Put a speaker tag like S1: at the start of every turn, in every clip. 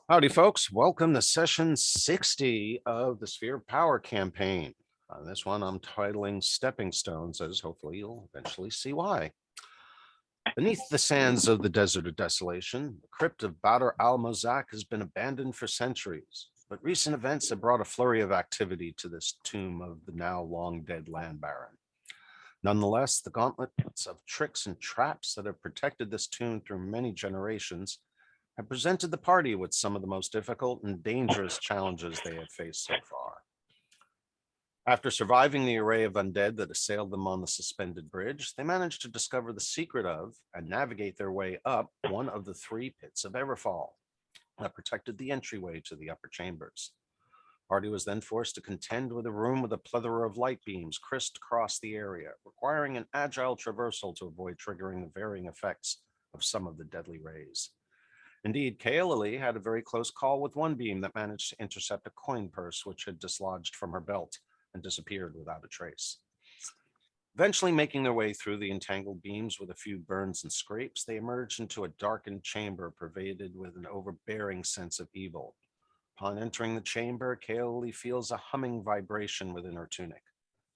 S1: Howdy, folks. Welcome to session 60 of the Sphere Power Campaign. On this one, I'm titling Stepping Stones, as hopefully you'll eventually see why. Beneath the sands of the Desert of Desolation, the crypt of Badr al-Mozak has been abandoned for centuries, but recent events have brought a flurry of activity to this tomb of the now long-dead land baron. Nonetheless, the gauntlets of tricks and traps that have protected this tomb through many generations have presented the party with some of the most difficult and dangerous challenges they have faced so far. After surviving the array of undead that assailed them on the suspended bridge, they managed to discover the secret of and navigate their way up one of the three pits of Everfall that protected the entryway to the upper chambers. Party was then forced to contend with a room with a plethora of light beams crisscross the area, requiring an agile traversal to avoid triggering the varying effects of some of the deadly rays. Indeed, Kaelali had a very close call with one beam that managed to intercept a coin purse which had dislodged from her belt and disappeared without a trace. Eventually making their way through the entangled beams with a few burns and scrapes, they emerged into a darkened chamber pervaded with an overbearing sense of evil. Upon entering the chamber, Kaelali feels a humming vibration within her tunic.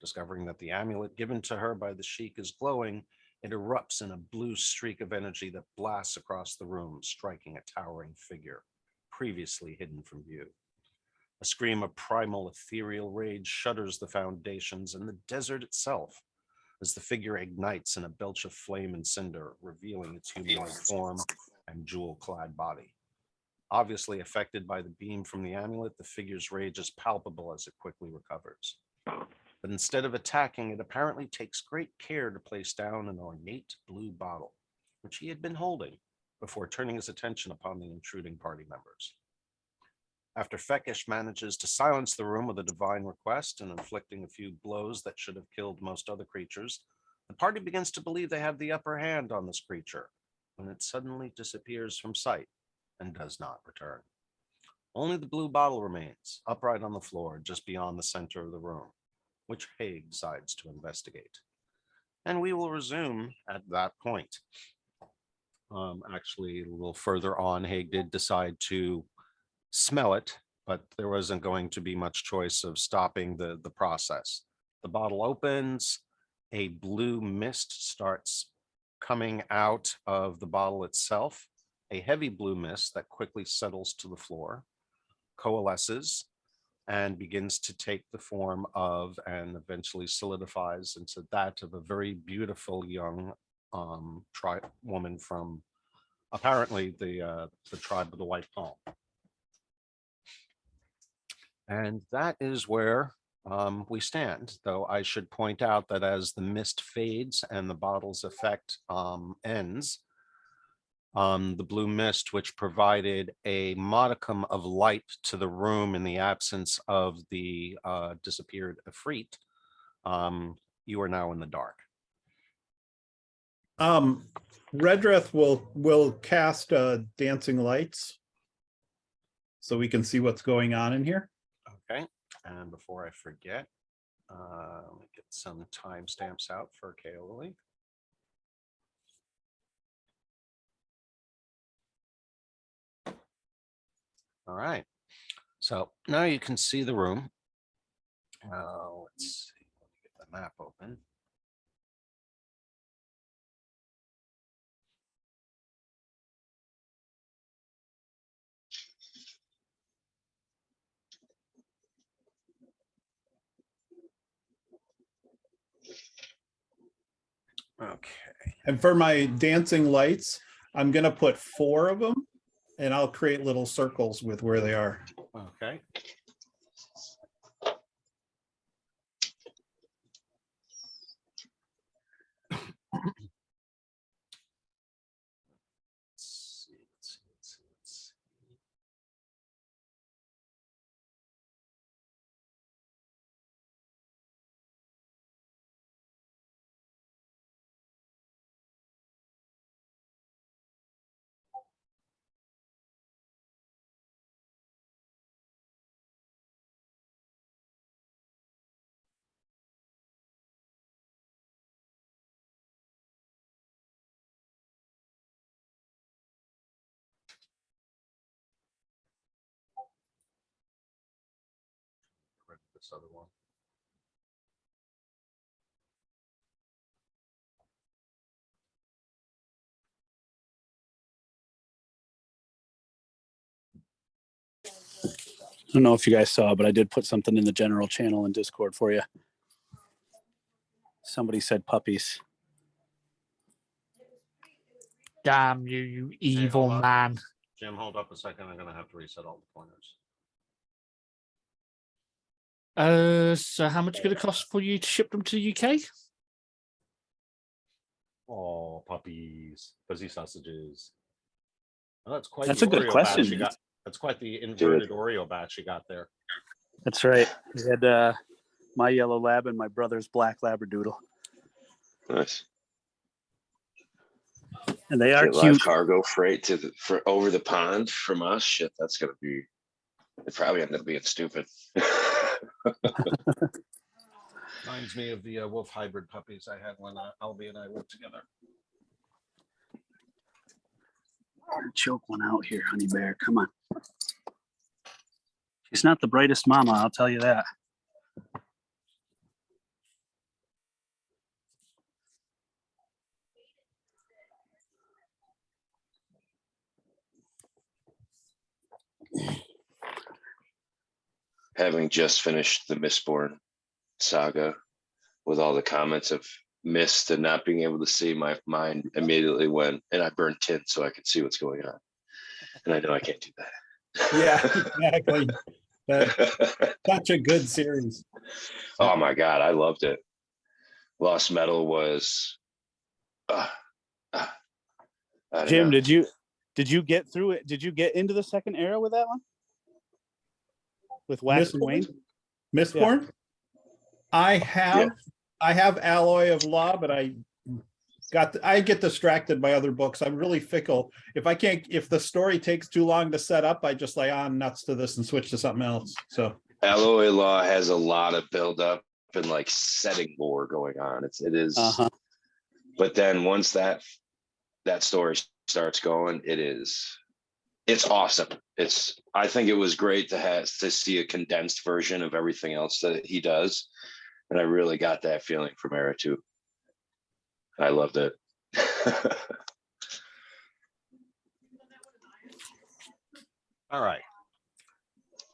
S1: Discovering that the amulet given to her by the sheik is glowing, it erupts in a blue streak of energy that blasts across the room, striking a towering figure previously hidden from view. A scream of primal ethereal rage shudders the foundations and the desert itself as the figure ignites in a belch of flame and cinder, revealing its humanoid form and jewel-clad body. Obviously affected by the beam from the amulet, the figure's rage is palpable as it quickly recovers. But instead of attacking, it apparently takes great care to place down an ornate blue bottle, which he had been holding, before turning his attention upon the intruding party members. After Fekish manages to silence the room with a divine request and inflicting a few blows that should have killed most other creatures, the party begins to believe they have the upper hand on this creature, when it suddenly disappears from sight and does not return. Only the blue bottle remains, upright on the floor just beyond the center of the room, which Haig decides to investigate. And we will resume at that point. Actually, a little further on, Haig did decide to smell it, but there wasn't going to be much choice of stopping the process. The bottle opens, a blue mist starts coming out of the bottle itself, a heavy blue mist that quickly settles to the floor, coalesces, and begins to take the form of and eventually solidifies into that of a very beautiful young woman from apparently the tribe of the White Palm. And that is where we stand, though I should point out that as the mist fades and the bottle's effect ends, the blue mist, which provided a modicum of light to the room in the absence of the disappeared Efreet, you are now in the dark.
S2: Redreth will cast dancing lights so we can see what's going on in here.
S1: Okay, and before I forget, let me get some timestamps out for Kaoli. All right, so now you can see the room. Let's see, let me get the map open. Okay.
S2: And for my dancing lights, I'm going to put 4 of them and I'll create little circles with where they are.
S1: Okay. Let's see. this other one.
S3: I don't know if you guys saw, but I did put something in the general channel in Discord for you. Somebody said puppies.
S4: Damn you, you evil
S1: hold on.
S4: man.
S1: Jim, hold up a second. I'm going to have to reset all the pointers.
S4: So how much could it cost for you to ship them to the UK?
S1: Oh, puppies, fuzzy sausages. Oh, that's quite
S3: That's
S1: the
S3: a good
S1: Oreo
S3: question.
S1: batch you got. That's quite the inverted Oreo batch you got there.
S3: That's right. We had my yellow lab and my brother's black labradoodle.
S5: Nice.
S3: And they are
S5: Get live
S3: cute.
S5: cargo freight for over the pond from us. Shit, that's gonna be. It probably ended up being stupid.
S1: Reminds me of the wolf hybrid puppies I had when Albie and I worked together.
S3: Choke one out here, honey bear. Come on. She's not the brightest mama, I'll tell you that.
S5: Having just finished the Mistborn saga with all the comments of mist and not being able to see, my mind immediately went, and I burned tin so I could see what's going on. And I know I can't do that.
S2: Yeah, exactly. That's such a good series.
S5: Oh my God, I loved it. Lost Metal was I don't
S3: Jim,
S5: know.
S3: did you get through it? Did you get into the second era with that one? With Wax and Wayne?
S2: Mistborn? I have Alloy of Law, but I get distracted by other books. I'm really fickle. If the story takes too long to set up, I just lay on nuts to this and switch to something else. So
S5: Alloy Law has a lot of build up and like setting lore going on. It is, but then once that story starts going, it's awesome. I think it was great to see a condensed version of everything else that he does. And I really got that feeling from Era 2. I loved it.
S1: All right.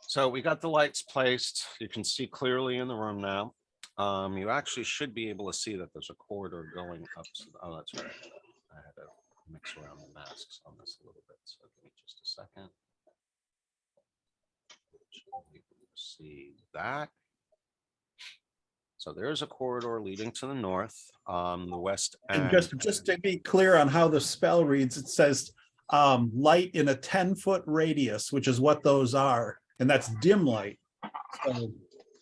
S1: So we got the lights placed. You can see clearly in the room now. You actually should be able to see that there's a corridor going up. Oh, that's right. I had to mix around the masks on this a little bit. So give me just a second. See that. So there's a corridor leading to the north, the west,
S2: and just to be clear on how the spell reads, it says light in a 10-foot radius, which is what those are, and that's dim light. So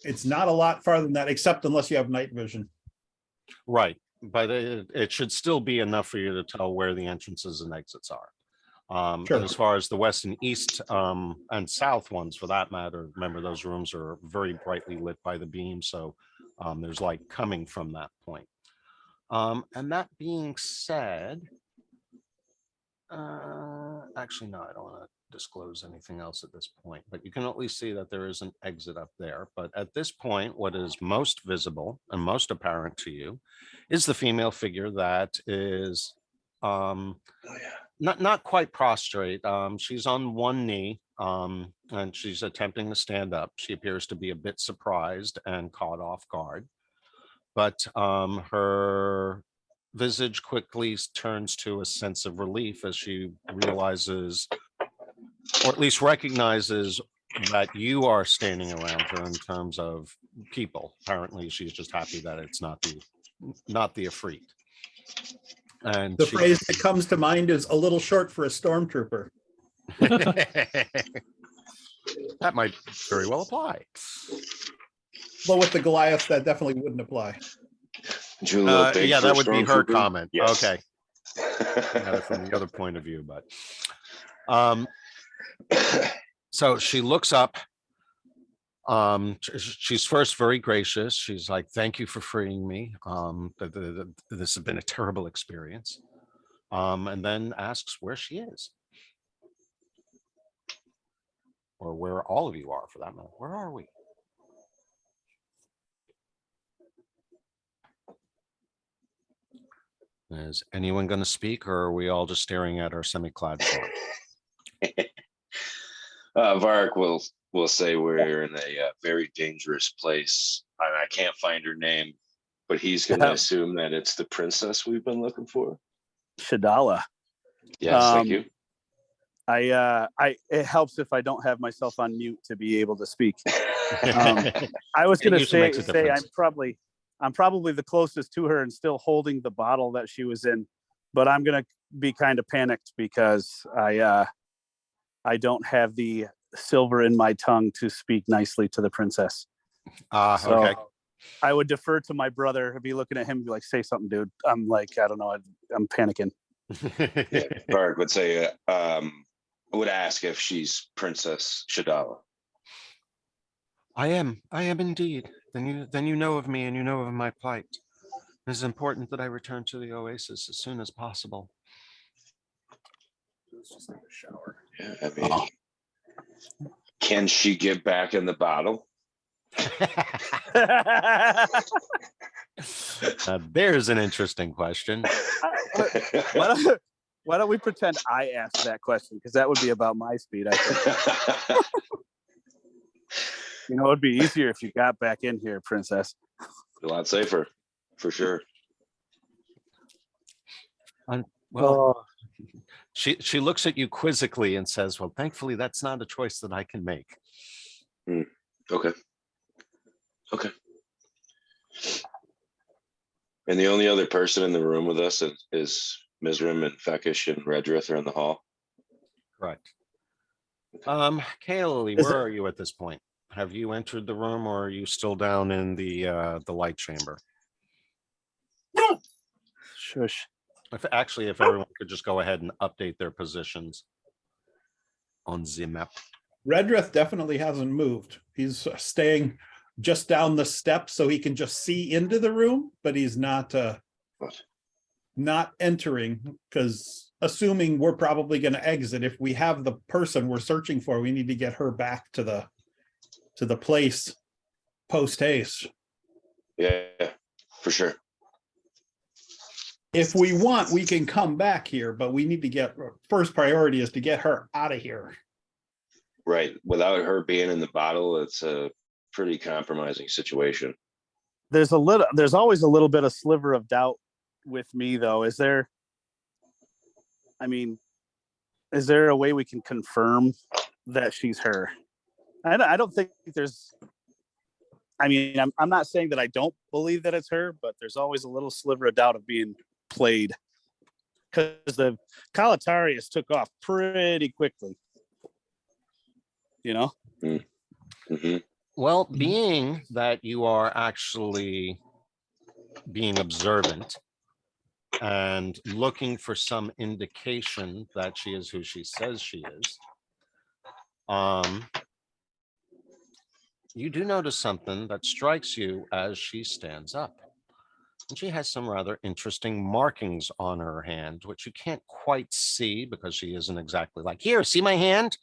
S2: it's not a lot farther than that, except unless you have night vision.
S1: Right, but it should still be enough for you to tell where the entrances and exits are.
S2: Sure.
S1: And as far as the west and east and south ones, for that matter, remember those rooms are very brightly lit by the beam, so there's light coming from that point. And that being said, actually, no, I don't want to disclose anything else at this point, but you can at least see that there is an exit up there. But at this point, what is most visible and most apparent to you is the female figure that is not quite prostrate. She's on one knee and she's attempting to stand up. She appears to be a bit surprised and caught off guard, but her visage quickly turns to a sense of relief as she realizes, or at least recognizes, that you are standing around her in terms of people. Apparently she's just happy that it's not the Ifrit. And
S2: The phrase that comes to mind is a little short for a stormtrooper.
S1: That might very well apply.
S2: But with the Goliath, that definitely wouldn't apply.
S1: Yeah, that would be her comment.
S5: Yes.
S1: Okay. From the other point of view, but so she looks up. She's first very gracious. She's like, "Thank you for freeing me. This has been a terrible experience." And then asks where she is, or where all of you are, for that matter. Where are we? Is anyone going to speak, or are we all just staring at our semi-clad form?
S5: Varric will say we're in a very dangerous place. I can't find her name, but he's going to assume that it's the princess we've been looking for.
S3: Shadala.
S5: Yes, thank you.
S3: It helps if I don't have myself on mute to be able to speak. I was going to say I'm probably the closest to her and still holding the bottle that she was in, but I'm going to be kind of panicked because I don't have the silver in my tongue to speak nicely to the princess.
S1: Okay.
S3: I would defer to my brother, be looking at him and be like, say something, dude. I'm like, I don't know. I'm panicking.
S5: Yeah, Varric would say, I would ask if she's Princess Shadala.
S1: I am indeed. Then you know of me and you know of my plight. It is important that I return to the oasis as soon as possible.
S2: Let's just take a shower.
S5: Yeah, I mean, can she get back in the bottle?
S1: There's an interesting question.
S3: Why don't we pretend I asked that question? Because that would be about my speed, I think. It'd be easier if you got back in here, princess.
S5: A lot safer, for sure.
S1: She looks at you quizzically and says, well, thankfully, that's not a choice that I can make.
S5: Okay. And the only other person in the room with us is Mizrim and Fekish and Redrith are in the hall.
S1: Correct. Kaylee, where are you at this point? Have you entered the room, or are you still down in the light chamber?
S3: Shush.
S1: If everyone could just go ahead and update their positions on the map.
S2: Redrith definitely hasn't moved. He's staying just down the steps so he can just see into the room, but he's not entering, because assuming we're probably going to exit, if we have the person we're searching for, we need to get her back to the place post haste.
S5: Yeah, for sure.
S2: If we want, we can come back here, but we need to get, first priority is to get her out of here.
S5: Right. Without her being in the bottle, it's a pretty compromising situation.
S3: There's always a little bit of sliver of doubt with me, though. Is there a way we can confirm that she's her? I don't think there's, I'm not saying that I don't believe that it's her, but there's always a little sliver of doubt of being played, because the Kalatarius took off pretty quickly.
S5: Mm-hmm.
S1: Well, being that you are actually being observant and looking for some indication that she is who she says she is, you do notice something that strikes you as she stands up. And she has some rather interesting markings on her hand, which you can't quite see because she isn't exactly like, here, see my hand?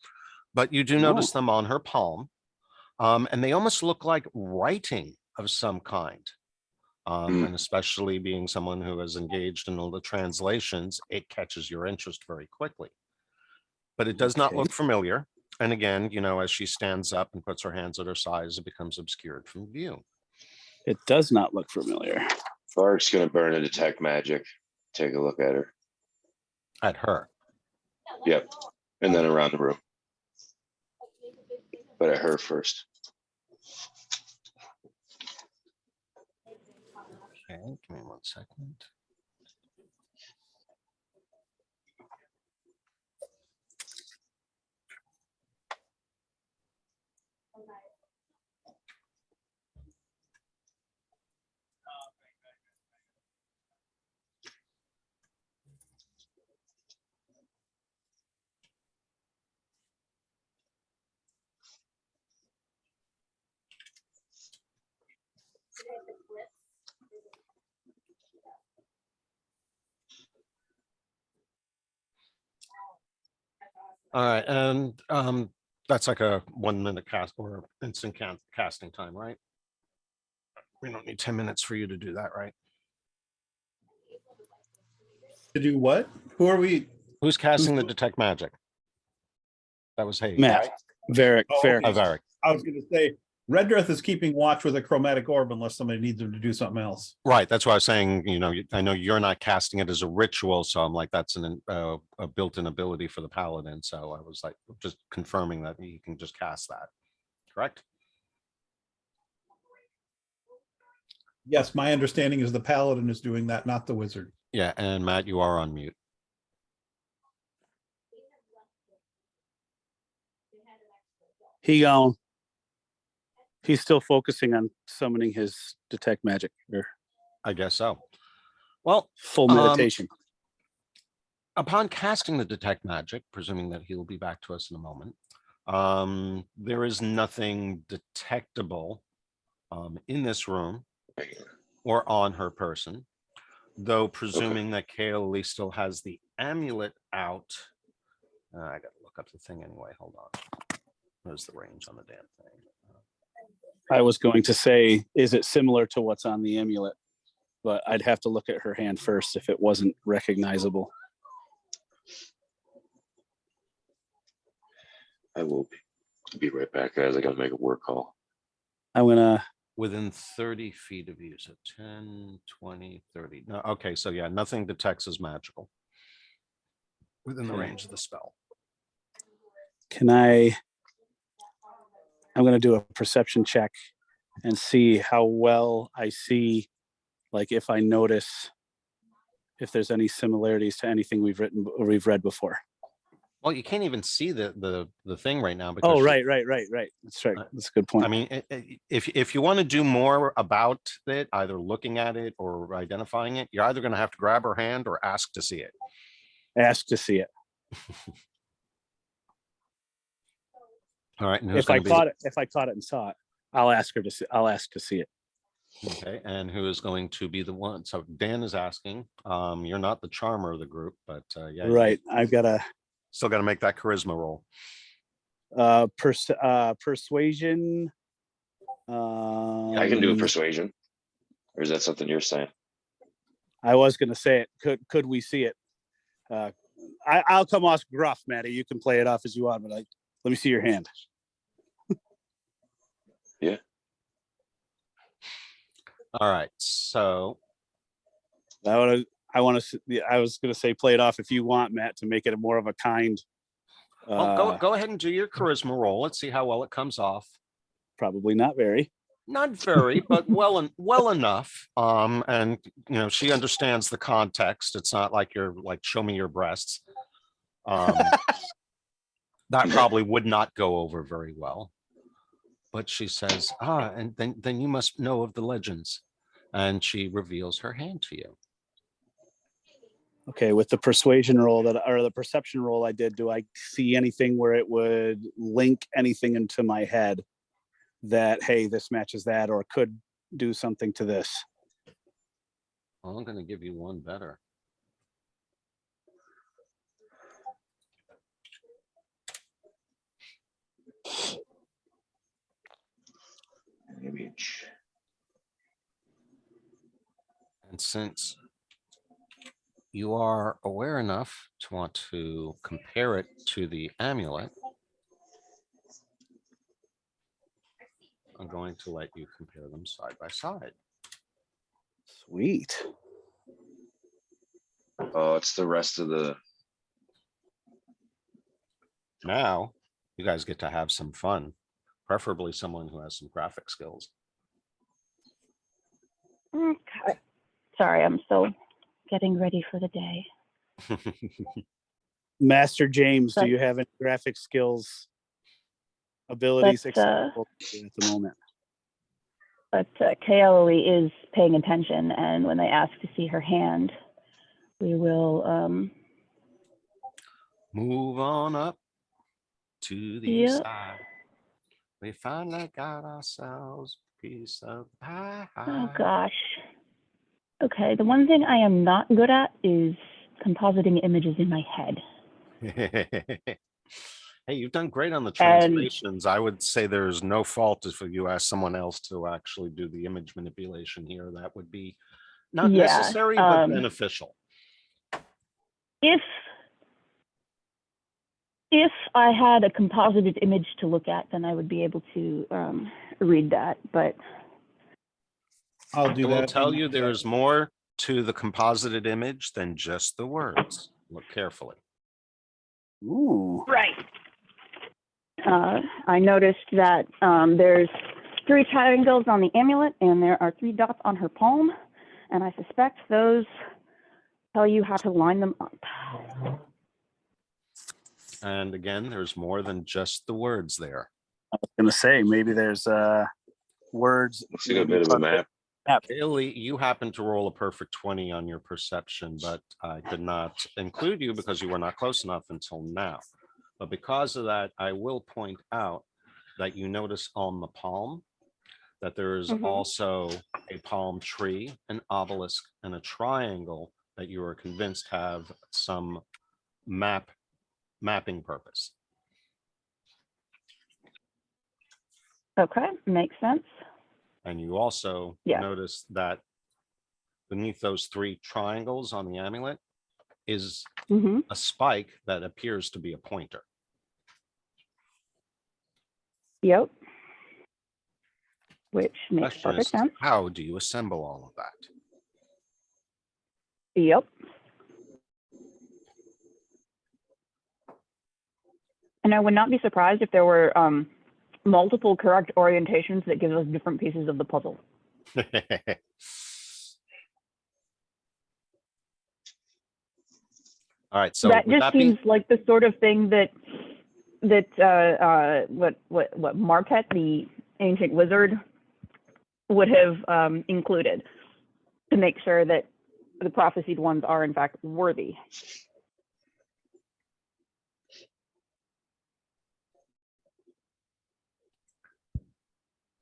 S1: But you do notice them on her palm. And they almost look like writing of some kind. And especially being someone who is engaged in all the translations, it catches your interest very quickly. But it does not look familiar. And again, as she stands up and puts her hands at her sides, it becomes obscured from view.
S3: It does not look familiar.
S5: Varric's going to burn a detect magic. Take a look at her.
S1: At her?
S5: Yep. And then around the room. But at her first.
S1: Okay, give me 1 second. All right, and that's like a 1 minute cast or instant casting time, right? We don't need 10 minutes for you to do that, right?
S2: To do what? Who are we?
S1: Who's casting the
S2: Who's-
S1: detect magic? That was Hayes,
S3: Matt.
S1: right?
S3: Varric,
S2: Oh,
S3: Varric.
S2: okay.
S1: Oh, Varric.
S2: I was gonna say, Redrith is keeping watch with a chromatic orb unless somebody needs him to do something else.
S1: Right, that's why I was saying, I know you're not casting it as a ritual, so I'm like, that's a built-in ability for the paladin, so I was like, just confirming that you can just cast that, correct?
S2: Yes, my understanding is the paladin is doing that, not the wizard.
S1: Yeah, and Matt, you are on mute.
S3: He's still focusing on summoning his detect magic or
S1: I guess so. Well,
S3: full meditation.
S1: upon casting the detect magic, presuming that he'll be back to us in a moment, there is nothing detectable in this room or on her person, though presuming that Kaoli still has the amulet out. I gotta look up the thing anyway. Hold on. Where's the range on the damn thing?
S3: I was going to say, is it similar to what's on the amulet? But I'd have to look at her hand first if it wasn't recognizable.
S5: I will be right back, guys. I gotta make a work call.
S3: I'm gonna.
S1: Within 30 feet of you, so 10, 20, 30. No, okay, so yeah, nothing detects as magical within the range of the spell.
S3: I'm gonna do a perception check and see how well I see, like if I notice if there's any similarities to anything we've read before.
S1: Well, you can't even see the thing right now because
S3: Oh, right. That's right. That's a good point.
S1: I mean, if you want to do more about it, either looking at it or identifying it, you're either going to have to grab her hand or ask to see it.
S3: Ask to see it.
S1: All right. And
S3: If I caught it and saw it, I'll ask to see it.
S1: Okay, and who is going to be the one? So Dan is asking. You're not the charmer of the group, but yeah,
S3: Right. I've got a
S1: still got to make that charisma roll.
S3: persuasion.
S5: I can do a persuasion. Or is that something you're saying?
S3: I was going to say it. Could we see it? I'll come off gruff, Maddie. You can play it off as you want, but let me see your hand.
S5: Yeah.
S1: All right, so
S3: I was going to say play it off if you want, Matt, to make it more of a kind.
S1: well, go ahead and do your charisma roll. Let's see how well it comes off.
S3: Probably not very.
S1: Not very, but well enough. And she understands the context. It's not like you're like, show me your breasts. That probably would not go over very well. But she says, and then you must know of the legends. And she reveals her hand to you.
S3: Okay, with the persuasion roll or the perception roll I did, do I see anything where it would link anything into my head that, hey, this matches that, or could do something to this?
S1: Well, I'm going to give you one better.
S5: Image.
S1: And since you are aware enough to want to compare it to the amulet, I'm going to let you compare them side by side.
S3: Sweet.
S5: Oh, it's the rest of the.
S1: Now, you guys get to have some fun, preferably someone who has some graphic skills.
S6: Okay. Sorry, I'm still getting ready for the day.
S3: Master James, do
S6: But-
S3: you have any graphic skills, abilities
S6: But,
S3: accessible at the moment?
S6: But Kaoli is paying attention, and when they ask to see her hand, we will.
S1: Move on up to the
S6: Yep.
S1: side. We finally got ourselves a piece of pie.
S6: Oh gosh. Okay, the one thing I am not good at is compositing images in my head.
S1: Hey, you've done great on the translations. I would say there's no fault if you ask someone else to actually do the image manipulation here. That would be not
S6: Yeah,
S1: necessary, but beneficial.
S6: if I had a composited image to look at, then I would be able to read that, but
S2: I'll do
S1: I will
S2: that.
S1: tell you there is more to the composited image than just the words. Look carefully.
S3: Ooh.
S6: right. I noticed that there's 3 triangles on the amulet and there are 3 dots on her palm, and I suspect those tell you how to line them up.
S1: And again, there's more than just the words there.
S3: I was gonna say, maybe there's words.
S5: Looks like a bit of a map.
S1: Bailey, you happen to roll a perfect 20 on your perception, but I did not include you because you were not close enough until now. But because of that, I will point out that you notice on the palm that there is also a palm tree, an obelisk, and a triangle that you are convinced have some mapping purpose.
S6: Okay, makes sense.
S1: And you also notice that beneath those 3 triangles on the amulet is a spike that appears to be a pointer.
S6: Yep. Which makes
S1: Question
S6: perfect
S1: is,
S6: sense.
S1: how do you assemble all of that?
S6: Yep. And I would not be surprised if there were multiple correct orientations that give us different pieces of the puzzle.
S1: All right, so
S6: that
S1: would
S6: just seems like the sort of thing that what Marquette, the ancient wizard, would have included to make sure that the prophesied ones are in fact worthy.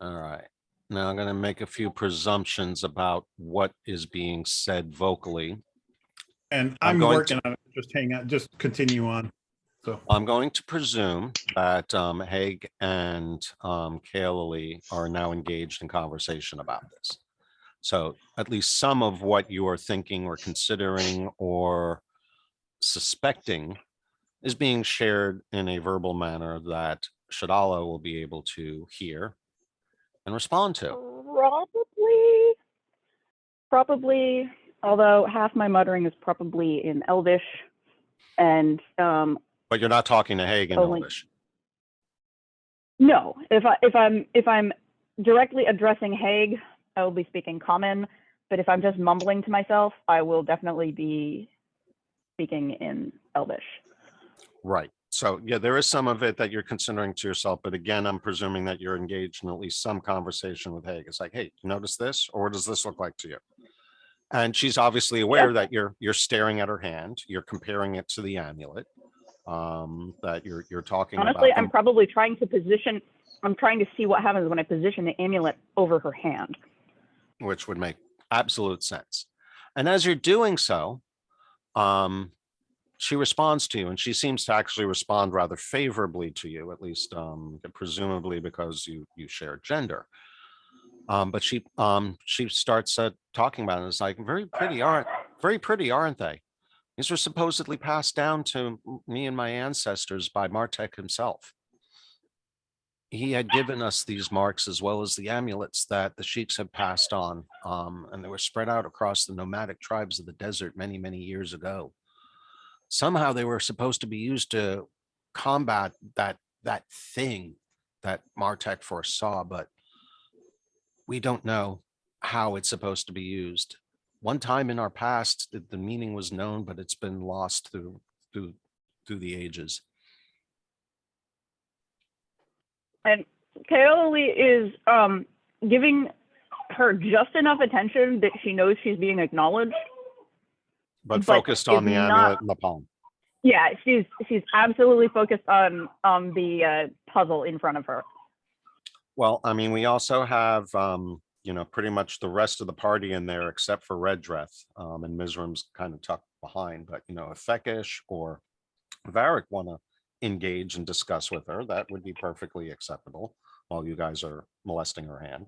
S1: All right. Now I'm going to make a few presumptions about what is being said vocally.
S2: And I'm working on it. Just hang on, just continue on. So
S1: I'm going to presume that Haig and Kaylee are now engaged in conversation about this. So at least some of what you are thinking or considering or suspecting is being shared in a verbal manner that Shadala will be able to hear and respond to.
S6: Probably, although half my muttering is probably in Elvish, and
S1: but you're not talking to Haig in Elvish.
S6: No, if I'm directly addressing Haig, I will be speaking Common. But if I'm just mumbling to myself, I will definitely be speaking in Elvish.
S1: Right. So yeah, there is some of it that you're considering to yourself, but again, I'm presuming that you're engaged in at least some conversation with Haig. It's like, hey, you notice this, or what does this look like to you? And she's obviously aware that you're staring at her hand, you're comparing it to the amulet, that you're talking about.
S6: Honestly, I'm probably trying to position. I'm trying to see what happens when I position the amulet over her hand,
S1: which would make absolute sense. And as you're doing so, she responds to you, and she seems to actually respond rather favorably to you, at least presumably because you share gender. But she starts talking about it. It's like, very pretty, aren't they? These were supposedly passed down to me and my ancestors by Martek himself. He had given us these marks as well as the amulets that the sheiks had passed on, and they were spread out across the nomadic tribes of the desert many, many years ago. Somehow they were supposed to be used to combat that thing that Martek foresaw, but we don't know how it's supposed to be used. One time in our past, the meaning was known, but it's been lost through the ages.
S6: and Kaoli is giving her just enough attention that she knows she's being acknowledged.
S1: But focused on the amulet in the palm.
S6: Yeah, she's absolutely focused on the puzzle in front of her.
S1: Well, I mean, we also have, pretty much the rest of the party in there except for Redreth, and Mizram's kind of tucked behind. But, if Fekish or Varric want to engage and discuss with her, that would be perfectly acceptable while you guys are molesting her hand.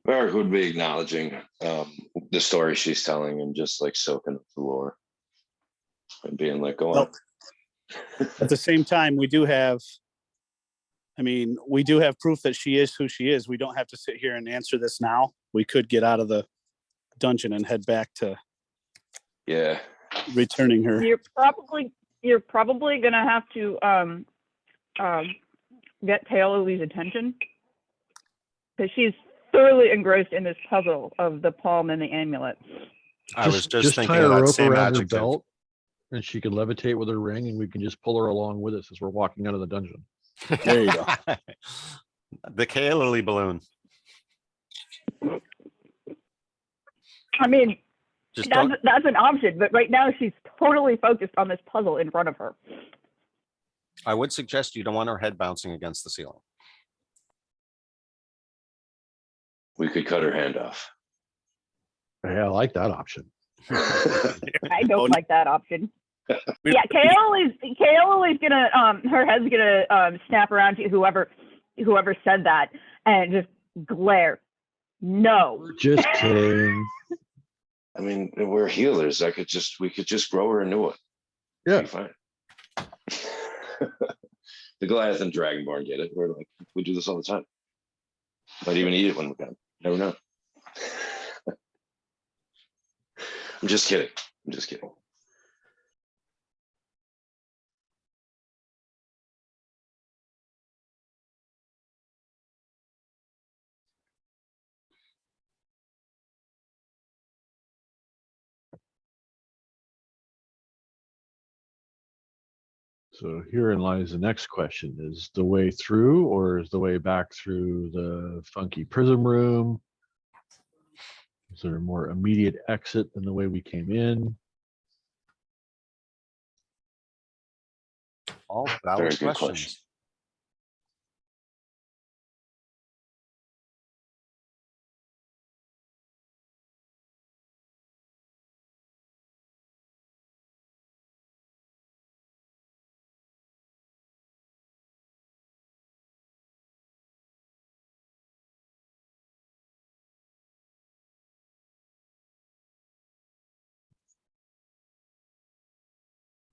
S5: Eric would be acknowledging the story she's telling and just like soaking up the lore and being like, go on.
S3: Well, at the same time, we do have proof that she is who she is. We don't have to sit here and answer this now. We could get out of the dungeon and head back to returning her.
S6: You're probably gonna have to get Taylor's attention because she's thoroughly engrossed in this puzzle of the palm and the amulet.
S1: I was just
S7: tie
S1: thinking
S7: a
S1: of that
S7: rope
S1: same
S7: around her
S1: adjective.
S7: belt, and she could levitate with her ring, and we can just pull her along with us as we're walking out of the dungeon.
S3: There you go.
S1: The K-Lily balloon.
S6: I mean,
S1: Just
S6: that's an option, but right now she's totally focused on this puzzle in front of her.
S1: I would suggest you don't want her head bouncing against the ceiling.
S5: We could cut her hand off.
S7: Yeah, I like that option.
S6: I don't like that option. Yeah, Kaoli's gonna her head's gonna snap around to whoever said that and just glare. No.
S7: Just kidding.
S5: I mean, we're healers. We could just grow her a new one.
S7: Yeah.
S5: Be fine. The Goliath and Dragonborn get it. We're like, we do this all the time. Might even eat it when we're done. Never know. I'm just kidding.
S7: So herein lies the next question. Is the way through, or is the way back through the funky prism room? Is there a more immediate exit than the way we came in?
S1: All
S5: Very
S1: valid
S5: good
S1: questions.
S5: question.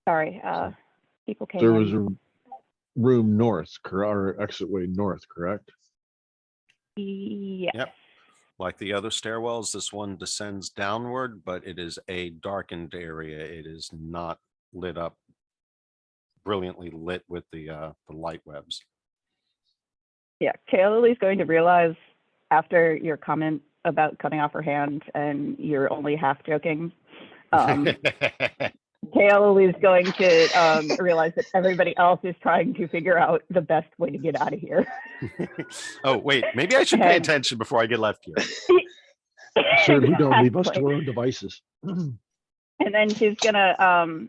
S6: Sorry, people came
S7: There
S6: in.
S7: was a room north, or exit way north, correct?
S6: Yeah.
S1: Yep. Like the other stairwells, this one descends downward, but it is a darkened area. It is not lit up, brilliantly lit with the light webs.
S6: Yeah, Kaylee's going to realize after your comment about cutting off her hand and you're only half joking. Kaylee's going to realize that everybody else is trying to figure out the best way to get out of here.
S1: Oh, wait, maybe I should pay attention before I get left here.
S7: Certainly don't leave us to our own devices.
S6: And then she's gonna,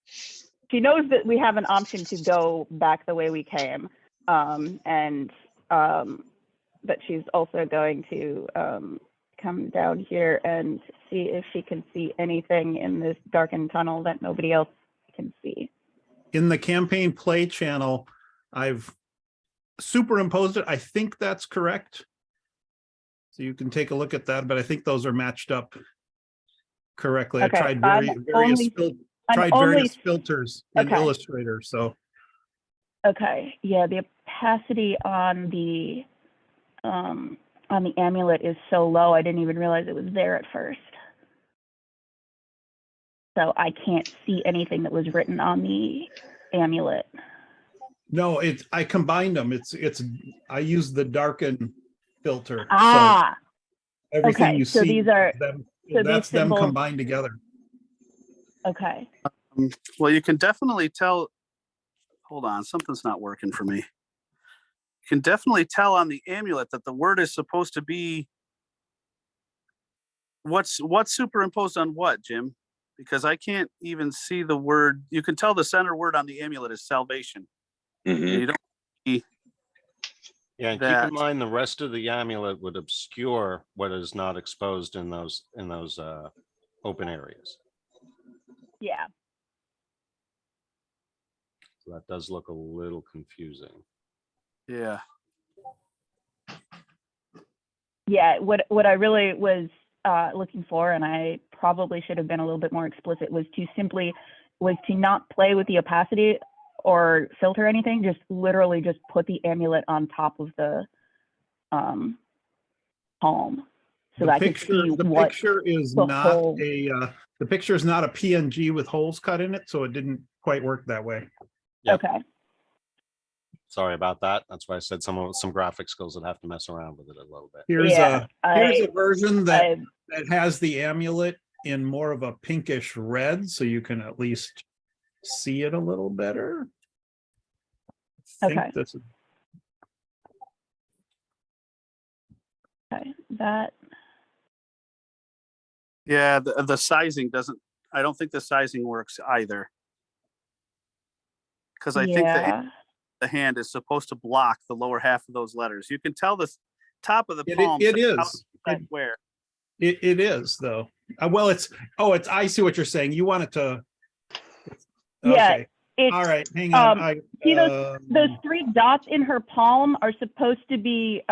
S6: she knows that we have an option to go back the way we came. But she's also going to come down here and see if she can see anything in this darkened tunnel that nobody else can see.
S2: In the campaign play channel, I've superimposed it. I think that's correct. So you can take a look at that, but I think those are matched up correctly.
S6: Okay,
S2: I tried various filters in Illustrator. So
S6: okay, yeah, the opacity on the amulet is so low, I didn't even realize it was there at first. So I can't see anything that was written on the amulet.
S2: no, I combined them. I use the darken filter.
S6: Ah,
S2: so everything
S6: okay,
S2: you
S6: so
S2: see,
S6: these are
S2: that's them
S6: symbols
S2: combined together.
S6: okay.
S3: Well, you can definitely tell. Hold on, something's not working for me. You can definitely tell on the amulet that the word is supposed to be what's superimposed on what, Jim? Because I can't even see the word. You can tell the center word on the amulet is salvation.
S5: Mhm.
S3: You don't see
S1: Yeah, and
S3: that.
S1: keep in mind the rest of the amulet would obscure what is not exposed in those open areas.
S6: Yeah.
S1: So that does look a little confusing.
S3: Yeah.
S6: Yeah, what I really was looking for, and I probably should have been a little bit more explicit, was to not play with the opacity or filter anything, just literally just put the amulet on top of the palm. So
S2: The
S6: that I
S2: picture,
S6: could see
S2: the
S6: what
S2: picture is
S6: the
S2: not
S6: whole-
S2: the picture is not a PNG with holes cut in it, so it didn't quite work that way.
S1: Yep.
S6: Okay.
S1: Sorry about that. That's why I said some graphic skills that have to mess around with it a little bit.
S2: Here's
S6: Yeah,
S2: here's a version that
S6: I
S2: has the amulet in more of a pinkish red, so you can at least see it a little better. I think
S6: Okay.
S2: this is
S6: okay, that
S3: Yeah, the sizing doesn't, I don't think the sizing works either. Because I think the hand is supposed to block the lower half of those letters. You can tell the top of the palm.
S2: it is.
S3: Where?
S2: It is though. Well, it's I see what you're saying. You want it to.
S6: Yeah,
S2: Okay.
S6: it's
S2: All right. Hang on.
S6: see those three dots in her palm are supposed to be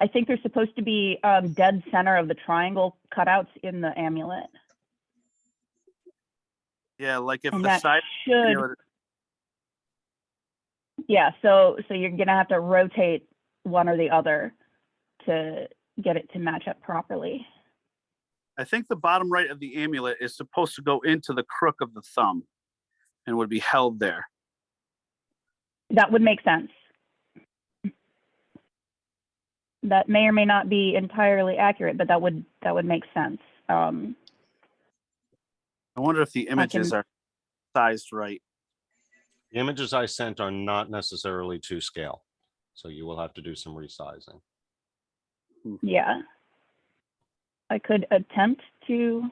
S6: I think they're supposed to be dead center of the triangle cutouts in the amulet.
S3: Yeah, like if
S6: And
S3: the
S6: that
S3: side.
S6: should yeah, so you're gonna have to rotate one or the other to get it to match up properly.
S3: I think the bottom right of the amulet is supposed to go into the crook of the thumb and would be held there.
S6: That would make sense. That may or may not be entirely accurate, but that would make sense.
S3: I wonder if the images are sized right.
S1: The images I sent are not necessarily to scale, so you will have to do some resizing.
S6: Yeah. I could attempt to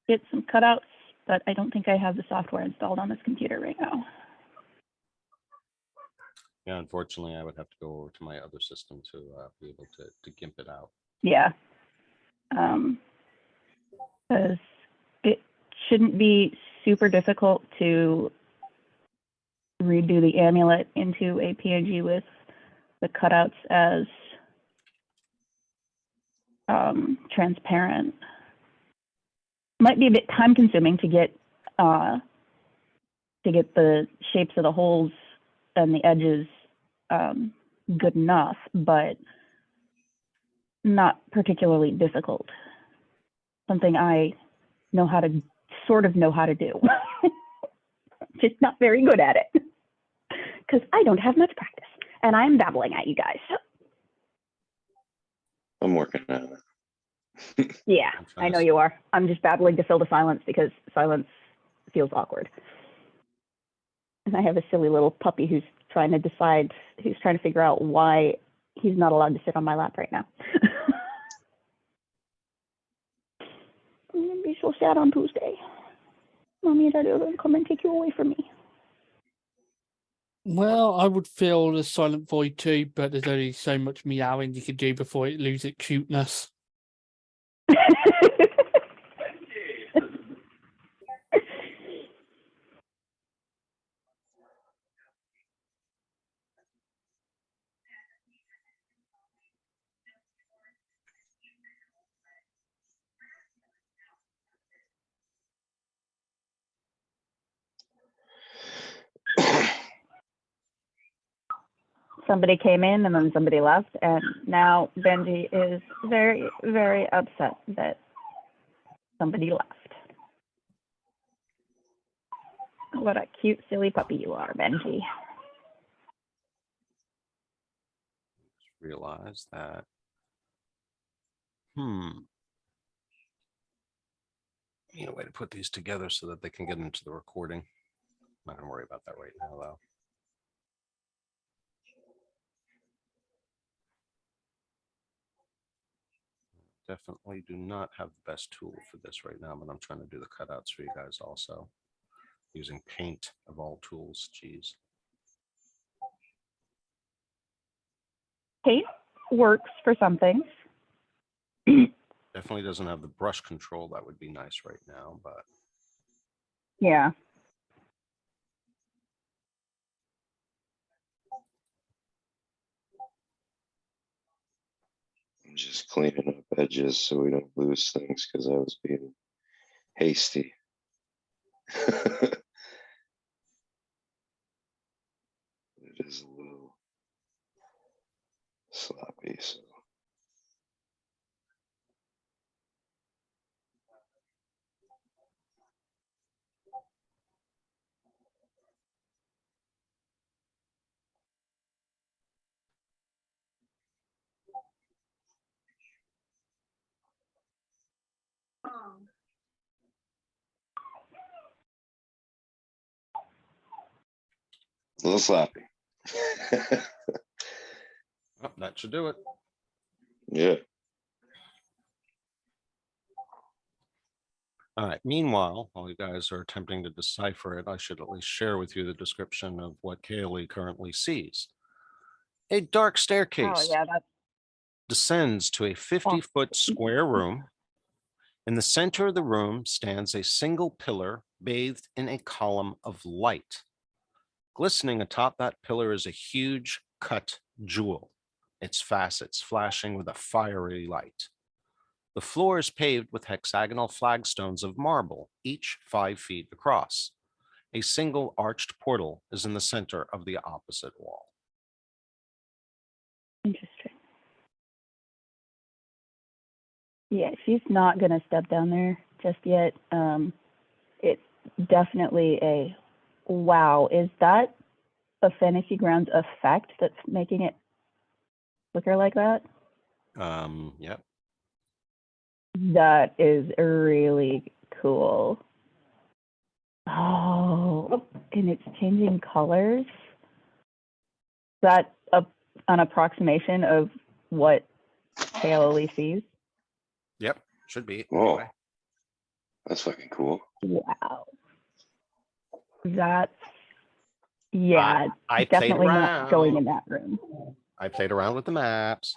S6: get some cutouts, but I don't think I have the software installed on this computer right now.
S1: Yeah, unfortunately, I would have to go over to my other system to be able to GIMP it out.
S6: Yeah. Because it shouldn't be super difficult to redo the amulet into a PNG with the cutouts as transparent. Might be a bit time consuming to get the shapes of the holes and the edges good enough, but not particularly difficult. Something I know how to do. Just not very good at it because I don't have much practice and I'm babbling at you guys.
S5: I'm working on it.
S6: Yeah, I know you are. I'm just babbling to fill the silence because silence feels awkward. And I have a silly little puppy who's trying to figure out why he's not allowed to sit on my lap right now. I'm gonna be so sad on Tuesday. Mommy and Daddy are gonna come and take you away from me.
S4: Well, I would feel the silent void too, but there's only so much meowing you can do before it loses its cuteness.
S6: Somebody came in and then somebody left, and now Benji is very, very upset that somebody left. What a cute, silly puppy you are, Benji.
S1: Realize that. Need a way to put these together so that they can get into the recording. I'm not gonna worry about that right now, though. Definitely do not have the best tool for this right now, but I'm trying to do the cutouts for you guys also. Using Paint of all tools, geez.
S6: Paint works for some things.
S1: Definitely doesn't have the brush control. That would be nice right now, but
S6: Yeah.
S5: just cleaning up edges so we don't lose things because I was being hasty. It is a little sloppy, so. A little sloppy.
S1: Oh, that should do it.
S5: Yeah.
S1: All right. Meanwhile, while you guys are attempting to decipher it, I should at least share with you the description of what Kaylee currently sees. A dark
S6: Oh
S1: staircase
S6: yeah, that's
S1: descends to a 50-foot square room. In the center of the room stands a single pillar bathed in a column of light. Glistening atop that pillar is a huge cut jewel, its facets flashing with a fiery light. The floor is paved with hexagonal flagstones of marble, each 5 feet across. A single arched portal is in the center of the opposite wall.
S6: interesting. Yeah, she's not gonna step down there just yet. It's definitely a wow. Is that a Fantasy Grounds effect that's making it flicker like that?
S1: Yep.
S6: That is really cool. Oh, and it's changing colors. Is that an approximation of what Elohir sees?
S1: Yep. Should be.
S5: Whoa.
S1: Anyway.
S5: That's fucking cool.
S6: Wow. That's, yeah,
S1: I played
S6: definitely not going in
S1: around.
S6: that room.
S1: I played around with the maps.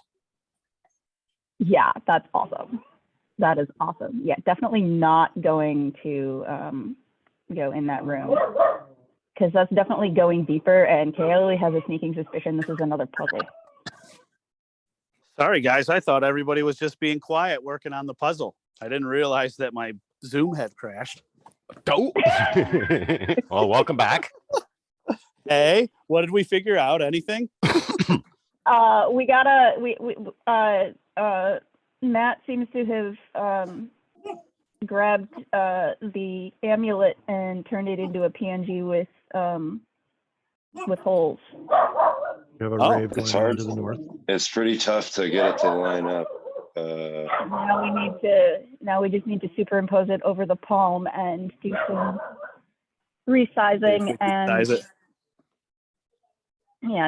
S6: Yeah, that's awesome. That is awesome. Yeah, definitely not going to go in that room. Because that's definitely going deeper, and Kaylee has a sneaking suspicion this is another puzzle.
S3: Sorry, guys. I thought everybody was just being quiet working on the puzzle. I didn't realize that my Zoom had crashed.
S1: Go. Well, welcome back.
S3: Hey, what did we figure out? Anything?
S6: Matt seems to have grabbed the amulet and turned it into a PNG with holes.
S7: You have a
S3: Oh,
S7: rave going
S5: it's
S7: on
S5: hard.
S7: to the north.
S5: It's pretty tough to get it to line up.
S6: Now we just need to superimpose it over the palm and do some resizing and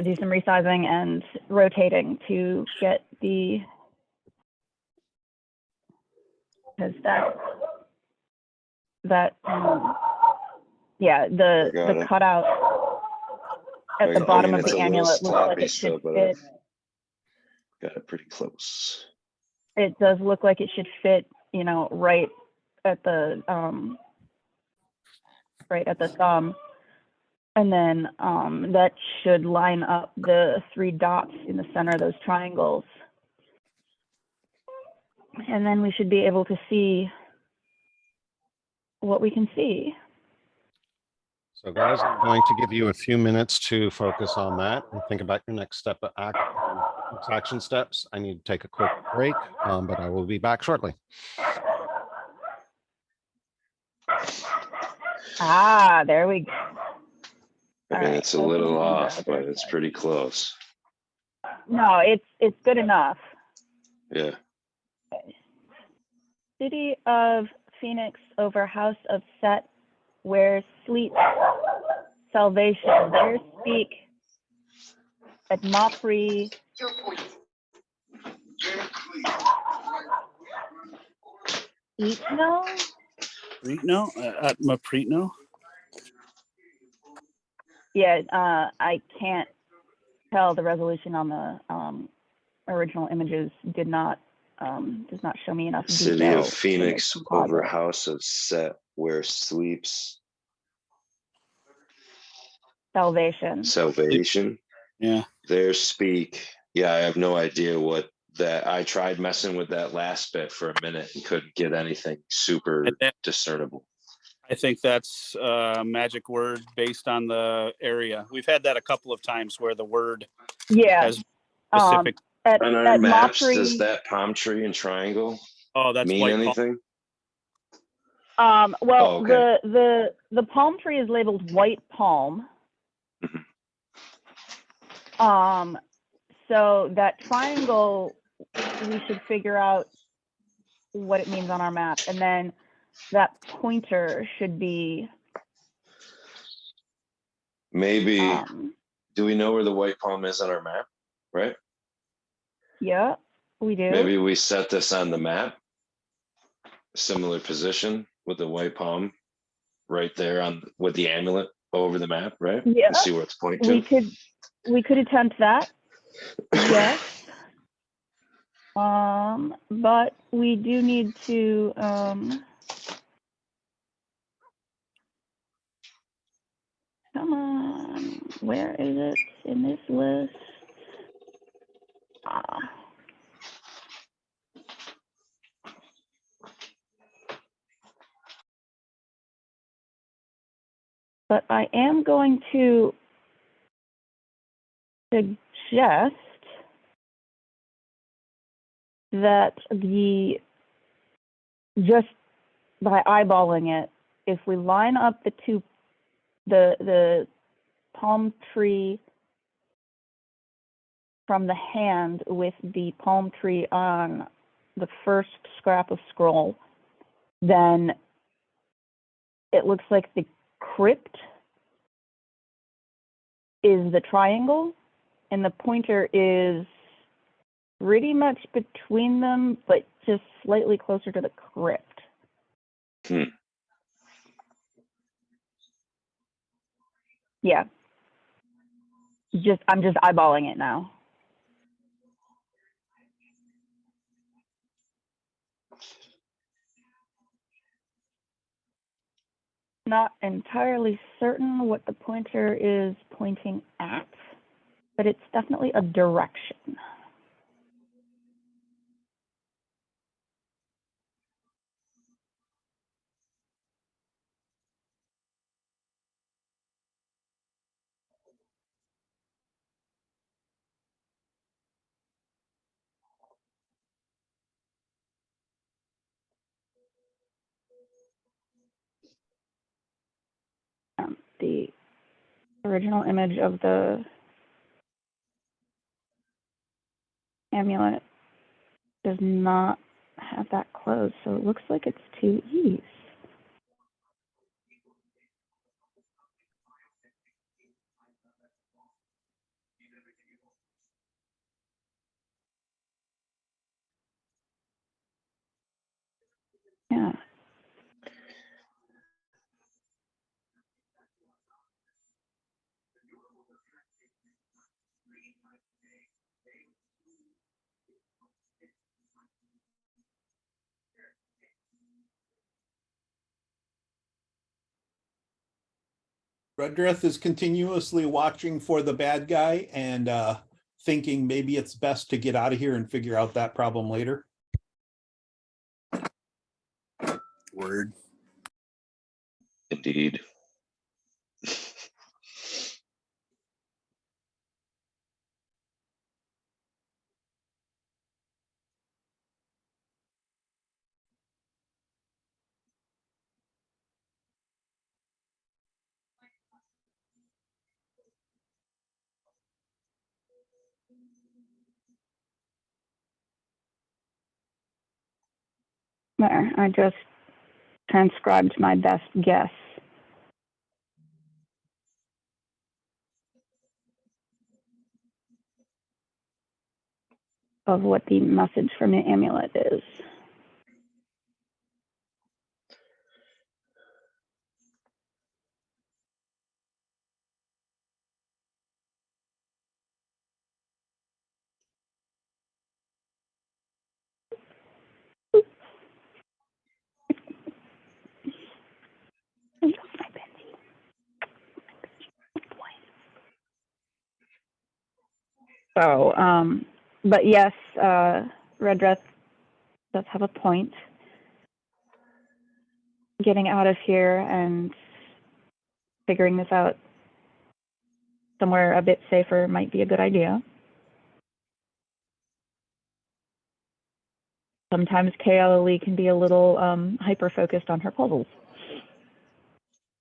S6: do some resizing and rotating to get the the cutout at the bottom of
S5: it's
S6: the
S5: a little
S6: amulet looks like
S5: sloppy
S6: it should
S5: still, but
S6: fit.
S5: I've got it pretty close.
S6: It does look like it should fit, right at the thumb. And then that should line up the 3 dots in the center of those triangles. And then we should be able to see what we can see.
S1: So guys, I'm going to give you a few minutes to focus on that and think about your next step of action steps. I need to take a quick break, but I will be back shortly.
S6: There we go.
S5: I mean, it's a little off, but it's pretty close.
S6: No, it's good enough.
S5: Yeah.
S6: City of Phoenix over House of Set, where sleeps salvation. There speak at Mopri.
S3: Preetno? At Preetno?
S6: Yeah, I can't tell. The resolution on the original images does not show me enough detail.
S5: City of Phoenix over House of Set, where sleeps
S6: salvation.
S5: Salvation.
S3: Yeah.
S5: There speak. Yeah, I have no idea what that I tried messing with that last bit for a minute and couldn't get anything super discernible.
S3: I think that's a magic word based on the area. We've had that a couple of times where the word has specific.
S5: On our maps, does that palm tree and triangle
S3: that's
S5: mean anything?
S6: Well,
S5: Oh, okay.
S6: the palm tree is labeled white palm.
S5: Mhm.
S6: So that triangle, we should figure out what it means on our map, and then that pointer should be
S5: Maybe. Do we know where the white palm is on our map? Right.
S6: Yeah, we do.
S5: Maybe we set this on the map, similar position with the white palm right there on with the amulet over the map, right?
S6: Yeah.
S5: And see where it's pointing to.
S6: We could attempt that. Yes. But we do need to come on, where is it in this list? But I am going to suggest that just by eyeballing it, if we line up the palm tree from the hand with the palm tree on the first scrap of scroll, then it looks like the crypt is the triangle and the pointer is pretty much between them, but just slightly closer to the crypt. Yeah. I'm just eyeballing it now. Not entirely certain what the pointer is pointing at, but it's definitely a direction. The original image of the amulet does not have that closed, so it looks like it's 2 E's. Yeah.
S2: Redrith is continuously watching for the bad guy and thinking maybe it's best to get out of here and figure out that problem later.
S3: Word.
S5: Indeed.
S6: There, I just transcribed my best guess. Of what the message from the amulet is. So, But yes, Red Dress does have a point. Getting out of here and figuring this out somewhere a bit safer might be a good idea. Sometimes Kaeli can be a little hyper-focused on her puzzles.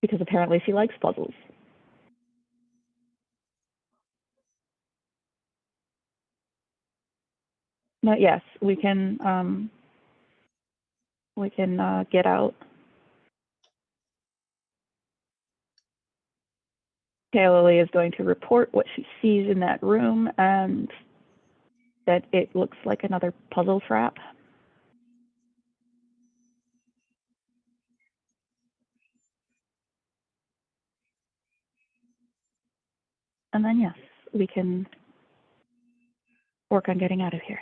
S6: Because apparently she likes puzzles. But yes, we can get out. Kaeli is going to report what she sees in that room and that it looks like another puzzle trap. And then yes, we can work on getting out of here.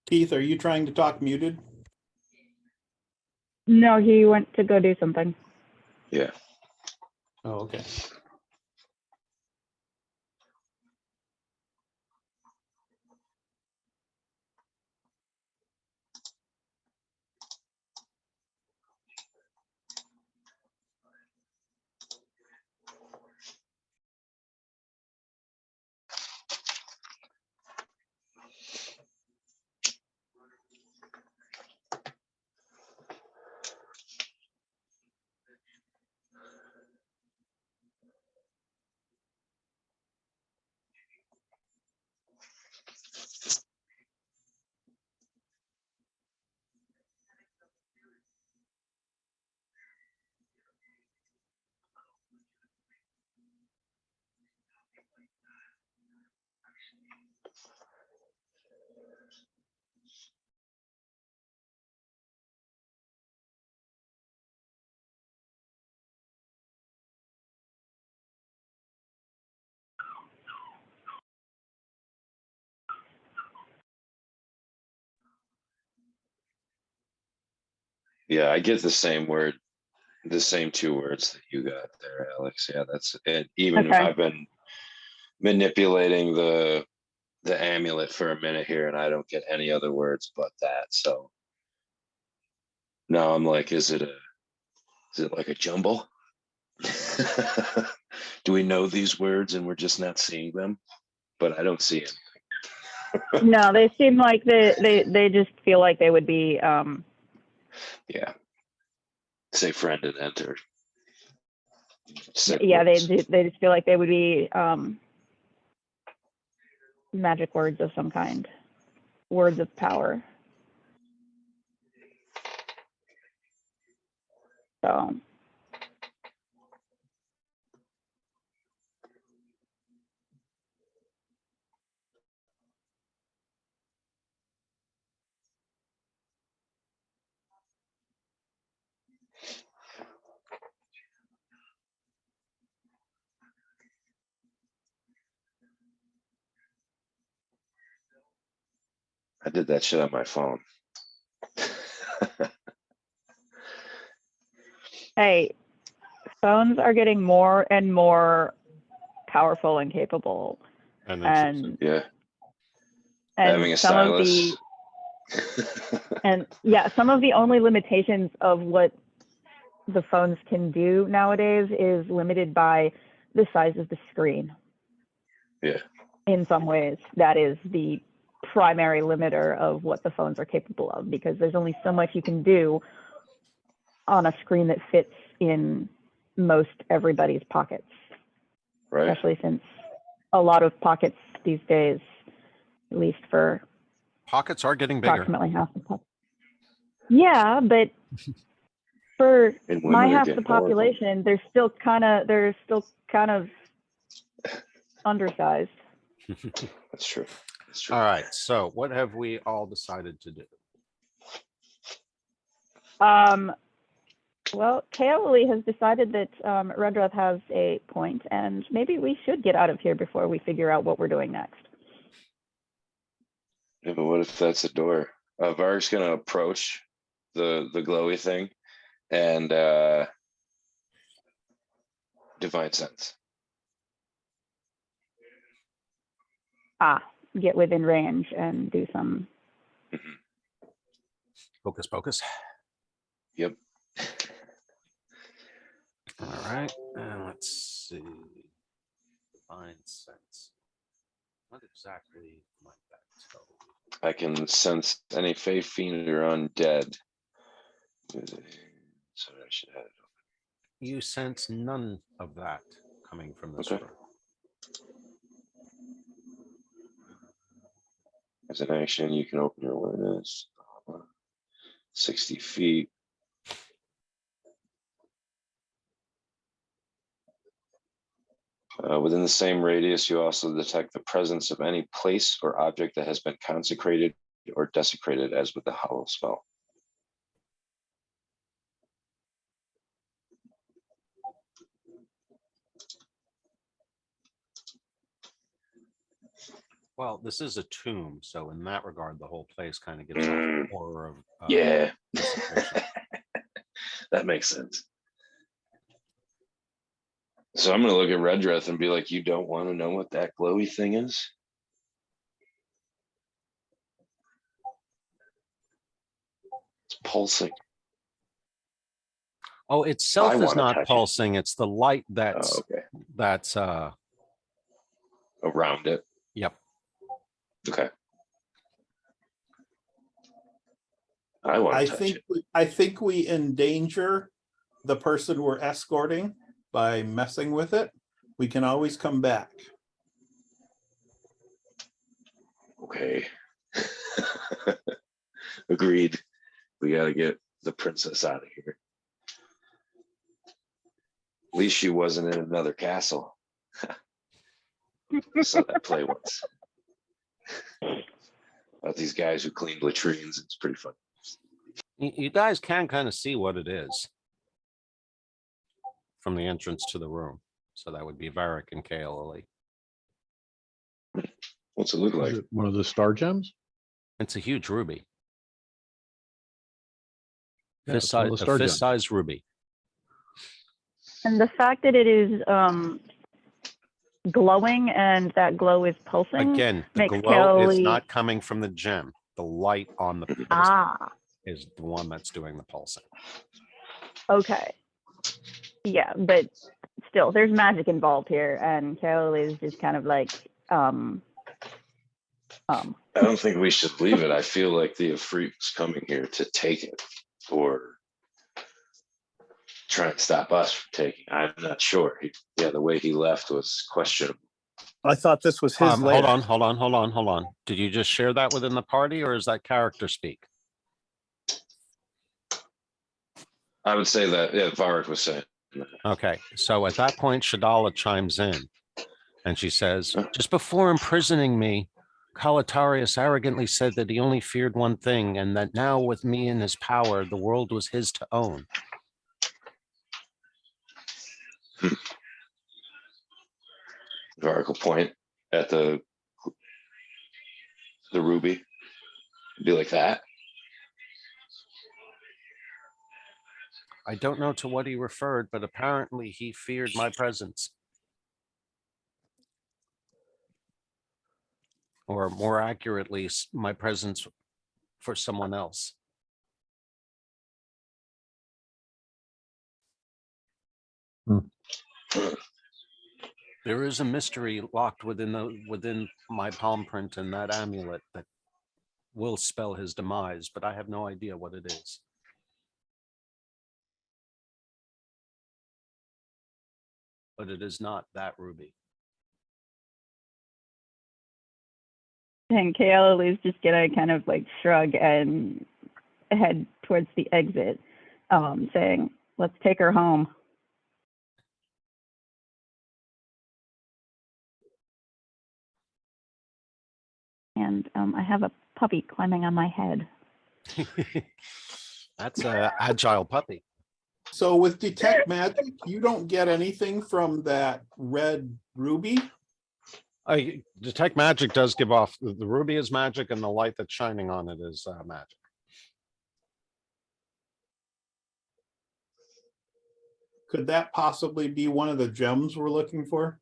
S2: Keith, are you trying to talk muted?
S6: No, he went to go do something.
S5: Yeah.
S2: Oh, okay.
S5: Yeah, I get the same word, the same two words that you got there, Alex. Yeah, that's it. Even
S6: Okay.
S5: I've been manipulating the amulet for a minute here, and I don't get any other words but that. So now I'm like, is it like a jumble? Do we know these words and we're just not seeing them? But I don't see it.
S6: No, they seem like they just feel like they would be
S5: Yeah. Say friend and enter.
S6: yeah, they just feel like they would be magic words of some kind. Words of power. So
S5: I did that shit on my phone.
S6: hey, phones are getting more and more powerful and capable. And
S5: yeah.
S6: and
S5: Having a
S6: some
S5: stylus.
S6: of some of the only limitations of what the phones can do nowadays is limited by the size of the screen.
S5: Yeah.
S6: In some ways, that is the primary limiter of what the phones are capable of, because there's only so much you can do on a screen that fits in most everybody's pockets.
S5: Right.
S6: Especially since a lot of pockets these days, at least for
S1: pockets are getting bigger.
S6: Approximately half the pocket. Yeah, but For
S5: And
S6: my
S5: women are
S6: half the
S5: getting more of them.
S6: population, they're still kind of undersized.
S5: That's true. That's true.
S1: All right, so what have we all decided to do?
S6: Well, Kaoli has decided that Redruth has a point, and maybe we should get out of here before we figure out what we're doing next.
S5: Yeah, but what if that's a door? Varg's gonna approach the glowy thing and divine sense.
S6: Get within range and do some.
S1: Focus, focus.
S5: Yep.
S1: All right, and let's see. Divine sense. What exactly might that tell me?
S5: I can sense any fey, fiend, or undead. So I should have it.
S1: You sense none of that coming from this
S5: Okay.
S1: room.
S5: As an action, you can open your awareness 60 feet. Within the same radius, you also detect the presence of any place or object that has been consecrated or desecrated, as with the hollow spell.
S1: Well, this is a tomb, so in that regard, the whole place kind of gives off an aura of
S5: Yeah,
S1: desecration.
S5: that makes sense. So I'm going to look at Redruth and be like, you don't want to know what that glowy thing is? It's pulsing.
S1: Oh, itself
S5: I
S1: is
S5: wanna
S1: not
S5: touch it.
S1: pulsing. It's the light that's
S5: Oh, okay.
S1: that's
S5: Around it.
S1: yep.
S5: Okay. I want to touch it.
S2: I think we endanger the person we're escorting by messing with it. We can always come back.
S5: Okay. Agreed. We got to get the princess out of here. At least she wasn't in another castle. I saw that play once. About these guys who cleaned latrines. It's pretty fun.
S1: You guys can kind of see what it is from the entrance to the room. So that would be Varric and Kaoli.
S5: What's it look like?
S7: Is it one of the star gems?
S1: It's a huge ruby.
S7: Yeah,
S1: Fist
S7: it's one of the
S1: size, a
S7: star gems.
S1: fist-sized ruby.
S6: And the fact that it is glowing and that glow is pulsing
S1: Again, the
S6: makes
S1: glow is
S6: Kaoli.
S1: not coming from the gem. The light on the pedestal is the one that's doing the pulsing.
S6: Okay. Yeah, but still, there's magic involved here, and Kaoli is just kind of like,
S5: I don't think we should leave it. I feel like the Ifrit's coming here to take it or try and stop us from taking it. I'm not sure. The way he left was questionable.
S3: I thought this was his lair.
S1: Hold on. Did you just share that within the party, or is that character speak?
S5: I would say that, yeah, Varric was saying.
S1: Okay, so at that point, Shadala chimes in and she says, just before imprisoning me, Kalatarius arrogantly said that he only feared one thing, and that now with me in his power, the world was his to own.
S5: Varric will point at the ruby. Be like that.
S1: I don't know to what he referred, but apparently he feared my presence. Or more accurately, my presence for someone else. There is a mystery locked within my palm print and that amulet that will spell his demise, but I have no idea what it is. But it is not that ruby.
S6: and Kaoli is just gonna kind of like shrug and head towards the exit. saying, "Let's take her home." And I have a puppy climbing on my head.
S1: That's a agile puppy.
S2: So with detect magic, you don't get anything from that red ruby.
S1: Detect magic does give off the ruby is magic, and the light that's shining on it is magic.
S2: Could that possibly be one of the gems we're looking for?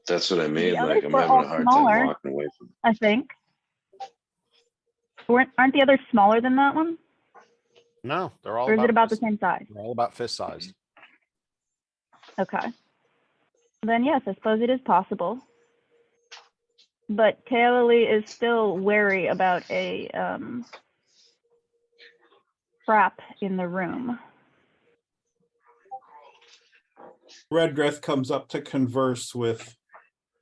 S5: That's what I mean.
S6: others
S5: Like I'm
S6: were
S5: having
S6: all
S5: a hard
S6: smaller.
S5: time walking away from.
S6: I think. Aren't the others smaller than that one?
S1: No, they're all
S6: Or is it about the
S1: fist-
S6: same size?
S1: They're all about fist sized.
S6: Okay. Then yes, I suppose it is possible. But Kaoli is still wary about a trap in the room.
S2: Red dress comes up to converse with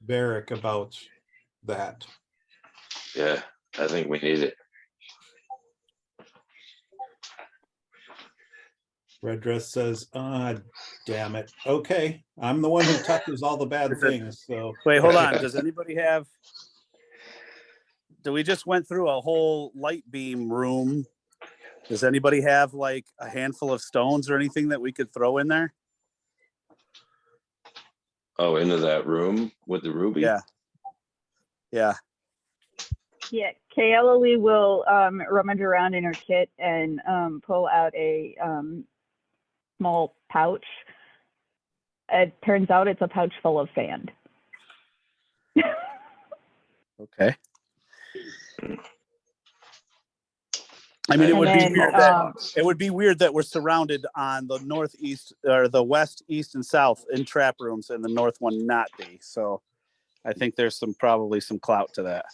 S2: Barrick about that.
S5: Yeah, I think we need it.
S2: Red dress says, damn it. Okay, I'm the one who touches all the bad
S3: Is it-
S2: things, so.
S3: Wait, hold on. Does anybody have? We just went through a whole light beam room. Does anybody have like a handful of stones or anything that we could throw in there?
S5: Oh, into that room with the ruby.
S3: Yeah. Yeah.
S6: Yeah, Kaoli will rummage around in her kit and pull out a small pouch. It turns out it's a pouch full of sand.
S3: Okay. I mean, it would be weird that it would be weird that we're surrounded on the northeast or the west, east, and south in trap rooms, and the north one not be. So, I think there's probably some clout to that.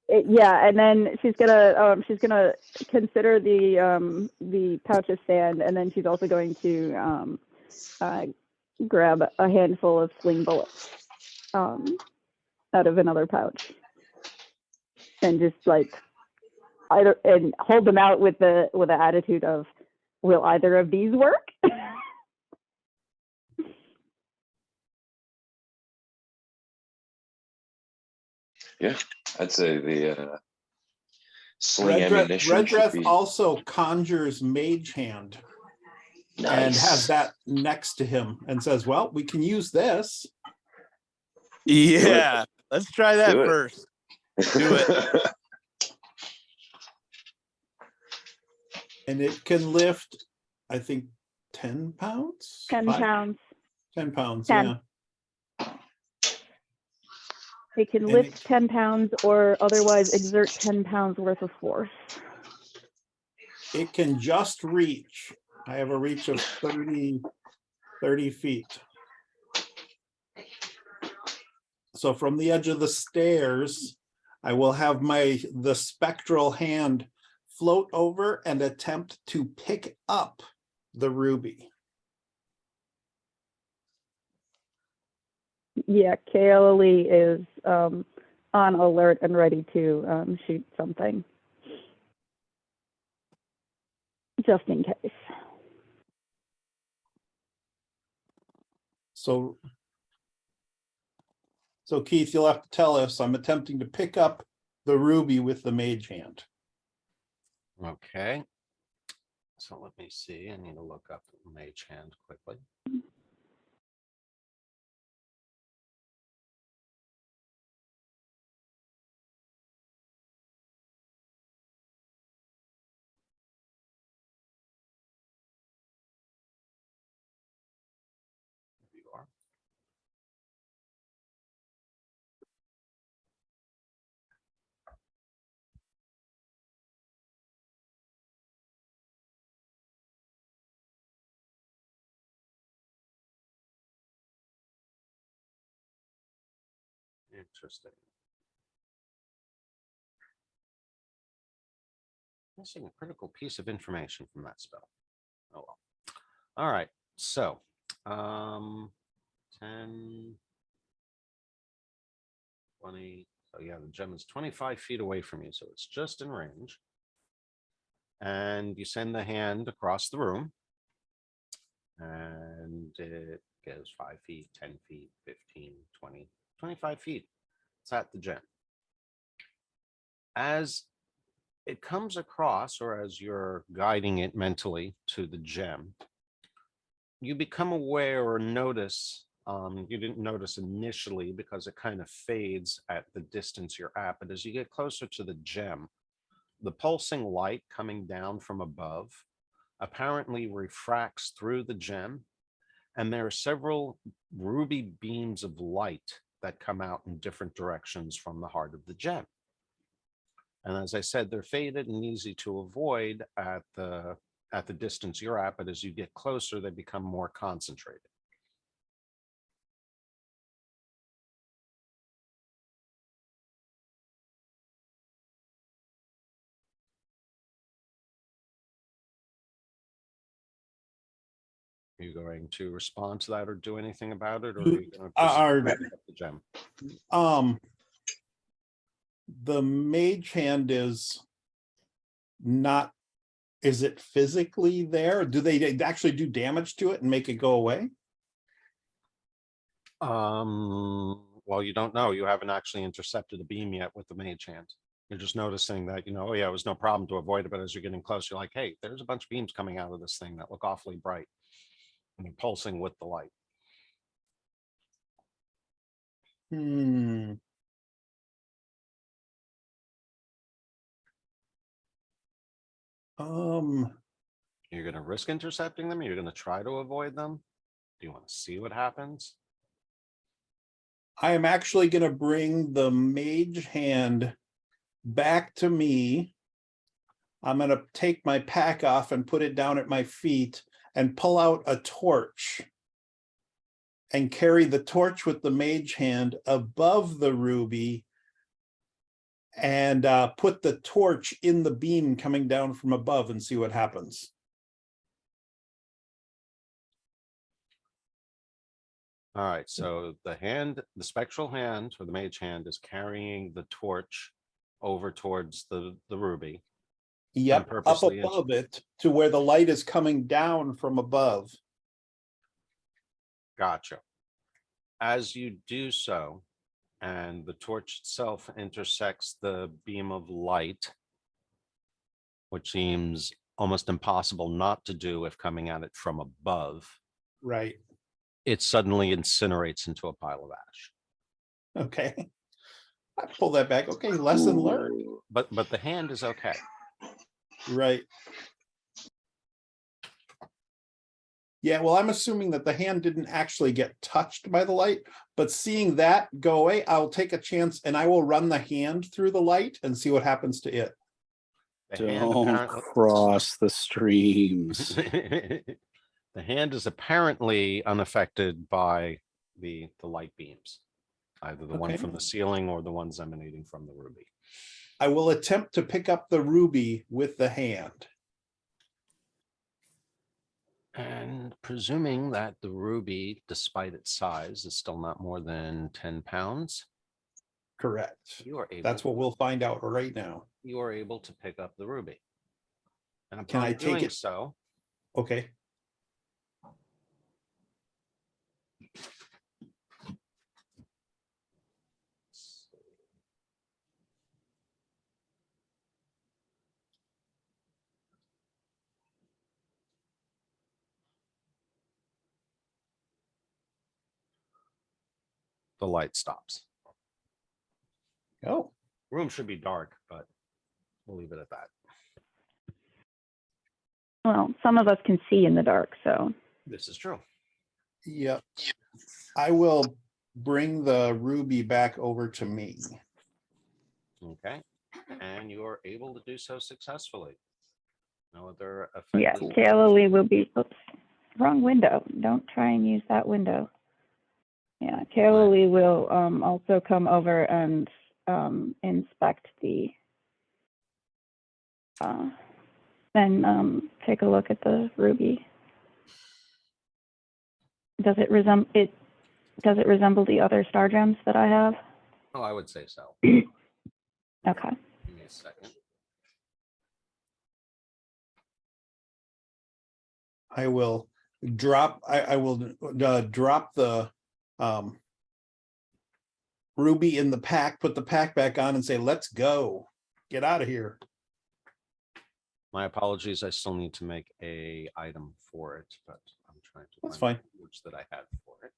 S6: Yeah, and then she's gonna consider the pouch of sand, and then she's also going to grab a handful of sling bullets out of another pouch, and just like and hold them out with the attitude of, will either of these work?
S5: Yeah, I'd say the sling
S2: Red
S5: ammunition should
S2: dress
S5: be.
S2: also conjures mage hand and has
S5: Nice.
S2: that next to him and says, well, we can use this.
S3: Yeah, let's try that
S5: Do it.
S3: first. Do it.
S2: And it can lift, I think, 10 pounds?
S6: 10 pounds.
S2: 10 pounds,
S6: 10.
S2: yeah.
S6: It can
S2: And
S6: lift 10 pounds or otherwise exert 10 pounds worth of force.
S2: It can just reach. I have a reach of 30 feet. So from the edge of the stairs, I will have the spectral hand float over and attempt to pick up the ruby.
S6: Yeah, Kaoli is on alert and ready to shoot something, just in case.
S2: So Keith, you'll have to tell us, I'm attempting to pick up the ruby with the mage hand.
S1: Okay. So let me see. I need to look up mage hand quickly. There you are. Interesting. Missing a critical piece of information from that spell. Oh well. All right. So 10, 20. So yeah, the gem is 25 feet away from you, so it's just in range. and you send the hand across the room. And it goes 5 feet, 10 feet, 15, 20, 25 feet. It's at the gem. As it comes across, or as you're guiding it mentally to the gem, you become aware or notice, you didn't notice initially because it kind of fades at the distance you're at, but as you get closer to the gem, the pulsing light coming down from above apparently refracts through the gem, and there are several ruby beams of light that come out in different directions from the heart of the gem. And as I said, they're faded and easy to avoid at the distance you're at, but as you get closer, they become more concentrated. Are you going to respond to that or do anything about it, or are you going to pick up the gem?
S2: The mage hand is not, is it physically there? Do they actually do damage to it and make it go away?
S1: Well, you don't know. You haven't actually intercepted a beam yet with the mage hand. You're just noticing that, oh yeah, it was no problem to avoid it, but as you're getting close, you're like, hey, there's a bunch of beams coming out of this thing that look awfully bright. And they're pulsing with the light. You're going to risk intercepting them? You're going to try to avoid them? Do you want to see what happens?
S2: I am actually going to bring the mage hand back to me. I'm going to take my pack off and put it down at my feet and pull out a torch and carry the torch with the mage hand above the ruby and put the torch in the beam coming down from above and see what happens.
S1: All right, so the spectral hand or the mage hand is carrying the torch over towards the ruby.
S2: Yep, up above it to where the light is coming down from above.
S1: Gotcha. As you do so, and the torch itself intersects the beam of light, which seems almost impossible not to do if coming at it from above.
S2: Right.
S1: It suddenly incinerates into a pile of ash.
S2: Okay. I pull that back. Okay, lesson learned.
S1: But the hand is okay.
S2: Right. Yeah, well, I'm assuming that the hand didn't actually get touched by the light, but seeing that go away, I'll take a chance and I will run the hand through the light and see what happens to it.
S3: Don't cross the streams.
S1: The hand is apparently unaffected by the light beams, either the one from the ceiling or the ones emanating from the ruby.
S2: I will attempt to pick up the ruby with the hand.
S1: And presuming that the ruby, despite its size, is still not more than 10 pounds.
S2: Correct.
S1: You are able.
S2: That's what we'll find out right now.
S1: You are able to pick up the ruby. And
S2: can I take it?
S1: So,
S2: okay.
S1: the light stops.
S2: Oh.
S1: Room should be dark, but we'll leave it at that.
S6: Well, some of us can see in the dark, so.
S1: This is true.
S2: Yep. I will bring the ruby back over to me.
S1: Okay. And you are able to do so successfully. No other effects.
S6: Yeah, Kayla will be, oops, wrong window. Don't try and use that window. Yeah, Kayla will also come over and inspect the and take a look at the ruby. Does it resemble the other star gems that I have?
S1: Oh, I would say so.
S6: Okay.
S1: Give me a second.
S2: I will drop, I will drop the ruby in the pack, put the pack back on and say, let's go. Get out of here.
S1: My apologies. I still need to make a item for it, but I'm trying to
S2: That's
S1: find
S2: fine.
S1: the words that I had for it.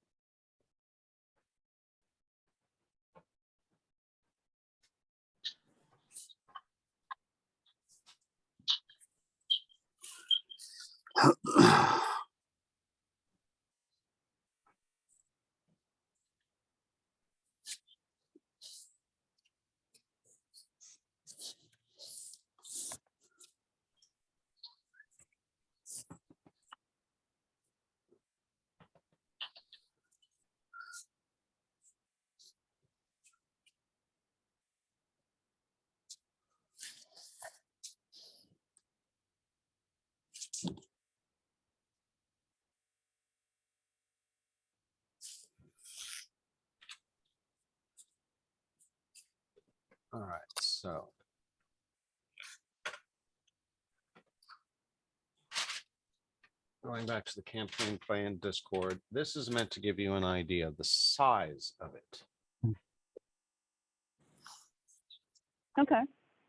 S1: All right, so. Going back to the campaign plan Discord, this is meant to give you an idea of the size of it.
S6: Okay.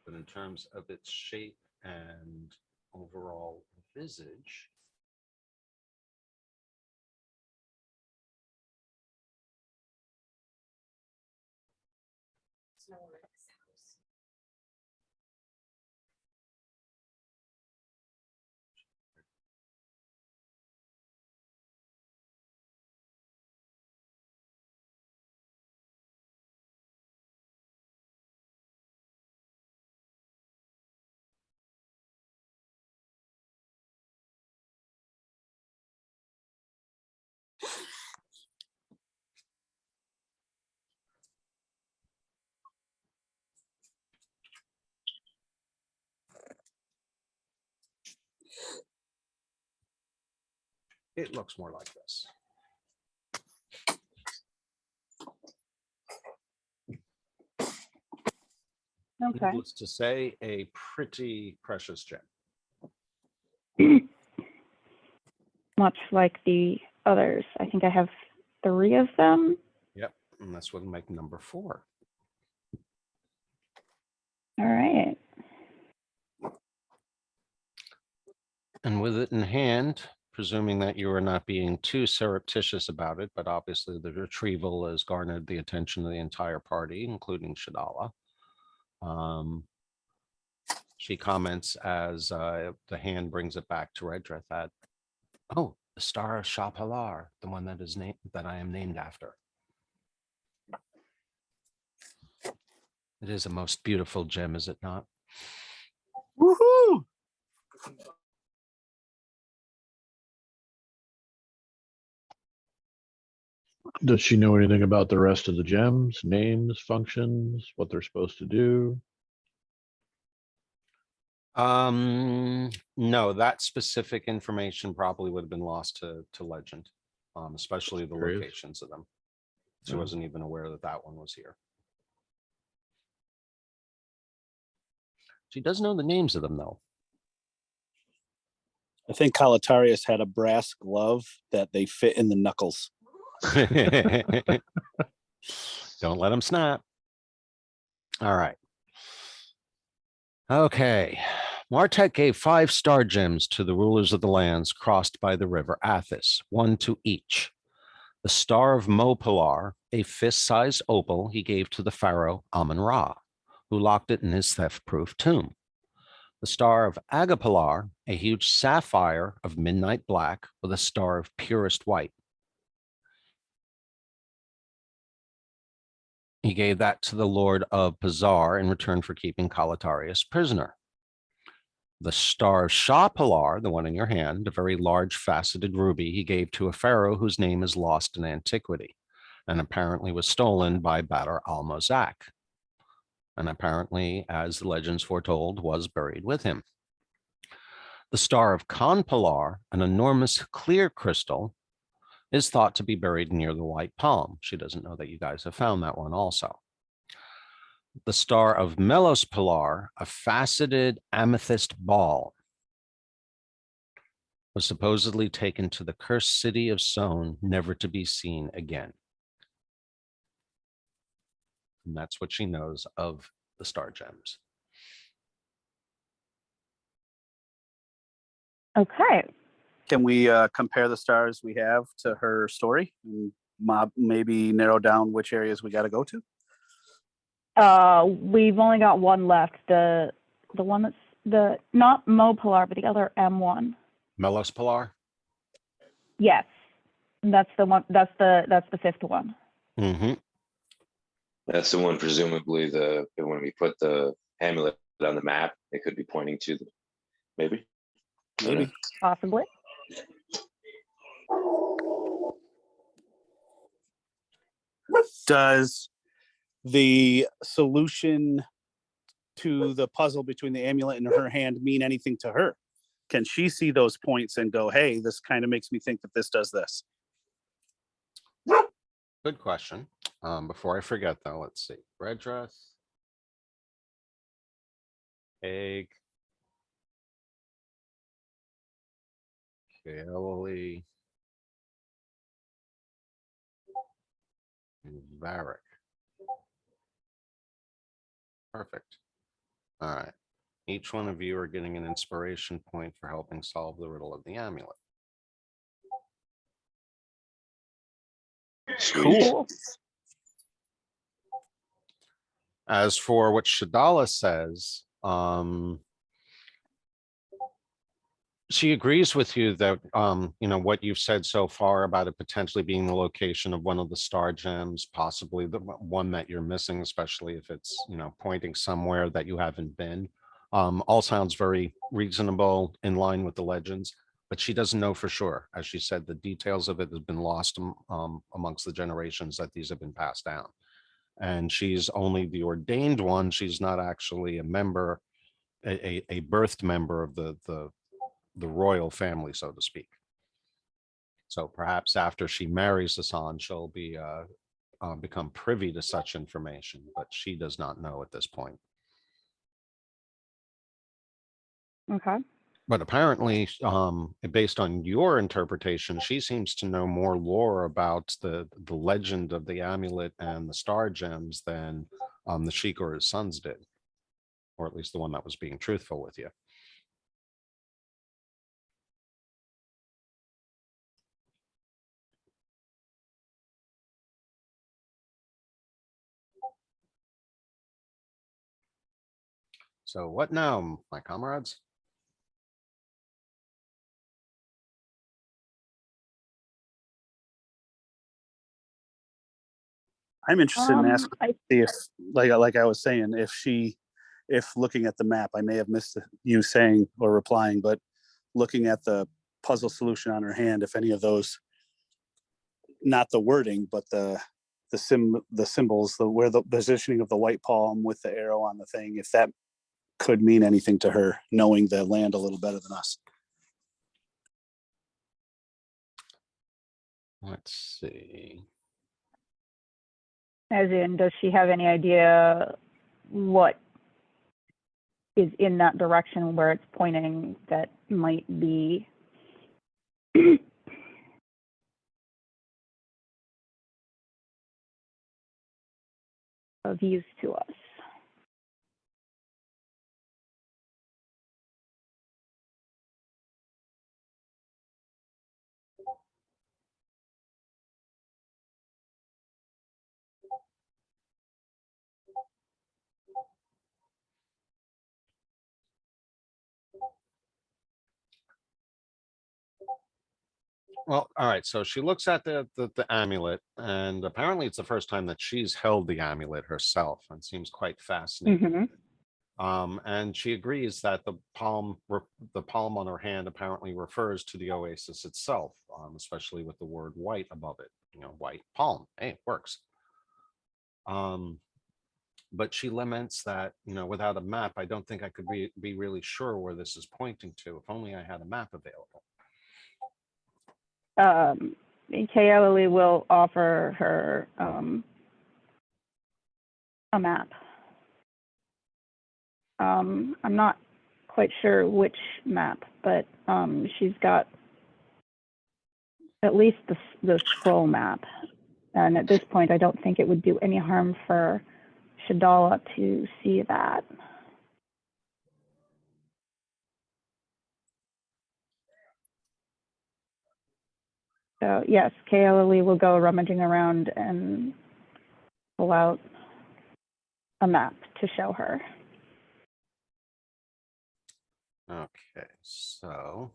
S1: But in terms of its shape and overall visage, it looks more like this.
S6: Okay.
S1: Needless to say, a pretty precious gem.
S6: Much like the others. I think I have 3 of them.
S1: Yep, and this would make number 4.
S6: All right.
S1: And with it in hand, presuming that you are not being too surreptitious about it, but obviously the retrieval has garnered the attention of the entire party, including Shadala. She comments as the hand brings it back to Redrith that, oh, the Star of Shapalar, the one that is named that I am named after. It is a most beautiful gem, is it not?
S3: Woohoo!
S7: Does she know anything about the rest of the gems, names, functions, what they're supposed to do?
S1: No, that specific information probably would have been lost to legend, especially the
S7: Curious.
S1: locations of them. She
S7: Yeah.
S1: wasn't even aware that that one was here. She does know the names of them, though.
S3: I think Kalatarius had a brass glove that they fit in the knuckles.
S1: Don't let them snap. All right. Okay. Martek gave 5 star gems to the rulers of the lands crossed by the river Athis, 1 to each. The Star of Mopilar, a fist-sized opal he gave to the pharaoh Amun-Ra, who locked it in his theft-proof tomb. The Star of Agapilar, a huge sapphire of midnight black with a star of purest white. He gave that to the Lord of Pazar in return for keeping Kalatarius prisoner. The Star of Shapalar, the one in your hand, a very large faceted ruby he gave to a pharaoh whose name is lost in antiquity and apparently was stolen by Badr al-Mozak. And apparently, as the legends foretold, was buried with him. The Star of Kanpalar, an enormous clear crystal, is thought to be buried near the White Palm. She doesn't know that you guys have found that one also. The Star of Melos Pilar, a faceted amethyst ball. was supposedly taken to the cursed city of Sohn, never to be seen again. And that's what she knows of the star gems.
S6: Okay.
S3: Can we compare the stars we have to her story and maybe narrow down which areas we got to go to?
S6: We've only got one left. The one that's not Mo Polar, but the other M1.
S1: Melos Polar?
S6: Yes. That's the one. That's the fifth one.
S1: Mm-hmm.
S5: That's the one, presumably when we put the amulet on the map, it could be pointing to the, maybe.
S6: Possibly.
S3: Does the solution to the puzzle between the amulet and her hand mean anything to her? Can she see those points and go, hey, this kind of makes me think that this does this?
S1: Good question. Before I forget, though, let's see. Red dress, egg, Kelly, and Varric. Perfect. All right. Each one of you are getting an inspiration point for helping solve the riddle of the amulet.
S6: Cool.
S1: As for what Shadala says, she agrees with you that, what you've said so far about it potentially being the location of one of the star gems, possibly the one that you're missing, especially if it's, pointing somewhere that you haven't been. All sounds very reasonable, in line with the legends, but she doesn't know for sure. As she said, the details of it have been lost amongst the generations that these have been passed down. And she's only the ordained one. She's not actually a member, a birthed member of the royal family, so to speak. So perhaps after she marries Hassan, she'll be become privy to such information, but she does not know at this point.
S6: Okay.
S1: But apparently, based on your interpretation, she seems to know more lore about the legend of the amulet and the star gems than the Sheik or his sons did, or at least the one that was being truthful with you. So what now, my comrades?
S3: I'm interested in asking if, like I was saying, if looking at the map, I may have missed you saying or replying, but looking at the puzzle solution on her hand, if any of those, not the wording, but the symbols, where the positioning of the white palm with the arrow on the thing, if that could mean anything to her, knowing the land a little better than us.
S1: Let's see.
S6: As in, does she have any idea what is in that direction where it's pointing that might be of use to us?
S1: Well, all right. So she looks at the amulet, and apparently it's the first time that she's held the amulet herself, and seems quite fascinating. And she agrees that the palm on her hand apparently refers to the oasis itself, especially with the word white above it. White palm. Hey, it works. But she laments that, without a map, I don't think I could be really sure where this is pointing to. If only I had a map available.
S6: Kaeli will offer her a map. I'm not quite sure which map, but she's got at least the scroll map. And at this point, I don't think it would do any harm for Shadala to see that. So yes, Kaoli will go rummaging around and pull out a map to show her.
S1: Okay, so.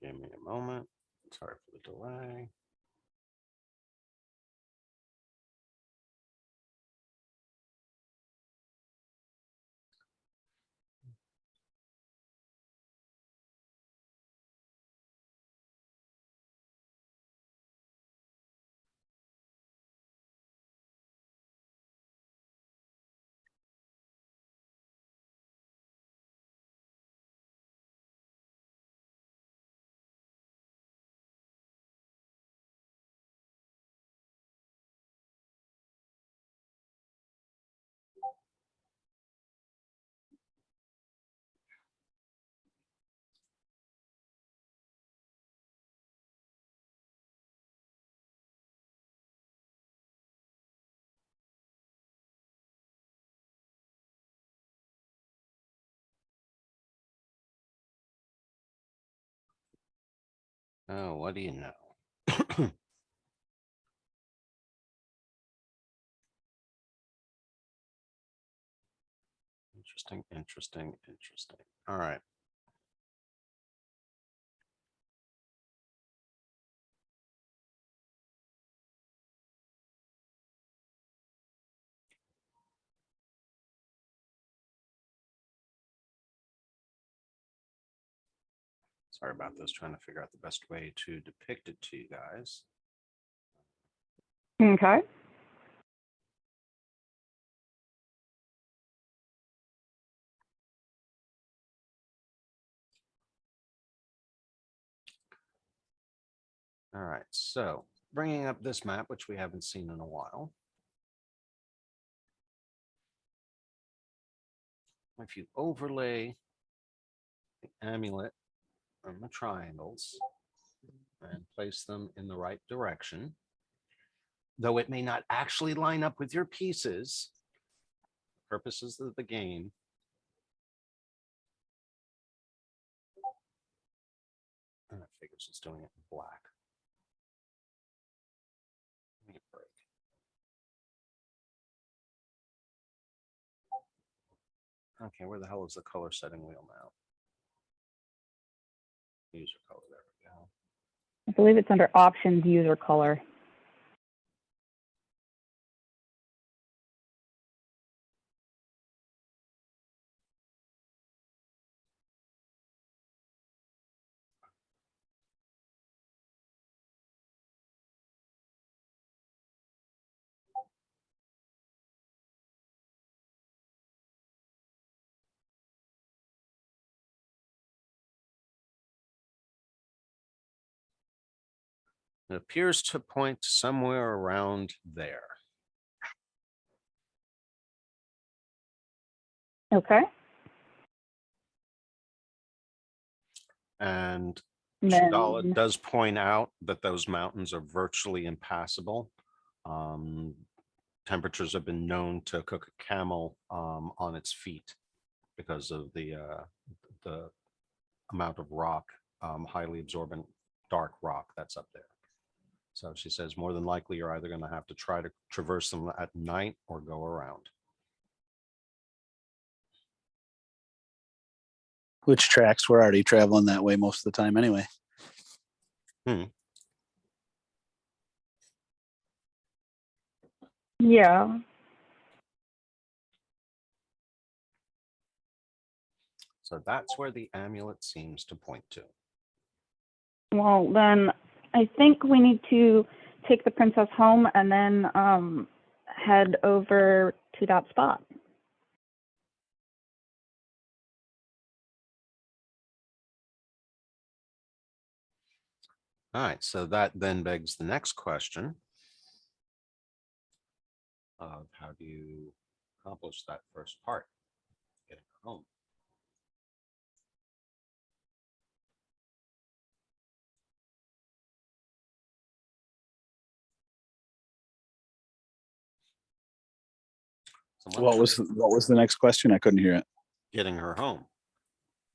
S1: Give me a moment. Sorry for the delay. Oh, what do you know? Interesting. All right. Sorry about this, trying to figure out the best way to depict it to you guys.
S6: Okay.
S1: All right, so bringing up this map, which we haven't seen in a while. If you overlay the amulet on the triangles and place them in the right direction, though it may not actually line up with your pieces, purposes of the game, and it figures it's doing it in black. Give me a break. Okay, where the hell is the color setting wheel now? User color, there we go.
S6: I believe it's under options, user color.
S1: It appears to point somewhere around there.
S6: Okay.
S1: And
S6: Then,
S1: Shadala does point out that those mountains are virtually impassable. Temperatures have been known to cook a camel on its feet because of the amount of rock, highly absorbent dark rock that's up there. So she says more than likely you're either going to have to try to traverse them at night or go around.
S3: Which tracks, we're already traveling that way most of the time anyway.
S6: yeah.
S1: So that's where the amulet seems to point to.
S6: Well, then I think we need to take the princess home and then head over to that spot.
S1: All right, so that then begs the next question of how do you accomplish that first part, getting her home?
S3: What was the next question? I couldn't hear it.
S1: Getting her home.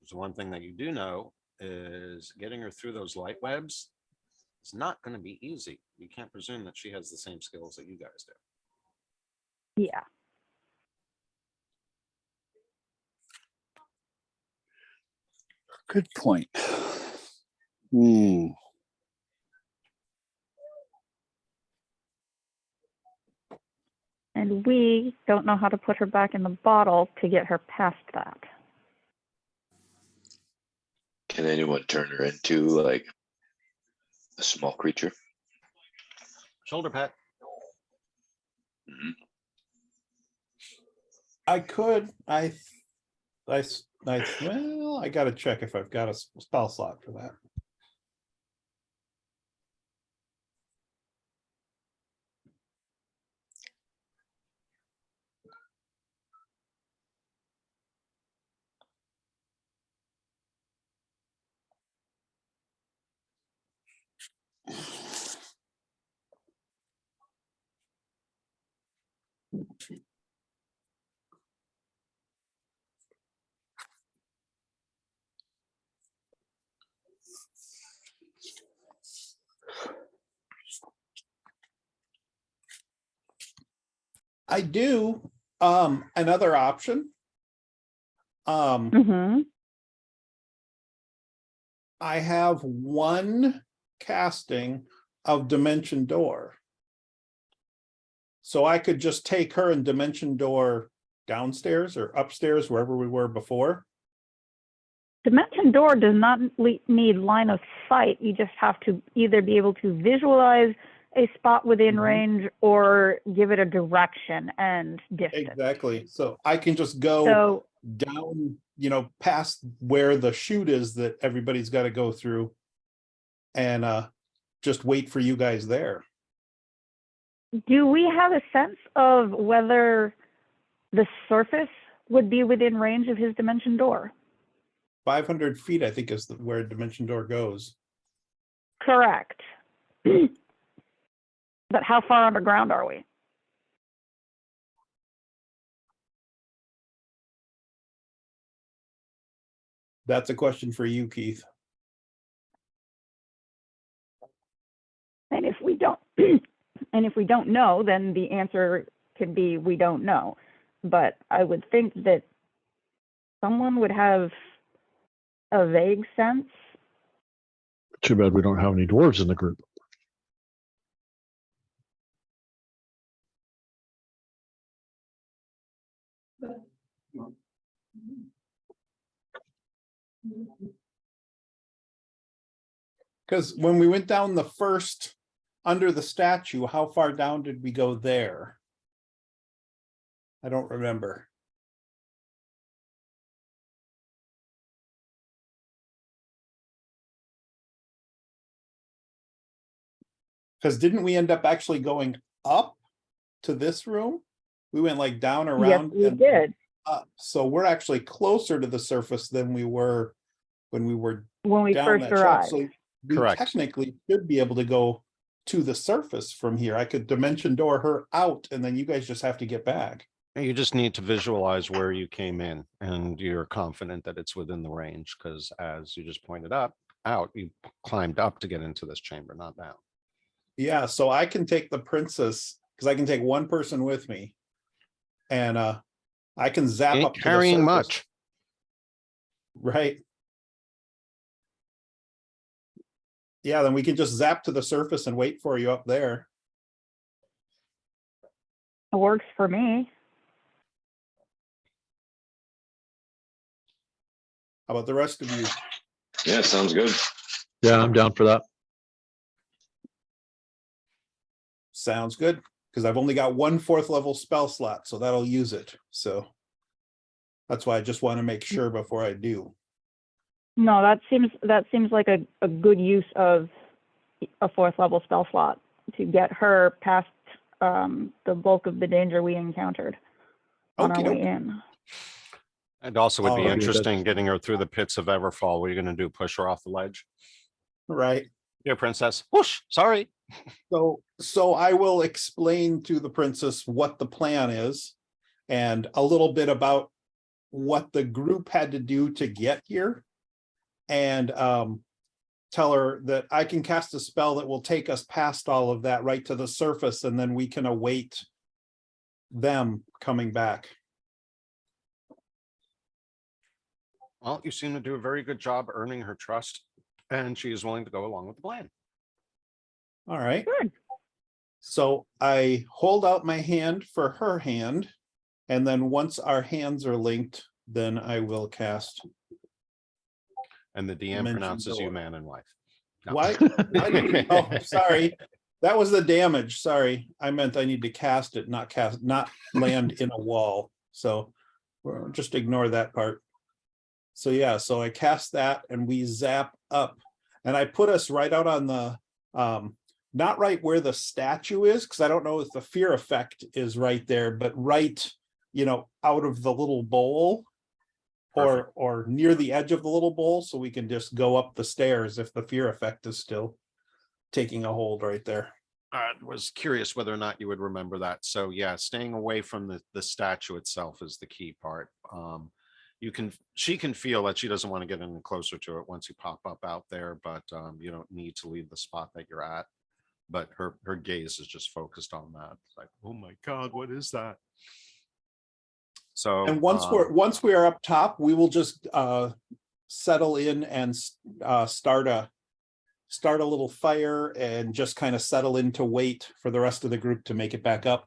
S1: So one thing that you do know is getting her through those light webs is not going to be easy. You can't presume that she has the same skills that you guys do.
S6: Yeah.
S3: Good point. Hmm.
S6: And we don't know how to put her back in the bottle to get her past that.
S5: Can anyone turn her into like a small creature?
S1: Shoulder pat.
S5: Mhm.
S2: I could. Well, I gotta check if I've got a spell slot for that. I do. Another option.
S6: Mm-hmm.
S2: I have one casting of Dimension Door. So I could just take her and Dimension Door downstairs or upstairs, wherever we were before.
S6: Dimension Door does not need line of sight. You just have to either be able to visualize a spot within range or give it a direction and distance.
S2: Exactly. So I can just go
S6: So
S2: down, past where the chute is that everybody's got to go through and just wait for you guys there.
S6: do we have a sense of whether the surface would be within range of his Dimension Door?
S2: 500 feet, I think, is where Dimension Door goes.
S6: Correct. But how far underground are we?
S2: That's a question for you, Keith.
S6: And if we don't, and if we don't know, then the answer could be we don't know. But I would think that someone would have a vague sense.
S7: Too bad we don't have any dwarves in the group.
S2: Because when we went down the first under the statue, how far down did we go there? I don't remember. Because didn't we end up actually going up to this room? We went like down around.
S6: Yes, we did.
S2: Up. So we're actually closer to the surface than we were when we
S6: first
S2: that shaft.
S6: arrived.
S2: So we
S1: Correct.
S2: technically should be able to go to the surface from here. I could Dimension Door her out, and then you guys just have to get back.
S1: You just need to visualize where you came in and you're confident that it's within the range because as you just pointed out, you climbed up to get into this chamber, not down.
S2: Yeah, so I can take the princess because I can take one person with me, and I can zap
S1: Ain't
S2: up to the
S1: carrying
S2: surface.
S1: much.
S2: Right. Yeah, then we can just zap to the surface and wait for you up there.
S6: It works for me.
S2: How about the rest of you?
S5: Yeah, sounds good.
S7: Yeah, I'm down for that.
S2: Sounds good, because I've only got one 4th level spell slot, so that'll use it. So that's why I just want to make sure before I do.
S6: No, that seems like a good use of a 4th level spell slot to get her past the bulk of the danger we encountered on our way in.
S1: And also would be
S2: Alright.
S1: interesting getting her through the pits of Everfall. What are you going to do? Push her off the ledge?
S2: Right.
S1: Yeah, princess. Whoosh, sorry.
S2: So I will explain to the princess what the plan is and a little bit about what the group had to do to get here. And tell her that I can cast a spell that will take us past all of that right to the surface, and then we can await them coming back.
S1: Well, you seem to do a very good job earning her trust, and she is willing to go along with the plan.
S2: All right.
S6: Good.
S2: So I hold out my hand for her hand, and then once our hands are linked, then I will cast.
S1: And the DM
S2: Mention
S1: pronounces you
S2: door.
S1: man and wife. No.
S2: Why? Oh, sorry. That was the damage. Sorry. I meant I need to cast it, not land in a wall. So just ignore that part. So yeah, so I cast that and we zap up, and I put us right out on the not right where the statue is, because I don't know if the fear effect is right there, but right, out of the little bowl. Or near the edge of the little bowl, so we can just go up the stairs if the fear effect is still taking a hold right there.
S1: I was curious whether or not you would remember that. So yeah, staying away from the statue itself is the key part. She can feel that she doesn't want to get any closer to it once you pop up out there, but you don't need to leave the spot that you're at. But her gaze is just focused on that. It's like, oh my God, what is that? So
S2: And once we are up top, we will just settle in and start a little fire and just kind of settle in to wait for the rest of the group to make it back up.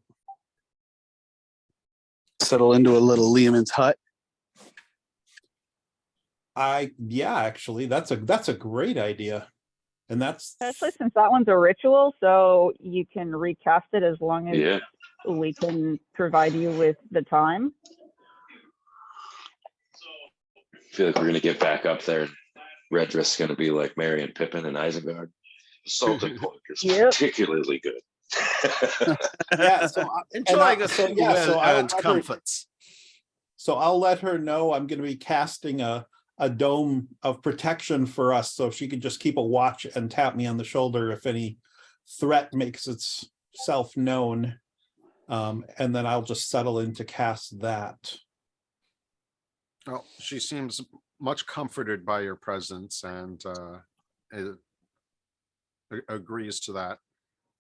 S3: Settle into a little Lehman's hut.
S2: Actually, that's a great idea. And that's
S6: Especially since that one's a ritual, so you can recast it as long as we can provide you with the time.
S5: I feel like we're gonna get back up there. Red Dress is gonna be like Merry and Pippin and Isengard. Salted pork is particularly good.
S2: yeah. So
S1: enjoying and comforts.
S2: So I'll let her know I'm going to be casting a dome of protection for us, so she can just keep a watch and tap me on the shoulder if any threat makes itself known, and then I'll just settle in to cast that.
S1: Well, she seems much comforted by your presence and agrees to that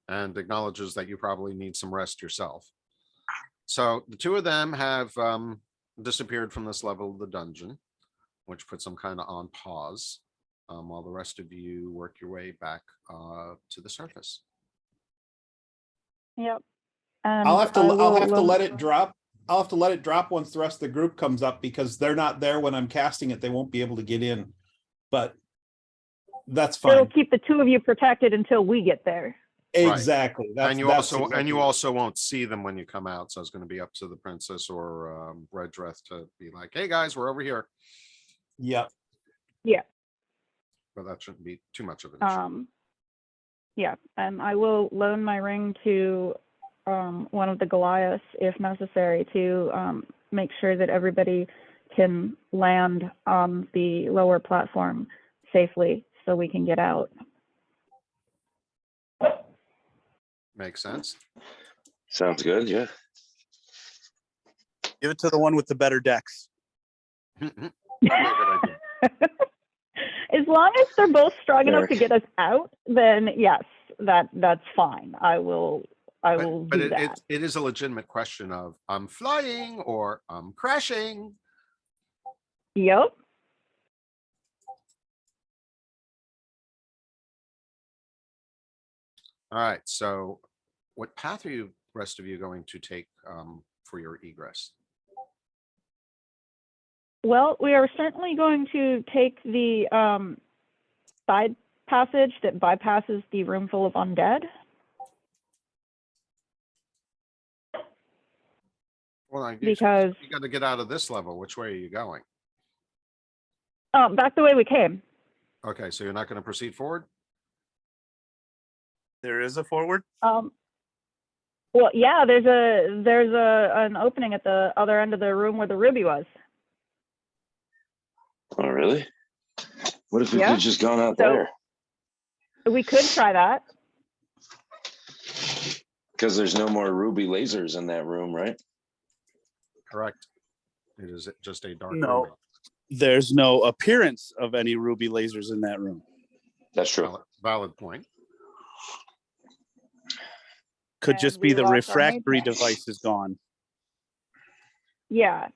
S1: and acknowledges that you probably need some rest yourself. So the two of them have disappeared from this level of the dungeon, which puts them kind of on pause while the rest of you work your way back to the surface.
S6: Yep.
S2: I'll have to let it drop. I'll have to let it drop once the rest of the group comes up, because they're not there when I'm casting it. They won't be able to get in, but that's fine.
S6: It'll keep the two of you protected until we get there.
S2: Exactly.
S1: Right. And you also won't see them when you come out. So it's going to be up to the princess or Red Dress to be like, "Hey guys, we're over here."
S2: Yep.
S6: Yeah.
S1: But that shouldn't be too much of an issue.
S6: Yeah, and I will loan my ring to one of the Goliaths if necessary to make sure that everybody can land on the lower platform safely so we can get out.
S1: Makes sense.
S5: Sounds good. Yeah.
S3: Give it to the one with the better decks.
S6: As long as they're both strong enough to get us out, then yes, that's fine. I will
S1: But
S6: do that.
S1: it is a legitimate question of I'm flying or I'm crashing.
S6: Yep.
S1: All right. So what path are you, rest of you, going to take for your egress?
S6: Well, we are certainly going to take the side passage that bypasses the room full of undead.
S1: Well, I guess
S6: because
S1: you got to get out of this level. Which way are you going?
S6: back the way we came.
S1: Okay, so you're not going to proceed forward?
S3: There is a forward.
S6: Well, yeah, there's an opening at the other end of the room where the ruby was.
S5: Oh, really? What if we
S6: Yeah.
S5: could just gone out
S6: So-
S5: there?
S6: We could try that.
S5: Because there's no more ruby lasers in that room, right?
S1: Correct. It is just a dark
S3: No.
S1: room.
S3: There's no appearance of any ruby lasers in that room.
S5: That's true.
S1: Valid point.
S3: Could
S6: And
S3: just
S6: we
S3: be the
S6: lost our
S3: refractory
S6: matrix.
S3: device is gone.
S6: Yeah.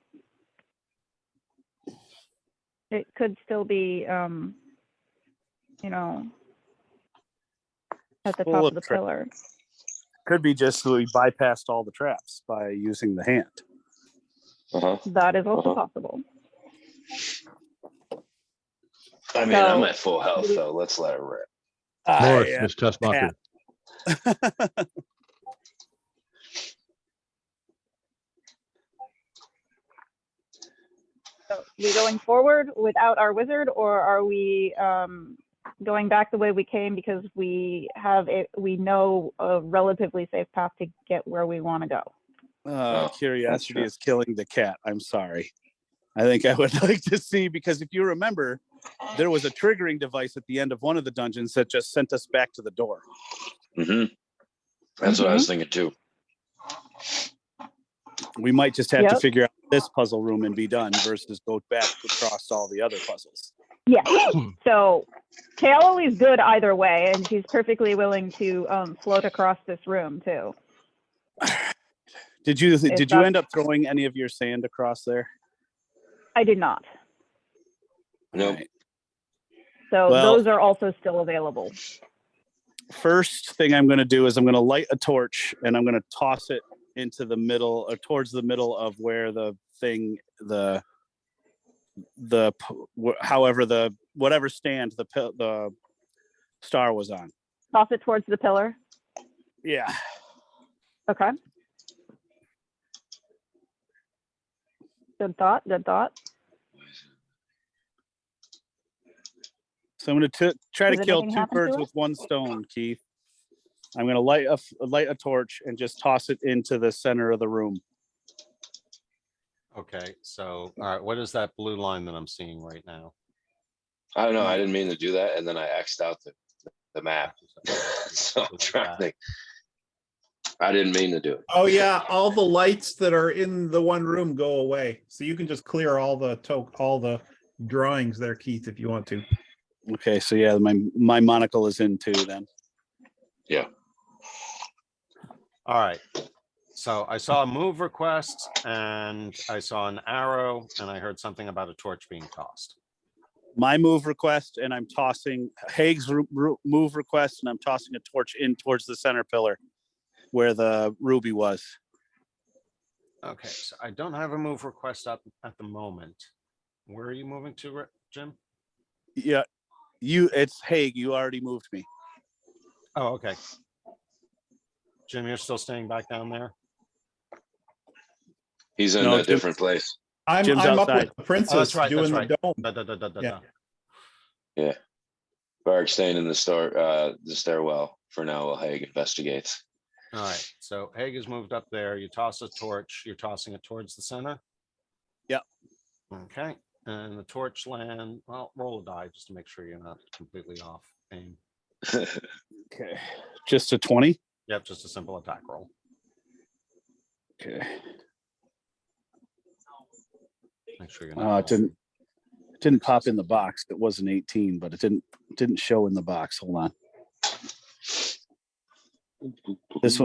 S6: It could still be, you know, at the
S3: Full
S6: top
S3: of
S6: of the
S3: tra-
S6: pillar.
S3: Could be just we bypassed all the traps by using the hand.
S5: Uh-huh.
S6: That is also
S5: Uh-huh.
S6: possible.
S5: I mean,
S6: So-
S5: I'm at full health, though. Let's let it rip.
S7: Morris,
S3: I,
S7: Miss Tessmacher.
S6: So we going forward without our wizard, or are we going back the way we came because we know a relatively safe path to get where we want to go?
S5: Oh,
S3: curiosity
S5: true.
S3: is killing the cat. I'm sorry. I think I would like to see, because if you remember, there was a triggering device at the end of one of the dungeons that just sent us back to the door.
S5: Mm-hmm. That's what I was thinking too.
S3: We might just have to
S6: Yep.
S3: figure out this puzzle room and be done versus go back across all the other puzzles.
S6: Yeah. So Kaoli is good either way, and she's perfectly willing to float across this room too.
S3: Did you
S6: that's-
S3: end up throwing any of your sand across there?
S6: I did not.
S5: Nope.
S3: Right.
S6: So
S3: Well-
S6: those are also still available.
S3: First thing I'm going to do is I'm going to light a torch and I'm going to toss it into the middle or towards the middle of where the thing, whatever stand the star was on.
S6: Toss it towards the pillar.
S3: Yeah.
S6: Okay. Good thought. Good thought.
S3: So I'm going to try to
S6: Does
S3: kill
S6: anything
S3: two
S6: happen to
S3: birds
S6: it?
S3: with one stone, Keith. I'm going to light a torch and just toss it into the center of the room.
S1: Okay, so, all right, what is that blue line that I'm seeing right now?
S5: I don't know. I didn't mean to do that, and then I X'd out the map. So I'm trying to think. I didn't mean to do it.
S2: Oh yeah, all the lights that are in the one room go away. So you can just clear all the drawings there, Keith, if you want to.
S3: Okay, so yeah, my monocle is in too then.
S5: Yeah.
S1: All right. So I saw a move request and I saw an arrow and I heard something about a torch being tossed.
S3: My move request, and I'm tossing Haig's move request, and I'm tossing a torch in towards the center pillar where the ruby was.
S1: Okay, so I don't have a move request up at the moment. Where are you moving to, Jim?
S3: Yeah, it's Haig. You already moved me.
S1: Oh, okay. Jim, you're still staying back down there?
S5: He's in
S3: No,
S5: a different place.
S2: I'm
S3: Jim's
S2: up
S3: outside.
S2: with the princess
S1: right,
S2: doing
S1: that's
S2: the dome.
S1: Da, da, da, da, da,
S2: Yeah.
S1: da.
S5: Yeah. Bark staying in the stairwell for now while Haig investigates.
S1: All right, so Haig has moved up there. You toss a torch. You're tossing it towards the center?
S3: Yep.
S1: Okay, and the torch land, well, roll a die just to make sure you're not completely off aim.
S3: Okay, just a 20.
S1: Yep, just a simple attack roll.
S3: Okay.
S1: Make sure you're not.
S3: It didn't pop in the box. It was an 18, but it didn't show in the box. Hold on. This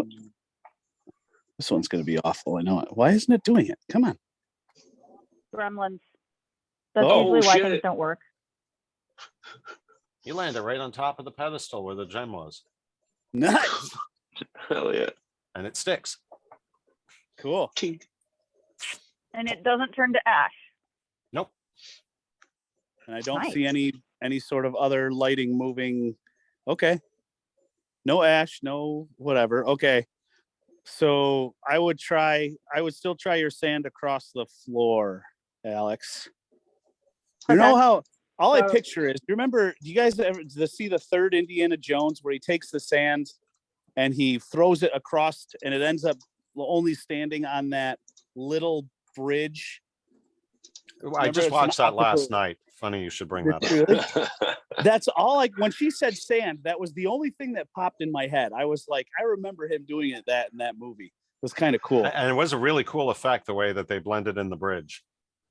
S3: one's going to be awful. I know it. Why isn't it doing it? Come on.
S6: Gremlins. That's
S3: Oh,
S6: usually why
S5: shit.
S6: things don't work.
S1: You landed right on top of the pedestal where the gem was,
S3: Nice.
S5: Hell yeah.
S1: and it sticks.
S3: Cool.
S6: And it doesn't turn to ash.
S1: Nope.
S3: And I don't
S6: Nice.
S3: see any sort of other lighting moving. Okay. No ash, no whatever. Okay. So I would still try your sand across the floor, Alex. You know
S6: Okay.
S3: how all I
S6: So-
S3: picture is, do you guys ever see the third Indiana Jones where he takes the sand and he throws it across and it ends up only standing on that little bridge?
S1: I
S3: Remember,
S1: just
S3: it's an
S1: watched that
S3: optical-
S1: last night. Funny you should bring that up.
S3: Really? That's all when she said sand, that was the only thing that popped in my head. I was like, I remember him doing it in that movie. It was kind of cool.
S1: And it was a really cool effect the way that they blended in the bridge.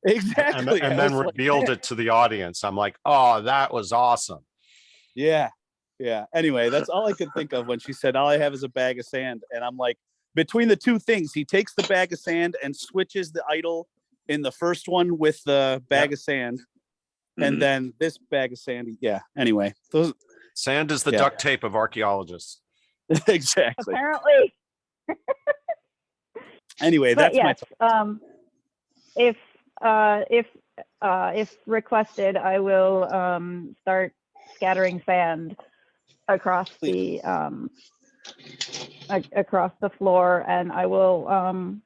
S3: Exactly.
S1: And
S3: I
S1: then
S3: was like,
S1: revealed it to the audience. I'm like, oh, that was awesome.
S3: yeah. Yeah. Anyway, that's all I could think of when she said, all I have is a bag of sand. And I'm like, between the two things, he takes the bag of sand and switches the idol in the first one with the bag of sand. And then this bag of sand. Yeah. Anyway,
S1: Sand is the duct tape of archaeologists.
S3: Exactly.
S6: Apparently.
S3: Anyway, that's
S6: yes,
S3: my
S6: if requested, I will start scattering sand across the floor, and I will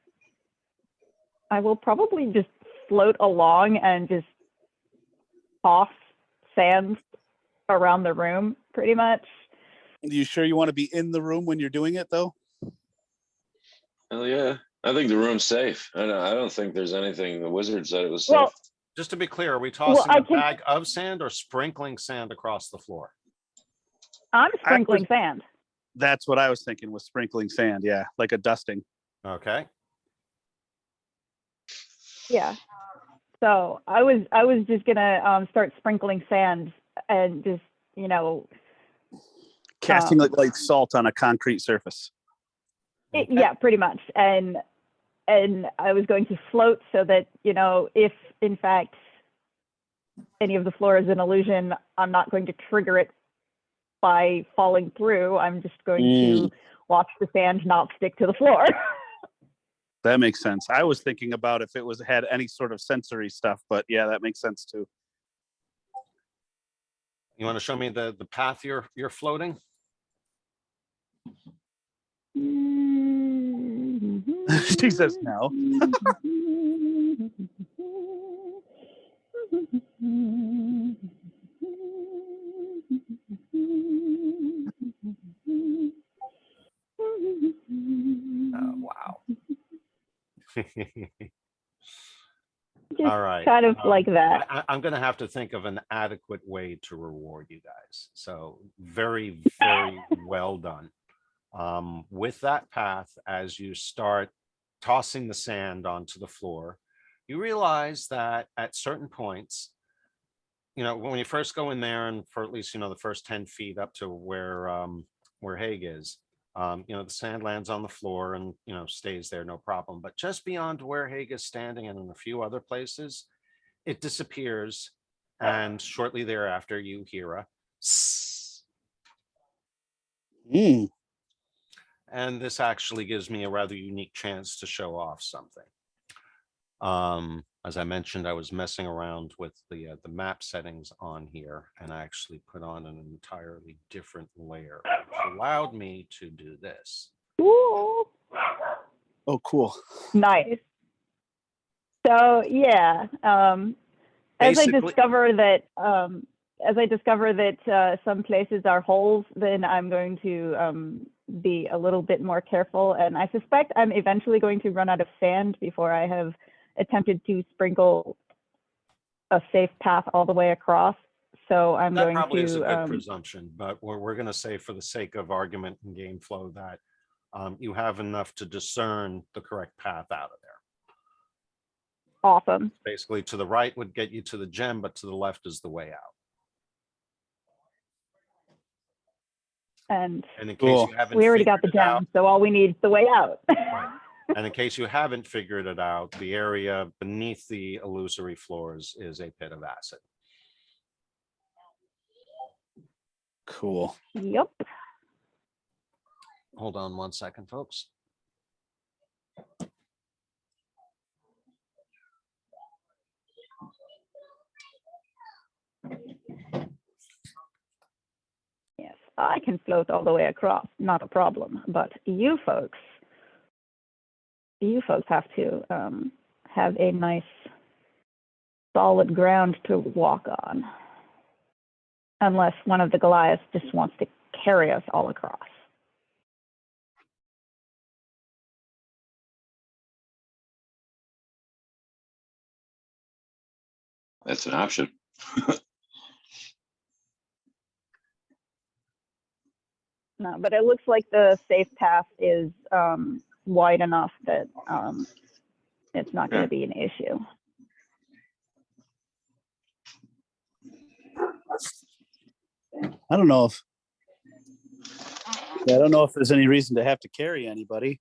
S6: probably just float along and just toss sand around the room, pretty much.
S3: You sure you want to be in the room when you're doing it, though?
S5: Hell yeah. I think the room's safe. I don't think there's anything. The wizard said it was safe.
S6: Well,
S1: just to be clear, are we tossing
S6: I
S1: a bag of sand or sprinkling sand across the floor?
S6: I'm sprinkling sand.
S3: That's what I was thinking, was sprinkling sand. Yeah, like a dusting.
S1: Okay.
S6: Yeah. So I was just gonna start sprinkling sand and just,
S3: casting like salt on a concrete surface.
S6: Yeah, pretty much. And I was going to float so that, if in fact any of the floor is an illusion, I'm not going to trigger it by falling through. I'm just going to watch the sand not stick to the floor.
S3: That makes sense. I was thinking about if it had any sort of sensory stuff, but yeah, that makes sense too.
S1: You want to show me the path you're floating?
S3: She says no.
S1: Oh, wow.
S6: Just
S1: all right.
S6: kind of like that.
S1: I'm going to have to think of an adequate way to reward you guys. So very, very well done. With that path, as you start tossing the sand onto the floor, you realize that at certain points, when you first go in there, and for at least, the first 10 feet up to where Haig is, the sand lands on the floor and, stays there, no problem. But just beyond where Haig is standing and in a few other places, it disappears. And shortly thereafter, you hear a sss. And this actually gives me a rather unique chance to show off something. As I mentioned, I was messing around with the map settings on here, and I actually put on an entirely different layer, which allowed me to do this.
S6: Ooh.
S3: Oh, cool.
S6: Nice. So yeah, as I discover that some places are holes, then I'm going to be a little bit more careful, and I suspect I'm eventually going to run out of sand before I have attempted to sprinkle a safe path all the way across. So I'm
S1: that
S6: going
S1: probably
S6: to
S1: is a good presumption, but we're going to say, for the sake of argument and game flow, that you have enough to discern the correct path out of there.
S6: Awesome.
S1: Basically, to the right would get you to the gem, but to the left is the way out.
S6: And
S1: in case you haven't,
S6: we already got the gem, so all we need is the way out.
S1: Right. And in case you haven't figured it out, the area beneath the illusory floors is a pit of acid.
S3: Cool.
S6: Yep.
S1: Hold on 1 second, folks.
S6: Yes, I can float all the way across, not a problem. But you folks you folks have to have a nice solid ground to walk on. Unless one of the Goliaths just wants to carry us all across.
S5: That's an option.
S6: No, but it looks like the safe path is wide enough that it's not going to be an issue.
S3: I don't know if there's any reason to have to carry anybody.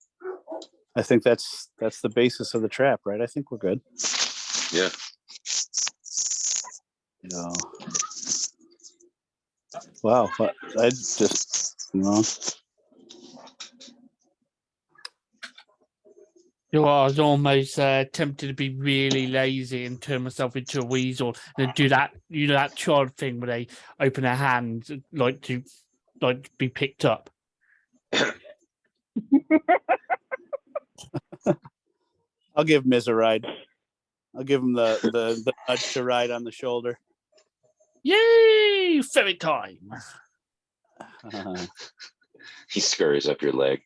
S3: I think that's the basis of the trap, right? I think we're good.
S5: Yeah.
S3: No. Wow. I just,
S4: You know, I was almost tempted to be really lazy and turn myself into a weasel and do that, that child thing where they open their hands like to be picked up.
S3: I'll give Miz a ride. I'll give him the nudge to ride on the shoulder.
S4: Yay! Ferret time.
S5: He scurries up your leg.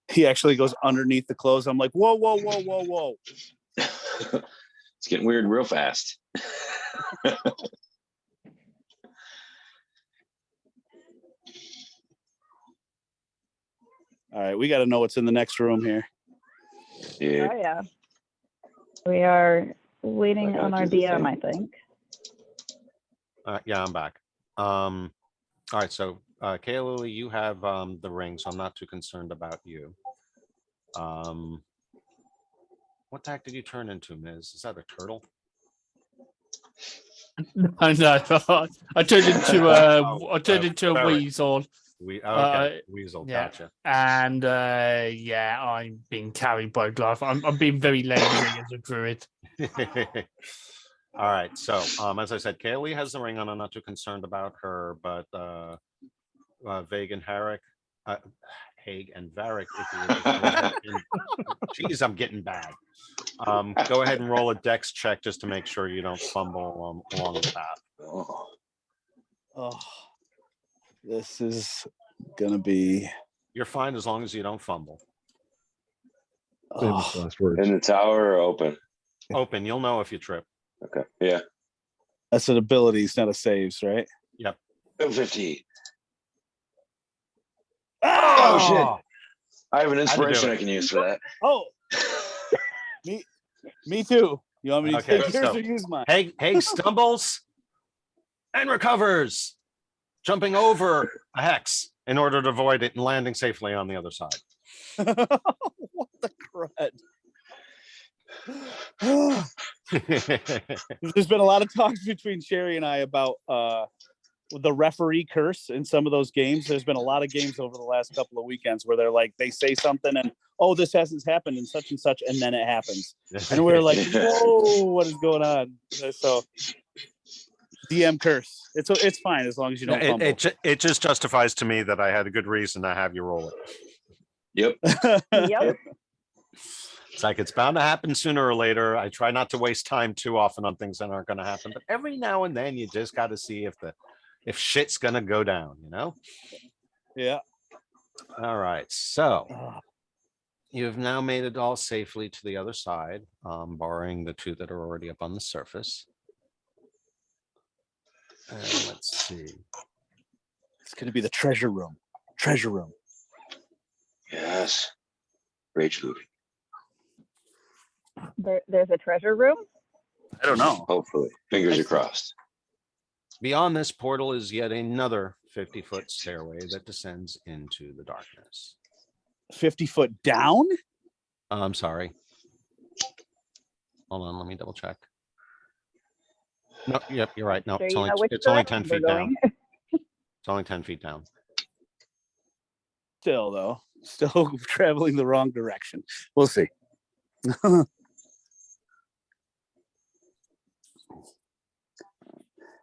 S3: He actually goes underneath the clothes. I'm like, whoa, whoa, whoa, whoa, whoa.
S5: It's getting weird real fast.
S3: All right, we got to know what's in the next room here.
S5: Yeah.
S6: Oh yeah. We are waiting on our DM, I think.
S1: Yeah, I'm back. All right, so Kayla, you have the ring, so I'm not too concerned about you. What the heck did you turn into, Miz? Is that a turtle?
S4: I know. I turned into a weasel.
S1: Weasel,
S4: yeah.
S1: gotcha.
S4: And I'm being carried by life. I'm being very lazy as a druid.
S1: All right, so as I said, Kaylee has the ring on. I'm not too concerned about her, but Vague and Haig and Varric, geez, I'm getting bad. Go ahead and roll a dex check just to make sure you don't fumble along the path.
S3: Oh, this is gonna be.
S1: You're fine as long as you don't fumble.
S7: Famous last words.
S5: In the tower or open?
S1: Open. You'll know if you trip.
S5: Okay. Yeah.
S3: That's an abilities, not a saves, right?
S1: Yep.
S5: 50.
S3: Oh,
S5: shit. I have an inspiration
S1: it.
S5: I can use for that.
S3: Oh, me too. You want me to
S1: Okay,
S3: take yours
S1: so-
S3: or use mine?
S1: Haig stumbles and recovers, jumping over a hex in order to avoid it and landing safely on the other side.
S3: What the crud? There's been a lot of talks between Sherry and I about the referee curse in some of those games. There's been a lot of games over the last couple of weekends where they're like, they say something and, oh, this hasn't happened and such, and then it happens. And we're like, whoa, what is going on? So DM curse. It's fine as long as you don't fumble.
S1: It just justifies to me that I had a good reason to have you roll it.
S5: Yep.
S6: Yep.
S1: It's like it's bound to happen sooner or later. I try not to waste time too often on things that aren't going to happen, but every now and then you just got to see if shit's going to go down,
S3: Yeah.
S1: All right. So you've now made it all safely to the other side, barring the two that are already up on the surface. And let's see.
S3: It's going to be the treasure room. Treasure room.
S5: Yes. Rage movie.
S6: There's a treasure room?
S3: I don't know.
S5: Hopefully. Fingers are crossed.
S1: Beyond this portal is yet another 50-foot stairway that descends into the darkness.
S3: 50 foot down?
S1: I'm sorry. Hold on, let me double check. No, yep, you're right. No,
S6: So
S1: it's
S6: you
S1: only
S6: know which
S1: it's only 10
S6: direction we're
S1: feet down.
S6: going.
S1: It's only 10 feet down.
S3: Still, though. Still traveling the wrong direction. We'll see.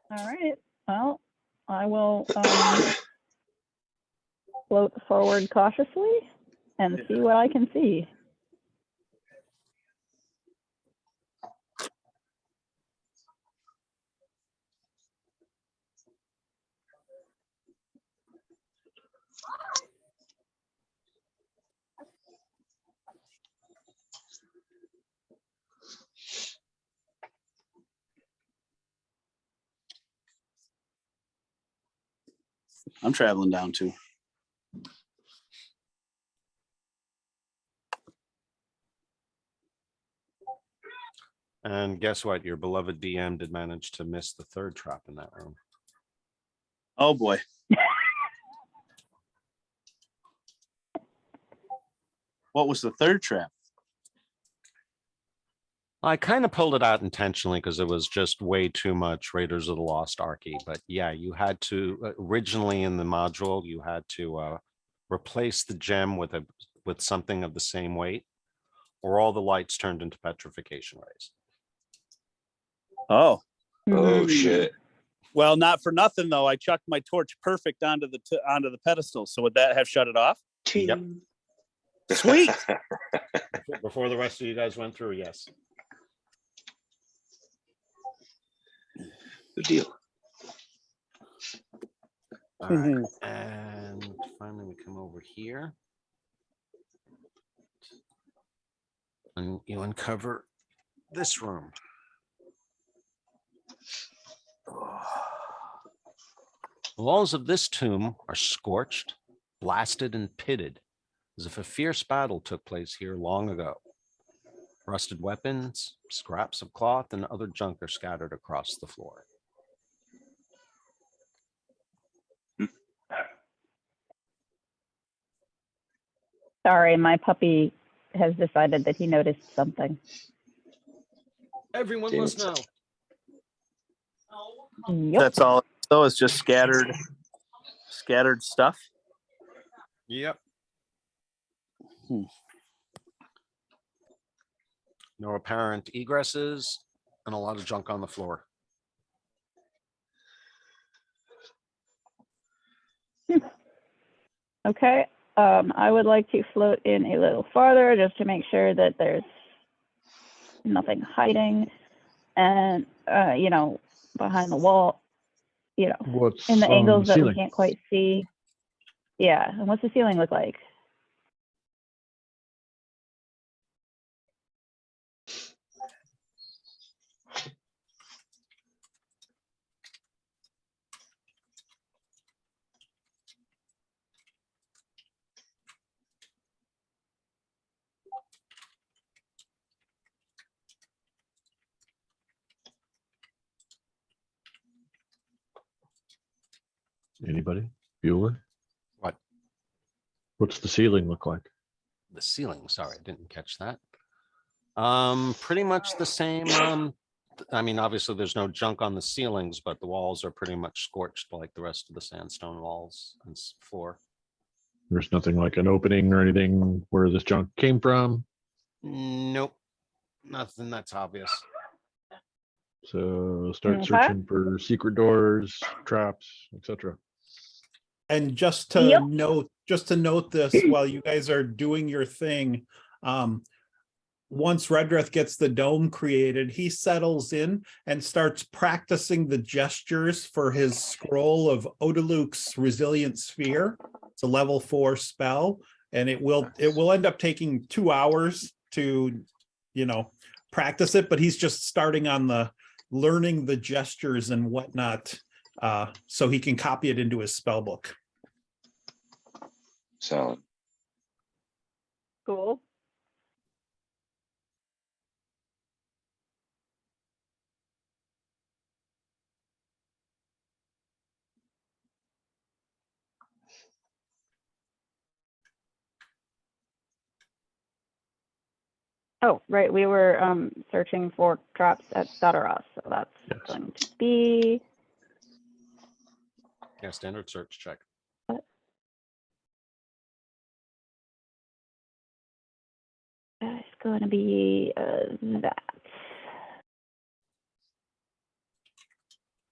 S6: All right. Well, I will float forward cautiously. and see what I can see.
S3: I'm traveling down too.
S1: And guess what? Your beloved DM did manage to miss the third trap in that room.
S3: Oh boy. What was the third trap?
S1: I kind of pulled it out intentionally because it was just way too much Raiders of the Lost Arky. But yeah, you had to originally in the module, you had to replace the gem with something of the same weight, or all the lights turned into petrification rays.
S3: Oh.
S5: Oh shit.
S3: Well, not for nothing though. I chucked my torch perfect onto the pedestal. So would that have shut it off?
S1: Yep.
S3: Sweet.
S1: Before the rest of you guys went through, yes.
S5: Good deal.
S1: All right. And finally we come over here. And you uncover this room. The walls of this tomb are scorched, blasted, and pitted, as if a fierce battle took place here long ago. Rusted weapons, scraps of cloth, and other junk are scattered across the floor.
S6: Sorry, my puppy has decided that he noticed something.
S1: Everyone must know.
S6: Yep.
S3: That's all. So it's just scattered stuff.
S1: Yep. No apparent egresses and a lot of junk on the floor.
S6: Okay. I would like to float in a little farther just to make sure that there's nothing hiding, and behind the wall,
S7: What's
S6: in the
S7: on
S6: angles
S7: the
S6: that we
S7: ceiling?
S6: can't quite see. Yeah. And what's the ceiling look like?
S7: Anybody? Bueller?
S1: What?
S7: What's the ceiling look like?
S1: The ceiling, sorry, I didn't catch that. Pretty much the same. I mean, obviously there's no junk on the ceilings, but the walls are pretty much scorched like the rest of the sandstone walls and floor.
S7: There's nothing like an opening or anything where this junk came from.
S1: Nope. Nothing that's obvious.
S7: So start
S6: Okay.
S7: searching for secret doors, traps, etc.
S2: And just to
S6: Yep.
S2: note this while you guys are doing your thing, once Redrith gets the dome created, he settles in and starts practicing the gestures for his scroll of Odaluk's Resilient Sphere. It's a level 4 spell, and it will end up taking 2 hours to, practice it, but he's just starting on the learning the gestures and whatnot, so he can copy it into his spell book.
S5: Solid.
S6: Cool. Oh, right. We were searching for traps at Sadaras, so that's
S7: Yes.
S6: going to be
S1: Yeah, standard search check.
S6: it's going to be that.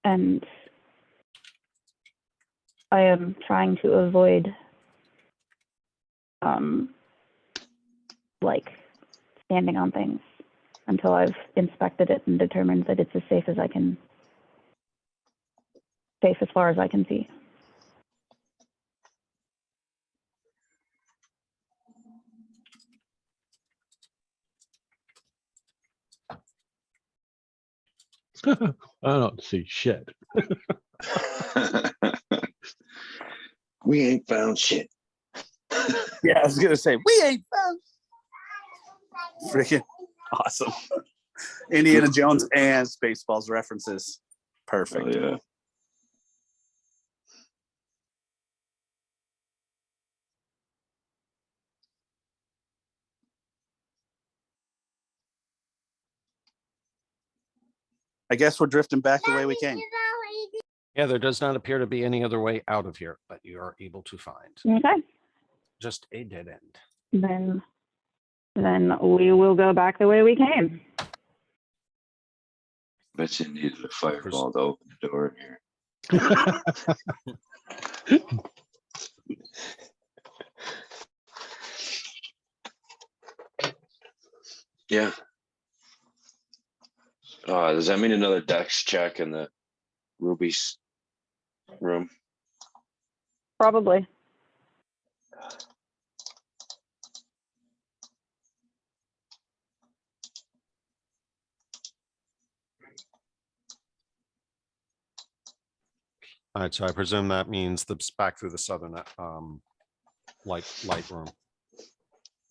S6: And I am trying to avoid like standing on things until I've inspected it and determined that it's as safe as far as I can see.
S7: I don't see shit.
S5: We ain't found shit.
S3: Yeah, I was gonna say we ain't found. Freaking awesome. Indiana Jones and Spaceballs references. Perfect.
S5: Oh, yeah.
S3: I guess we're drifting back the way we came.
S1: Yeah, there does not appear to be any other way out of here, but you are able to find
S6: Okay.
S1: just a dead end.
S6: Then we will go back the way we came.
S5: Bet you needed a fireball to open the door in here. Yeah. Does that mean another dex check in the Ruby's room?
S6: Probably.
S1: All right, so I presume that means the back through the southern light room.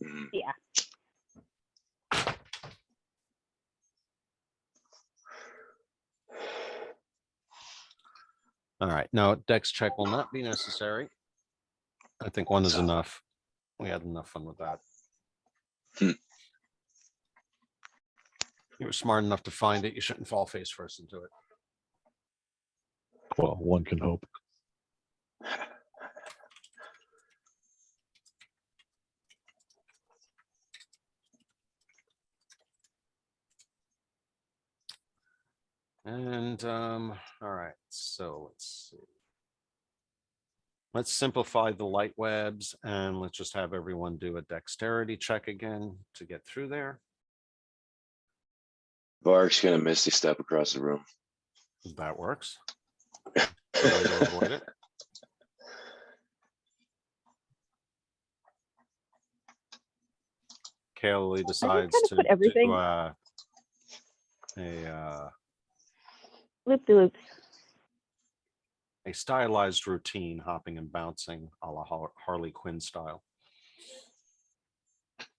S5: Mhm.
S6: Yeah.
S1: All right, now dex check will not be necessary. I think one is enough. We had enough fun with that. You were smart enough to find it. You shouldn't fall face first into it.
S7: Well, one can hope.
S1: And all right, so let's see. Let's simplify the light webs and let's just have everyone do a dexterity check again to get through there.
S5: Bark's gonna misty step across the room.
S1: That works. Way to avoid it. Kaylee decides to
S6: put everything-
S1: do a
S6: Loop-de-loops.
S1: a stylized routine, hopping and bouncing a la Harley Quinn style.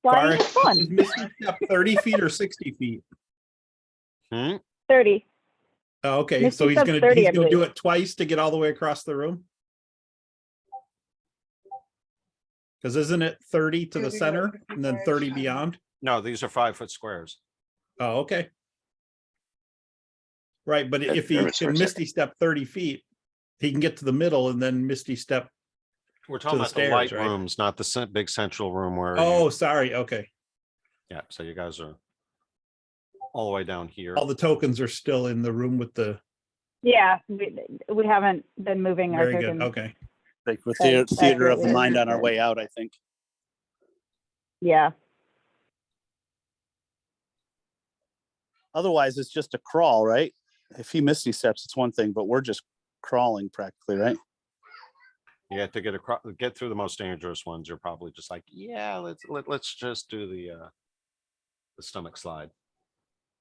S6: Flying is
S2: Is
S6: fun.
S2: Misty Step 30 feet or 60 feet?
S6: 30.
S2: Oh, okay,
S6: Misty
S2: so he's
S6: Step's
S2: gonna
S6: 30, I
S2: do
S6: believe.
S2: it twice to get all the way across the room? Because isn't it 30 to the center and then 30 beyond?
S1: No, these are 5-foot squares.
S2: Oh, okay. Right, but if he
S5: Nervous for a
S2: can Misty Step 30 feet, he can get to the middle and then Misty Step.
S1: We're talking
S2: the
S1: about the
S2: stairs,
S1: light
S2: right?
S1: rooms, not the big central room where.
S2: Oh, sorry, okay.
S1: Yeah, so you guys are all the way down here.
S2: All the tokens are still in the room with the,
S6: Yeah, we haven't been moving our
S2: very good,
S6: tokens.
S2: okay.
S3: Like with
S6: That's
S3: theater of the
S6: accurately
S3: mind on our
S6: understood.
S3: way out, I think.
S6: Yeah.
S3: Otherwise, it's just a crawl, right? If he misty steps, it's one thing, but we're just crawling practically, right?
S1: You have to get through the most dangerous ones. You're probably just like, yeah, let's just do the stomach slide.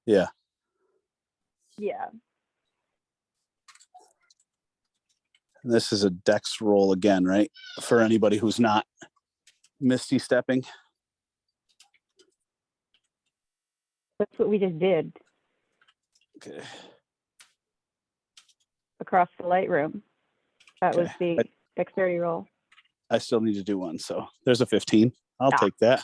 S3: Yeah.
S6: Yeah.
S3: And this is a dex roll again, right? For anybody who's not misty stepping.
S6: That's what we just did
S3: Okay.
S6: across the light room. That was
S3: Okay.
S6: the dexterity roll.
S3: I still need to do one, so there's a 15. I'll
S6: Ah.
S3: take that.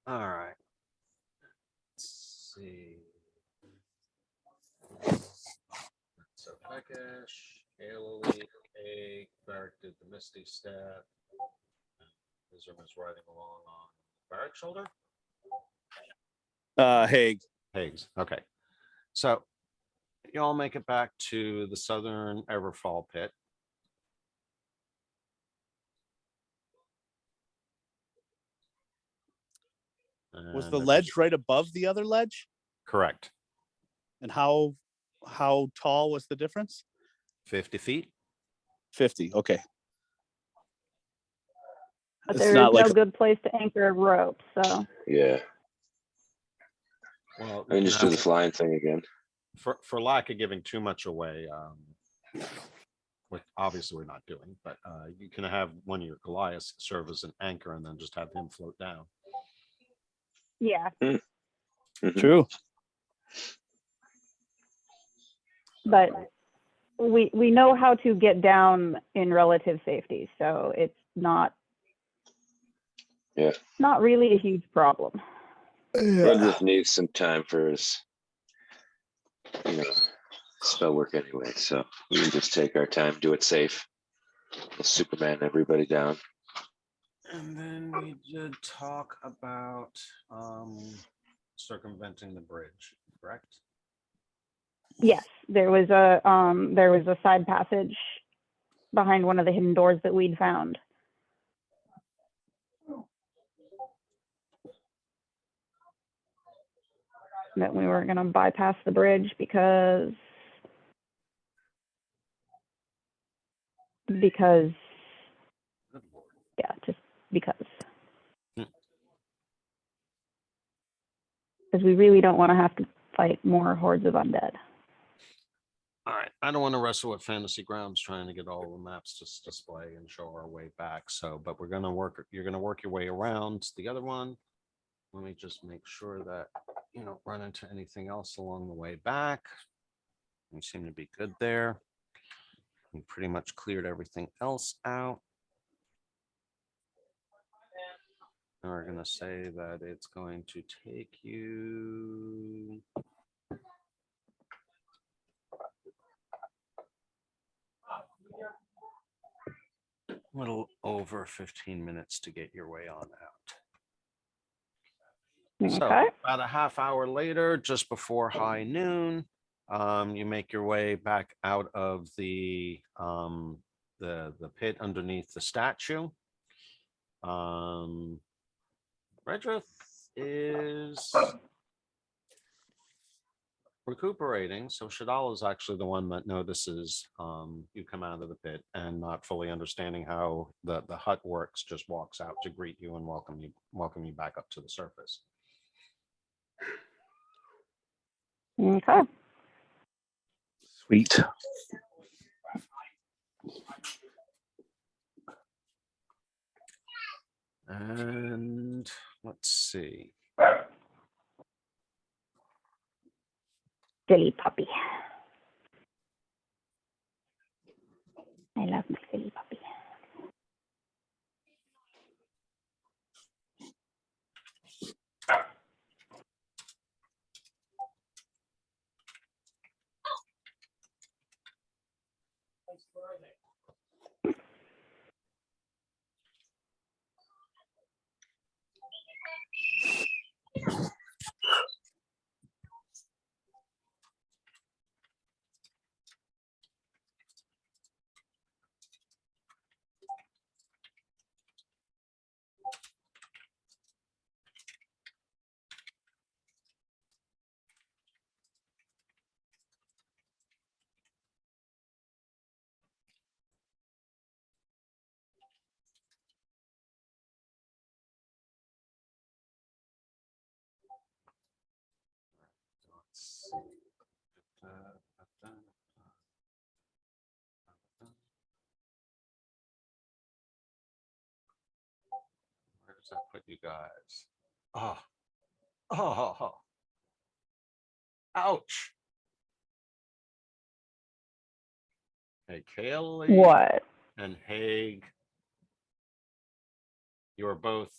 S1: All right. Let's see. So Peckish, Elohir, Kay, Barrick did the Misty Step. Mizram is riding along on Barrack shoulder.
S3: Haig.
S1: Hagues. Okay. So you all make it back to the southern Everfall pit.
S3: Was the
S1: And
S3: ledge right above the other ledge?
S1: correct.
S3: And how tall was the difference?
S1: 50 feet.
S3: 50. Okay.
S6: But
S3: It's
S6: there is
S3: not like
S6: no good place to anchor a rope, so
S5: Yeah,
S1: Well,
S5: I can just do the flying thing again.
S1: for lack of giving too much away, which obviously we're not doing, but you can have one of your Goliaths serve as an anchor and then just have him float down.
S6: yeah.
S5: Mhm.
S3: True.
S6: But we know how to get down in relative safety, so it's not
S5: Yeah.
S6: not really a huge problem.
S5: Redriff needs some time for his, spell work anyway. So we can just take our time, do it safe. We'll Superman everybody down.
S1: And then we did talk about circumventing the bridge, correct?
S6: Yes, there was a side passage behind one of the hidden doors that we'd found. That we were going to bypass the bridge because
S1: Good Lord.
S6: yeah, just because.
S1: Hmm.
S6: Because we really don't want to have to fight more hordes of undead.
S1: All right. I don't want to wrestle with Fantasy Grounds trying to get all the maps to display and show our way back. So, but you're going to work your way around the other one. Let me just make sure that you don't run into anything else along the way back. We seem to be good there. We pretty much cleared everything else out. And we're going to say that it's going to take you a little over 15 minutes to get your way on out. So
S6: Okay.
S1: about a half hour later, just before high noon, you make your way back out of the pit underneath the statue. Redrith is recuperating, so Shadal is actually the one that notices you come out of the pit and, not fully understanding how the hut works, just walks out to greet you and welcome you back up to the surface.
S6: Okay.
S3: Sweet.
S1: And let's see.
S6: Silly puppy. I love my silly puppy.
S1: Let's see. Where does that put you guys? Oh, ouch. Hey, Kaylee
S6: What?
S1: and Haig, you are both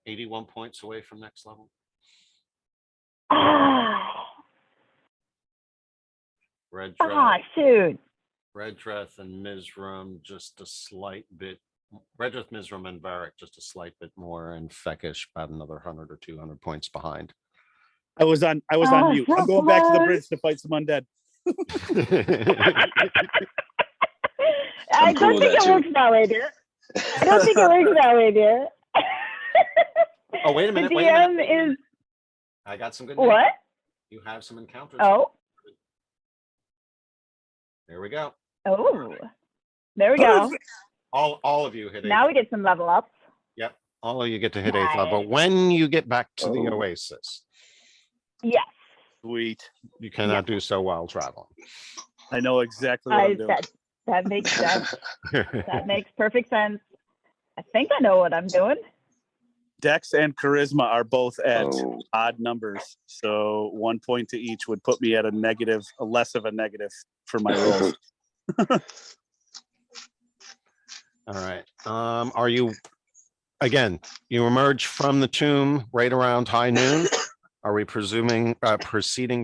S1: 81 points away from next level. Redrith
S6: shoot.
S1: and Mizram just a slight bit Redruth, Mizram, and Varric just a slight bit more, and Feckish about another 100 or 200 points behind.
S3: I was on mute. I'm going back to the bridge to fight some undead.
S6: I don't think it works that way, dear. I don't think it works that way, dear.
S1: Oh, wait a minute.
S6: The
S1: Wait a minute.
S6: DM is
S1: I got some good news.
S6: what?
S1: You have some encounters.
S6: Oh,
S1: There we go.
S6: oh, there we go.
S1: All of you hit
S6: Now
S1: eighth.
S6: we get some level ups.
S1: Yep. All of you get to hit eighth
S6: Nice.
S1: level. When you get back to the
S5: Oh.
S1: Oasis,
S6: Yes,
S3: Sweet.
S1: you cannot do so while traveling.
S3: I know exactly what I'm doing.
S6: that makes sense. That makes perfect sense. I think I know what I'm doing.
S3: Dex and charisma are both at
S5: Oh.
S3: odd numbers, so 1 point to each would put me at a less of a negative for my rolls.
S1: All right. Are you, again, you emerge from the tomb right around high noon? Are we proceeding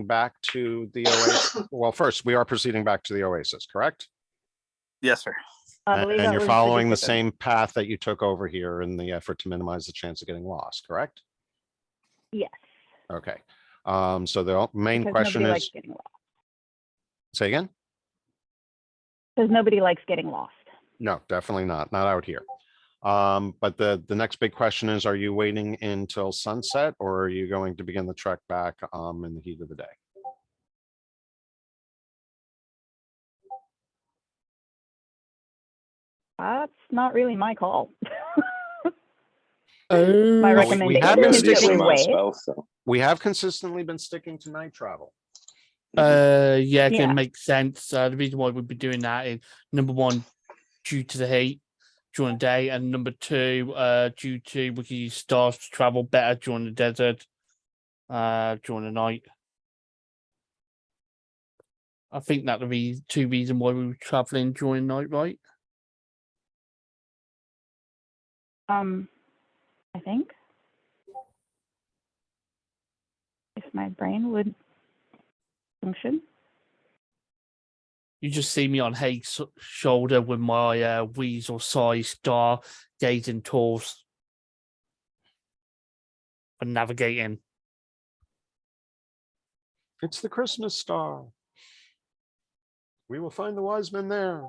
S1: back to the Oasis? Well, first, we are proceeding back to the Oasis, correct?
S3: Yes, sir.
S6: I believe
S1: And
S6: that
S1: you're
S6: was
S1: following the
S6: decision.
S1: same path that you took over here in the effort to minimize the chance of getting lost, correct?
S6: Yes.
S1: Okay. So the main
S6: Because
S1: question
S6: nobody likes
S1: is,
S6: getting lost.
S1: say again?
S6: Because nobody likes getting lost.
S1: No, definitely not out here. But the next big question is, are you waiting until sunset, or are you going to begin the trek back in the heat of the day?
S6: That's not really my call.
S4: Oh,
S6: My
S1: Well, we have
S6: recommendation
S1: been
S6: is that
S1: sticking-
S6: we wait.
S1: We have consistently been sticking to night travel.
S4: yeah, it
S6: Yeah.
S4: can make sense. The reason why we'd be doing that is number one, due to the heat during the day, and number two, due to we can use stars to travel better during the desert, during the night. I think that would be two reasons why we were traveling during the night, right?
S6: I think if my brain would function.
S4: You just see me on Haig's shoulder with my weasel-sized star gazing towards and navigating.
S1: It's the Christmas star. We will find the wise men there.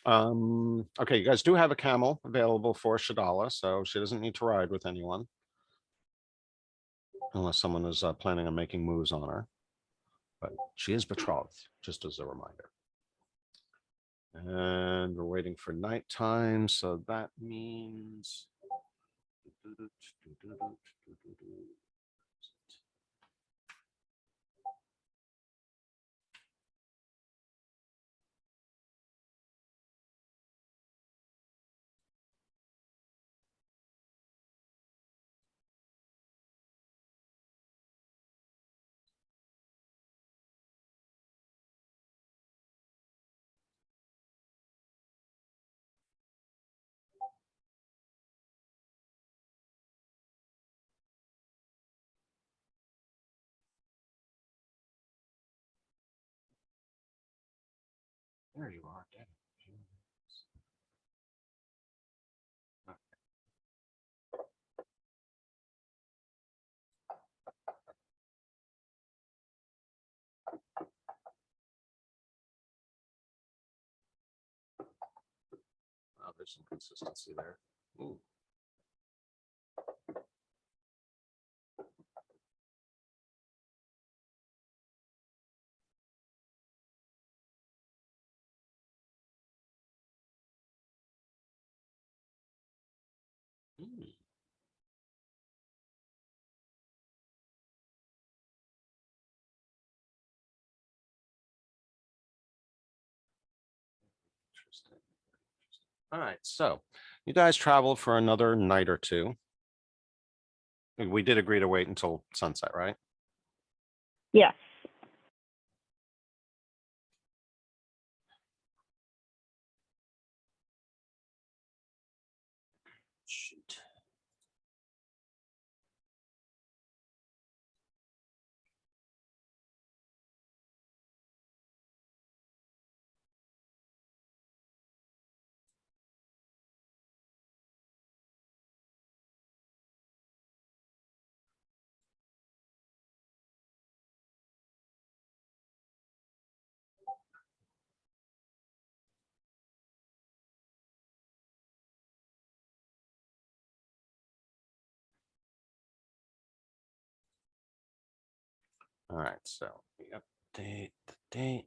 S1: Okay, you guys do have a camel available for Shadala, so she doesn't need to ride with anyone. Unless someone is planning on making moves on her. But she is betrothed, just as a reminder. And we're waiting for nighttime, so that means. There you are, Dad. Oh, there's some consistency there. Ooh. Hmm. Interesting. All right, so you guys travel for another night or two. We did agree to wait until sunset, right?
S6: Yes.
S1: Shoot. All right, so we update the date.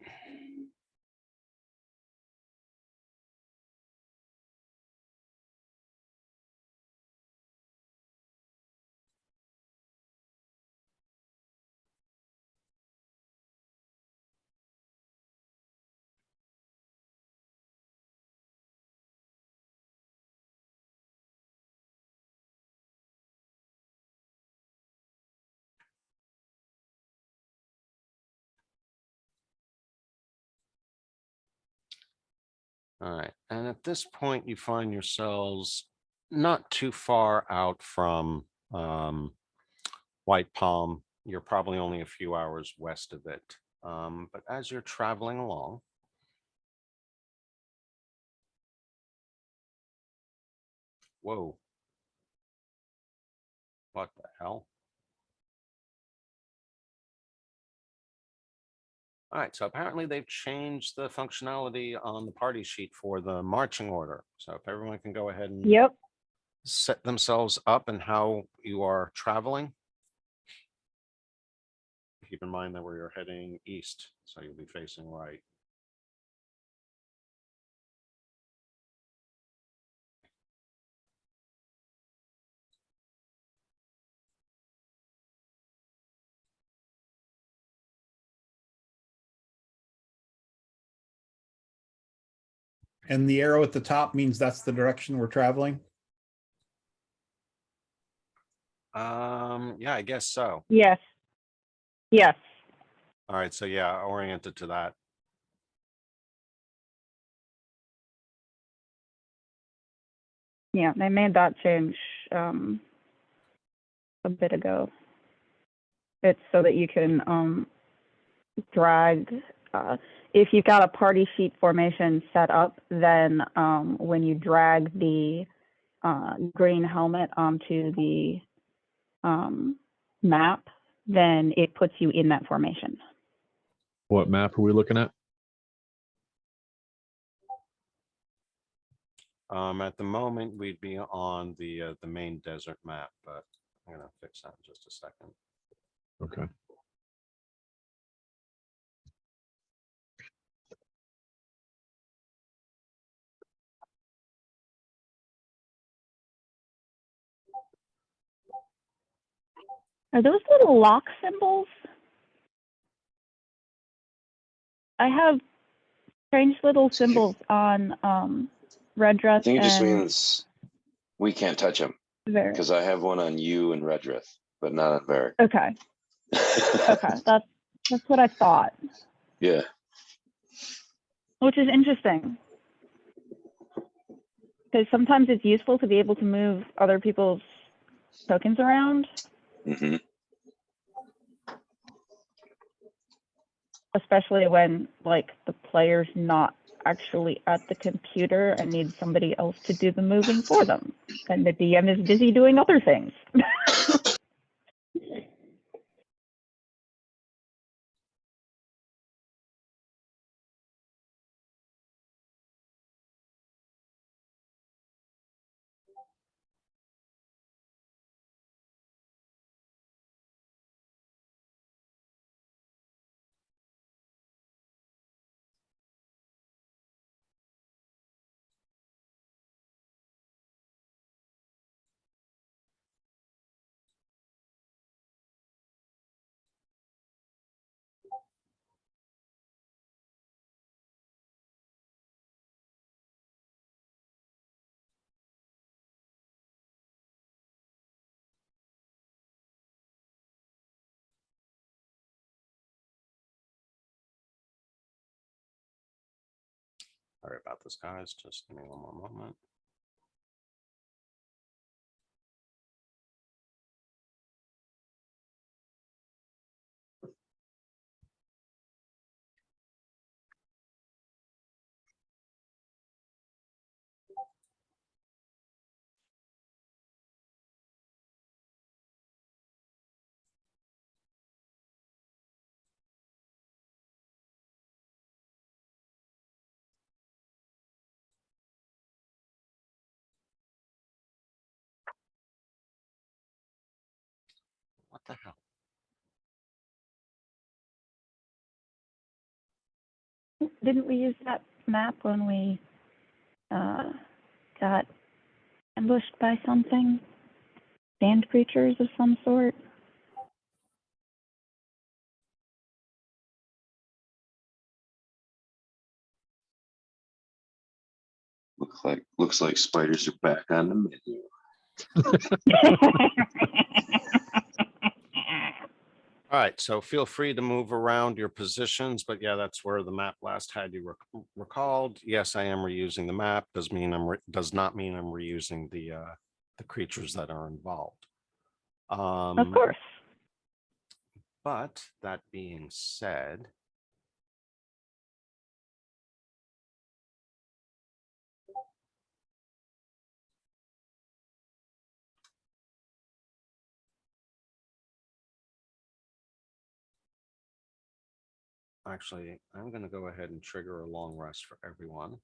S1: All right, and at this point, you find yourselves not too far out from White Palm. You're probably only a few hours west of it. But as you're traveling along, whoa, what the hell? All right, so apparently they've changed the functionality on the party sheet for the marching order. So if everyone can go ahead and
S6: Yep.
S1: set themselves up and how you are traveling. Keep in mind that we're heading east, so you'll be facing right.
S2: And the arrow at the top means that's the direction we're traveling.
S1: Yeah, I guess so.
S6: Yes. Yes.
S1: All right, so yeah, oriented to that.
S6: Yeah, they made that change a bit ago. It's so that you can drag. If you've got a party sheet formation set up, then when you drag the green helmet onto the map, then it puts you in that formation.
S7: What map are we looking at?
S1: At the moment, we'd be on the main desert map, but I'm gonna fix that in just a second.
S7: Okay.
S6: Are those little lock symbols? I have strange little symbols on red
S5: I
S6: dress
S5: think it just
S6: and
S5: means we can't touch them
S6: Varric.
S5: because I have one on you and Redrith, but not on Varric.
S6: Okay. Okay, that's what I thought,
S5: Yeah.
S6: which is interesting. Because sometimes it's useful to be able to move other people's tokens around,
S5: Hmm.
S6: especially when like the player's not actually at the computer and needs somebody else to do the moving for them. And the DM is busy doing other things.
S1: Sorry about this, guys. Just give me one more moment.
S6: didn't we use that map when we got ambushed by something? Sand creatures of some sort?
S5: Looks like spiders are back on the menu.
S1: All right, so feel free to move around your positions, but yeah, that's where the map last had you recalled. Yes, I am reusing the map. Does not mean I'm reusing the creatures that are involved.
S6: Of course.
S1: But that being said, actually, I'm going to go ahead and trigger a long rest for everyone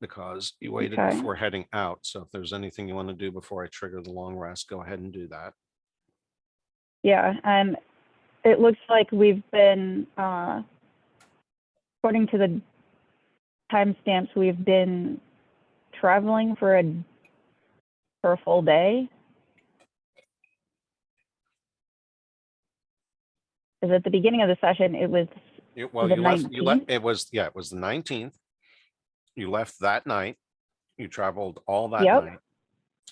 S1: because you waited
S6: Okay.
S1: before heading out. So if there's anything you want to do before I trigger the long rest, go ahead and do that.
S6: Yeah, and it looks like we've been, according to the timestamps, we've been traveling for a full day. Because at the beginning of the session, it was
S1: Well,
S6: the
S1: you left,
S6: 19th?
S1: it was the 19th. You left that night. You traveled all that
S6: Yep.
S1: night.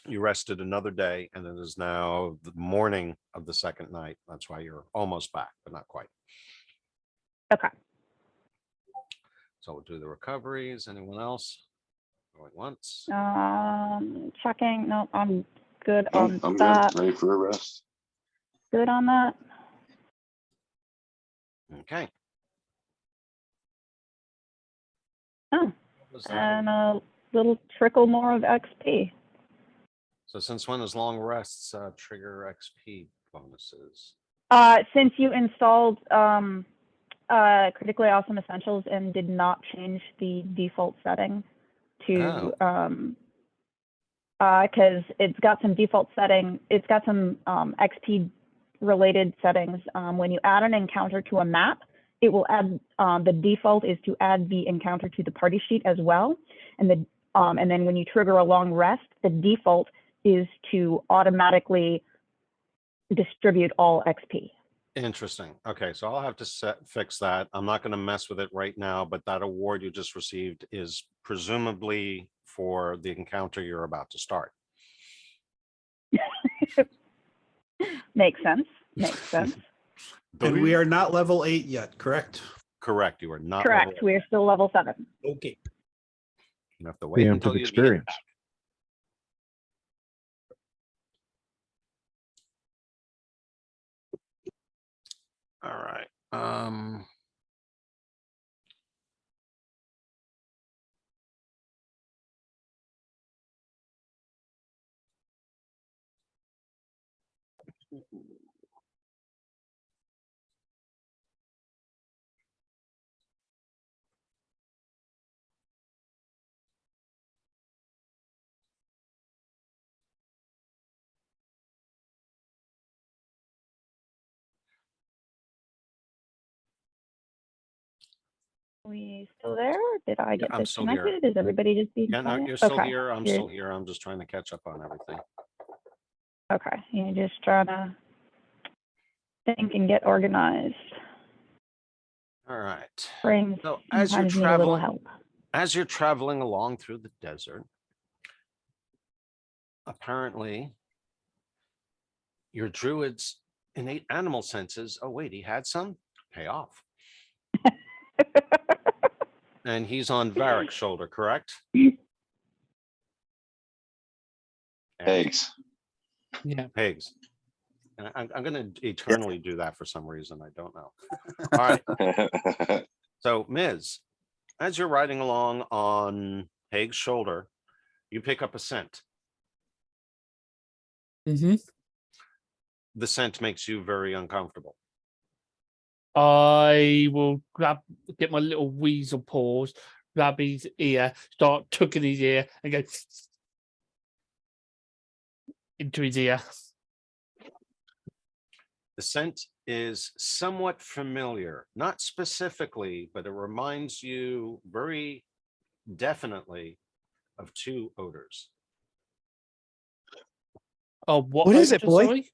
S1: You rested another day, and it is now the morning of the second night. That's why you're almost back, but not quite.
S6: Okay.
S1: So we'll do the recoveries. Anyone else? Going once.
S6: Checking. No, I'm good
S5: Oh,
S6: on
S5: I'm
S6: that.
S5: good. Ready for a rest.
S6: Good on that.
S1: Okay.
S6: Oh,
S1: What was that?
S6: and a little trickle more of XP.
S1: So since when is long rests trigger XP bonuses?
S6: Since you installed critically awesome essentials and did not change the default setting to because it's got some default setting, it's got some XP related settings. When you add an encounter to a map, it will add the default is to add the encounter to the party sheet as well, and then when you trigger a long rest, the default is to automatically distribute all XP.
S1: Interesting. Okay, so I'll have to fix that. I'm not going to mess with it right now, but that award you just received is presumably for the encounter you're about to start.
S6: Makes sense. Makes sense.
S2: And we are not level 8 yet, correct?
S1: Correct. You are not.
S6: Correct. We are still level 7.
S2: Okay.
S1: You have to wait until
S7: Preemptive
S1: you
S7: experience.
S1: All right.
S6: We still there? Or did I get
S1: I'm still here.
S6: disconnected? Is everybody just being
S1: Yeah, no,
S6: quiet?
S1: you're still
S6: Okay.
S1: here. I'm still here. I'm just trying to catch up on everything.
S6: Okay. You're just trying to think and get organized.
S1: All right.
S6: Brains
S1: So as you're
S6: sometimes need a little
S1: traveling,
S6: help.
S1: as you're traveling along through the desert, apparently your druid's innate animal senses. Oh, wait, he had some pay off. And he's on Varric's shoulder, correct?
S5: Eggs.
S4: Yeah.
S1: Pigs. And I'm going to eternally do that for some reason. I don't know. All right. So, Ms., as you're riding along on Haig's shoulder, you pick up a scent.
S4: Mm-hmm.
S1: The scent makes you very uncomfortable.
S4: I will get my little weasel paws, grab his ear, start tucking his ear, and go into his ear.
S1: The scent is somewhat familiar, not specifically, but it reminds you very definitely of two odors.
S4: Oh,
S3: What is it,
S4: odor,
S3: boy?
S4: sorry?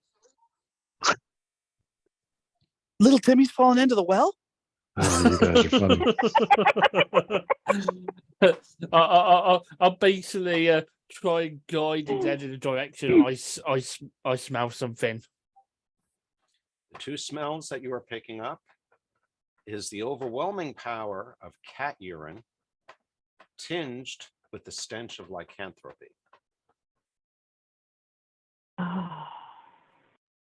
S3: Little Timmy's falling into the well?
S7: Oh, you guys are funny.
S4: I'll basically try and guide his head in the direction I smell something.
S1: The two smells that you are picking up is the overwhelming power of cat urine tinged with the stench of lycanthropy.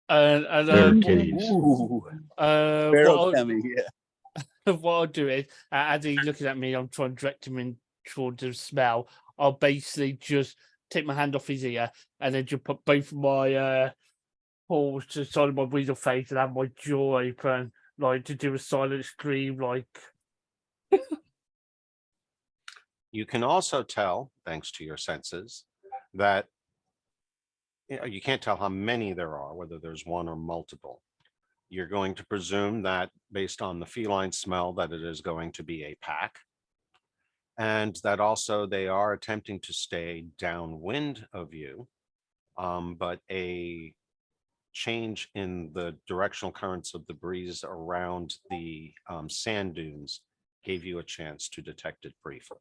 S7: Feral kitties.
S3: Ooh,
S4: what
S3: Feral
S4: I'll,
S3: Timmy, yeah.
S4: what I'll do is, as he's looking at me, I'm trying to direct him in towards the smell. I'll basically just take my hand off his ear and then just put both of my paws to the side of my weasel face and have my jaw open, like to do a silent scream, like.
S1: You can also tell, thanks to your senses, that you can't tell how many there are, whether there's one or multiple. You're going to presume that based on the feline smell that it is going to be a pack, and that also they are attempting to stay downwind of you, but a change in the directional currents of the breeze around the sand dunes gave you a chance to detect it briefly.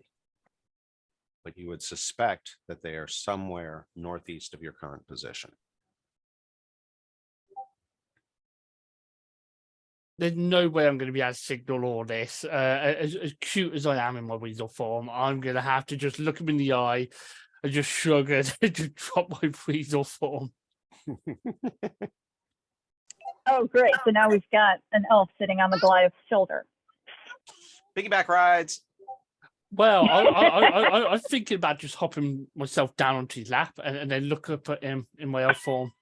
S1: But you would suspect that they are somewhere northeast of your current position.
S4: There's no way I'm going to be able to signal all this. As cute as I am in my weasel form, I'm going to have to just look him in the eye and just shrug it and just drop my weasel form.
S6: Oh, great. So now we've got an elf sitting on the Goliath's shoulder.
S1: Piggyback rides.
S4: Well, I'm thinking about just hopping myself down onto his lap and then look up at him in my elf form.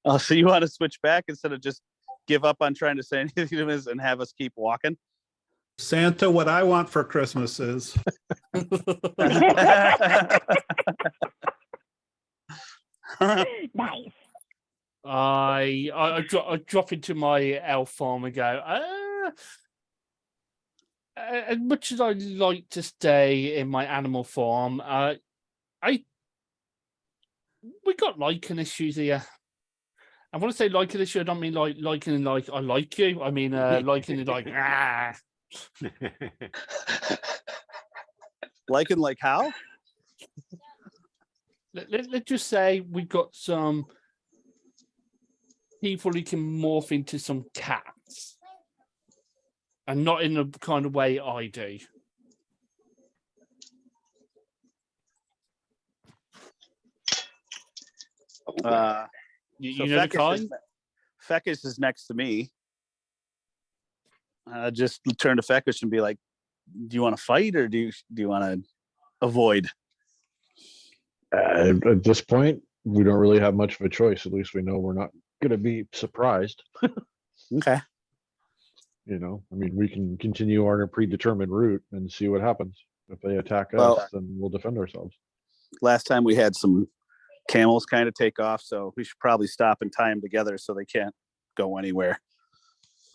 S3: Oh, so you want to switch back instead of just give up on trying to say anything to us and have us keep walking?
S2: Santa, what I want for Christmas is
S6: Nice.
S4: I drop into my elf form and go, as much as I like to stay in my animal form, we got liking issues here. I want to say liking issue. I don't mean like liking like I like you. I mean liking like ah.
S3: Liking like how?
S4: Let's just say we got some people who can morph into some cats, and not in the kind of way I do. You know the kind?
S3: Fecus is next to me. Just turn to Fecus and be like, do you want to fight or do you want to avoid?
S7: At this point, we don't really have much of a choice. At least we know we're not going to be surprised.
S3: Okay.
S7: You know, I mean, we can continue on a predetermined route and see what happens. If they attack us, then we'll defend ourselves.
S3: Last time we had some camels kind of take off, so we should probably stop and tie them together so they can't go anywhere.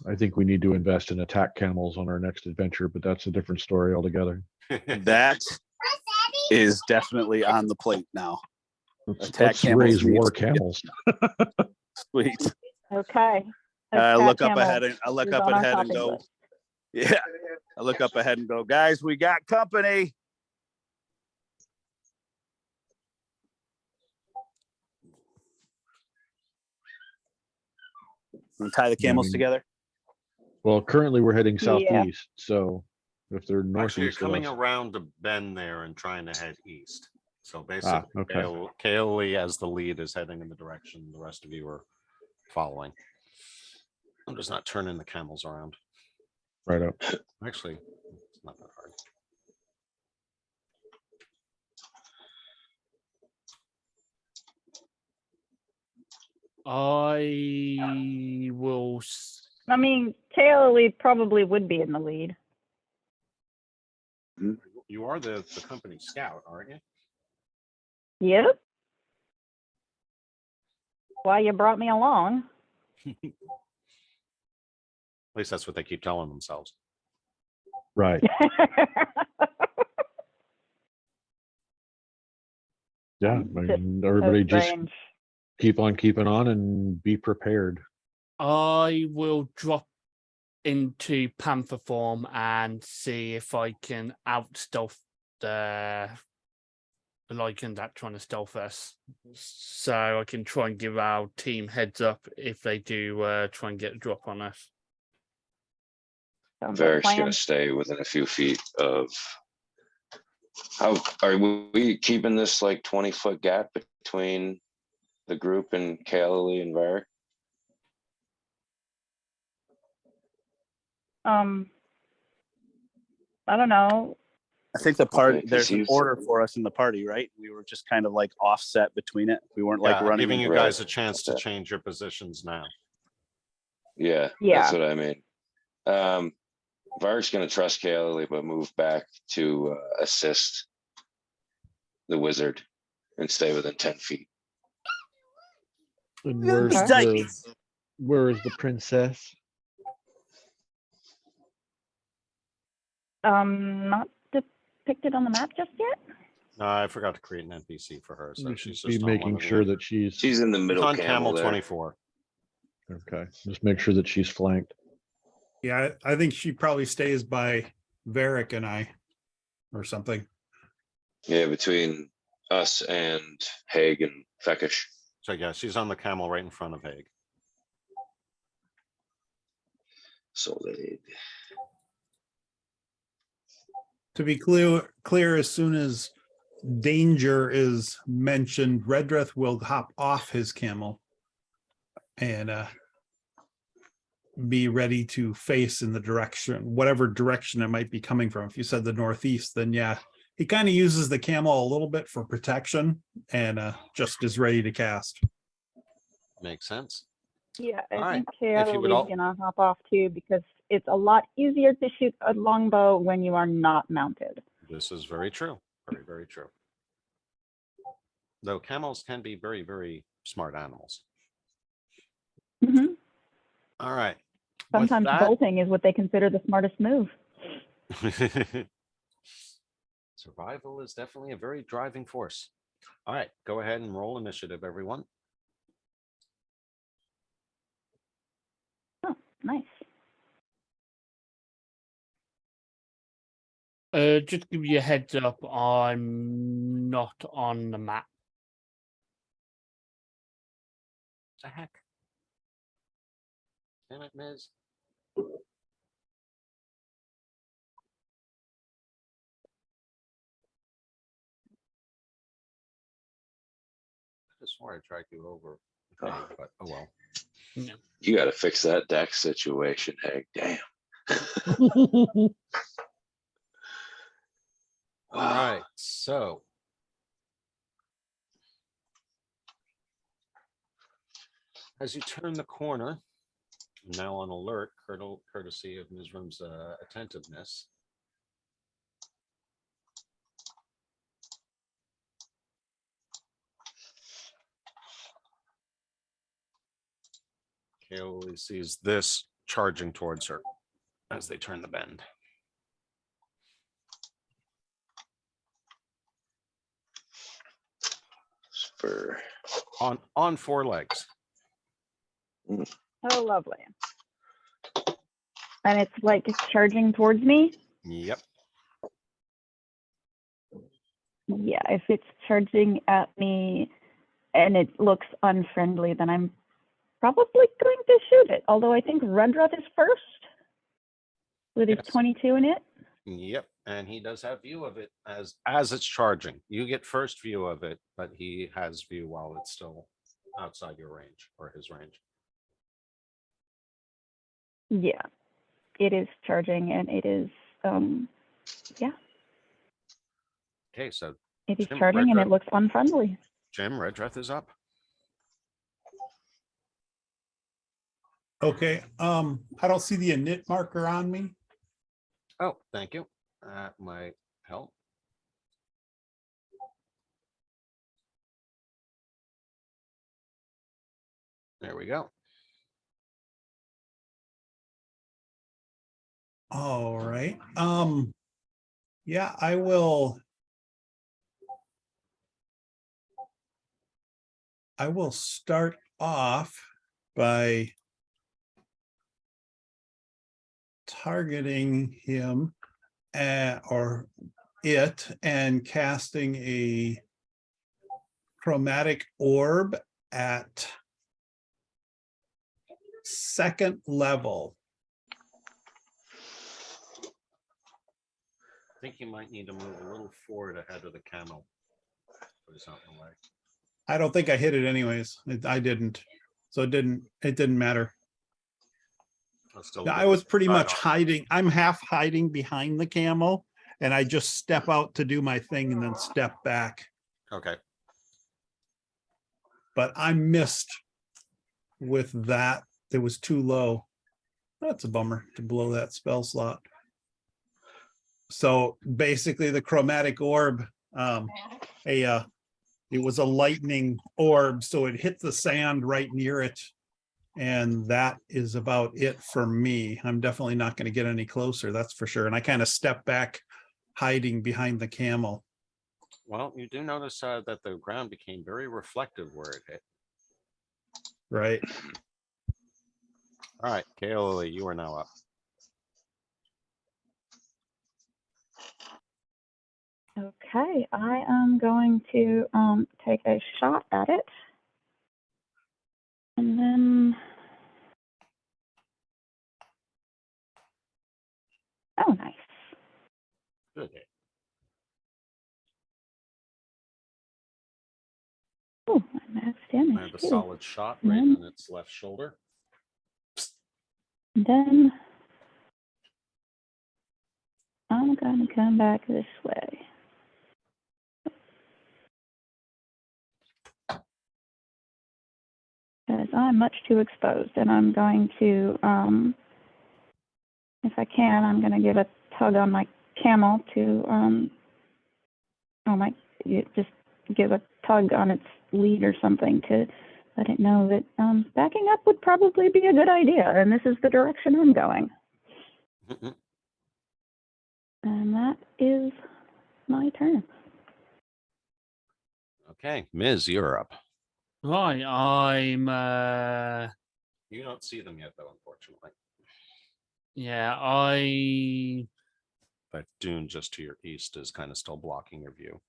S7: I think we need to invest in attack camels on our next adventure, but that's a different story altogether.
S3: That is definitely on the plate now.
S7: Let's raise war camels.
S3: Sweet.
S6: Okay.
S3: I look up ahead and go, list. Yeah. I look up ahead and go, guys, we got company. And tie the camels together.
S7: Well, currently we're heading southeast, so if they're northeast,
S1: actually, you're coming around the bend there and trying to head east. So basically,
S7: okay.
S1: Kaoli as the lead is heading in the direction the rest of you are following. I'm just not turning the camels around.
S7: Right up.
S1: Actually, it's not that hard.
S4: I will.
S6: I mean, Kaoli probably would be in the lead.
S1: You are the company scout, aren't you?
S6: Yep. why you brought me along.
S1: At least that's what they keep telling themselves.
S7: Right. Yeah. I mean, everybody just
S6: strange.
S7: keep on keeping on and be prepared.
S4: I will drop into panther form and see if I can out stealth the Lycan that trying to stealth us, so I can try and give our team heads up if they do try and get a drop on us.
S6: Sounds like a
S5: Varric's
S6: plan.
S5: gonna stay within a few feet of. How are we keeping this like 20-foot gap between the group and Kaylee and Varric?
S6: I don't know.
S3: I think the party,
S5: Okay, 'cause
S3: there's an
S5: he's-
S3: order for us in the party, right? We were just kind of like offset between it. We weren't like
S1: Yeah,
S3: running.
S1: giving you
S3: into-
S5: Right.
S1: guys a chance to
S5: Okay.
S1: change your positions now.
S5: Yeah,
S6: Yeah.
S5: that's what I mean. Varric's gonna trust Kaylee, but move back to assist the wizard and stay within 10 feet.
S7: And
S6: Okay.
S7: where is the princess?
S6: Not depicted on the map just yet.
S1: No, I forgot to create an NPC for her, so
S7: We
S1: she's
S7: should be
S1: just on one
S7: making
S1: of the
S7: sure
S1: end.
S7: that she's
S5: She's in the
S1: She's
S5: middle
S1: on
S5: camel
S1: camel
S5: there.
S1: 24.
S7: okay. Just make sure that she's flanked.
S2: Yeah, I think she probably stays by Varric and I or something.
S5: Yeah, between us and Haig and Fekish.
S1: So yeah, she's on the camel right in front of Haig.
S5: So they.
S2: To be clear, as soon as danger is mentioned, Redreth will hop off his camel and be ready to face in the direction, whatever direction it might be coming from. If you said the northeast, then yeah, he kind of uses the camel a little bit for protection and just is ready to cast.
S1: Makes sense.
S6: Yeah,
S1: All
S6: I
S1: right.
S6: think
S1: If you would
S6: Kaylee
S1: all-
S6: is gonna hop off too because it's a lot easier to shoot a longbow when you are not mounted.
S1: This is very true. Very, very true. Though camels can be very, very smart animals.
S6: Mhm.
S1: All right. With
S6: Sometimes
S1: that-
S6: bolting is what they consider the smartest move.
S1: Survival is definitely a very driving force. All right, go ahead and roll initiative, everyone.
S6: Oh, nice.
S4: Just give you a heads up, I'm not on the map.
S1: The heck? Damn it, Miz. I just swore I dragged you over. Okay, but oh well.
S5: You got to fix that deck situation, Haig. Damn.
S1: All right, so. As you turn the corner, now on alert, courtesy of Mizram's attentiveness. Kaylee sees this charging towards her as they turn the bend.
S5: For
S1: On four legs.
S6: Oh, lovely. And it's like charging towards me.
S1: Yep.
S6: Yeah, if it's charging at me and it looks unfriendly, then I'm probably going to shoot it. Although I think Redruth is first with his
S1: Yes.
S6: 22 in it.
S1: Yep, and he does have view of it as it's charging. You get first view of it, but he has view while it's still outside your range or his range.
S6: Yeah, it is charging and it is, yeah,
S1: Okay, so
S6: it is
S1: Jim,
S6: charging and
S1: Redruth.
S6: it looks unfriendly.
S1: Jim, Redruth is up.
S2: Okay, I don't see the init marker on me.
S1: Oh, thank you. That might help. There we go.
S2: All right. Yeah, I will start off by targeting him or it and casting a chromatic orb at 2nd level.
S1: I think you might need to move a little forward ahead of the camel. Put it out in the way.
S2: I don't think I hit it anyways. I didn't. So it didn't matter. I was pretty much hiding. I'm half hiding behind the camel and I just step out to do my thing and then step back.
S1: Okay.
S2: But I missed with that. It was too low. That's a bummer to blow that spell slot. So basically the chromatic orb, it was a lightning orb, so it hit the sand right near it. And that is about it for me. I'm definitely not going to get any closer, that's for sure. And I kind of step back, hiding behind the camel.
S1: Well, you do notice that the ground became very reflective where it hit.
S2: Right.
S1: All right, Kaoli, you are now up.
S6: Okay, I am going to take a shot at it. And then, oh, nice.
S1: Good hit.
S6: Oh, max damage
S1: I have a
S6: too.
S1: solid shot right on its left shoulder.
S6: And then I'm going to come back this way. Because I'm much too exposed, and I'm going to, if I can, I'm going to give a tug on my camel to, just give a tug on its lead or something to let it know that backing up would probably be a good idea, and this is the direction I'm going. And that is my turn.
S1: Okay, Ms., you're up.
S4: Right, I'm
S1: You don't see them yet, though, unfortunately.
S4: yeah,
S1: That dune just to your east is kind of still blocking your view.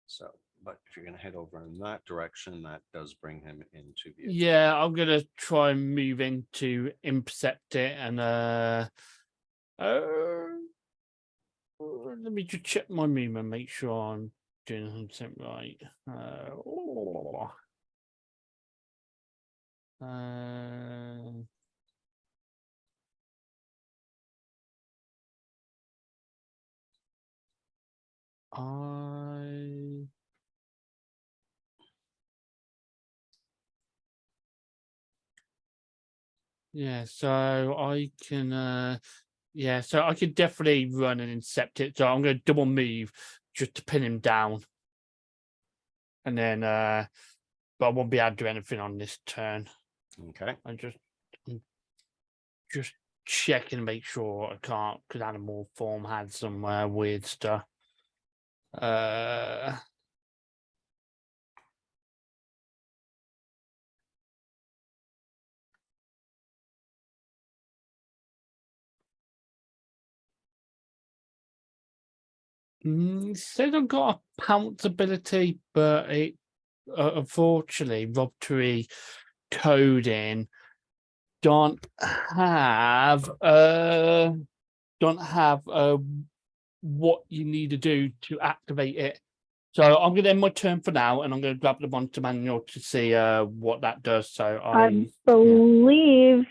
S1: So, but if you're going to head over in that direction, that does bring him into view.
S4: yeah, I'm gonna try and move in to intercept it and let me just check my movement, make sure I'm doing something right. Yeah, so I can yeah, so I could definitely run and intercept it. So I'm gonna double move just to pin him down. And then but I won't be able to do anything on this turn.
S1: Okay.
S4: I'm just checking to make sure I can't, because animal form had some weird stuff. Said I've got a pounce ability, but it unfortunately Rob Tree coding don't have what you need to do to activate it. So I'm going to end my turn for now, and I'm going to grab the monster manual to see what that does. So
S6: I believe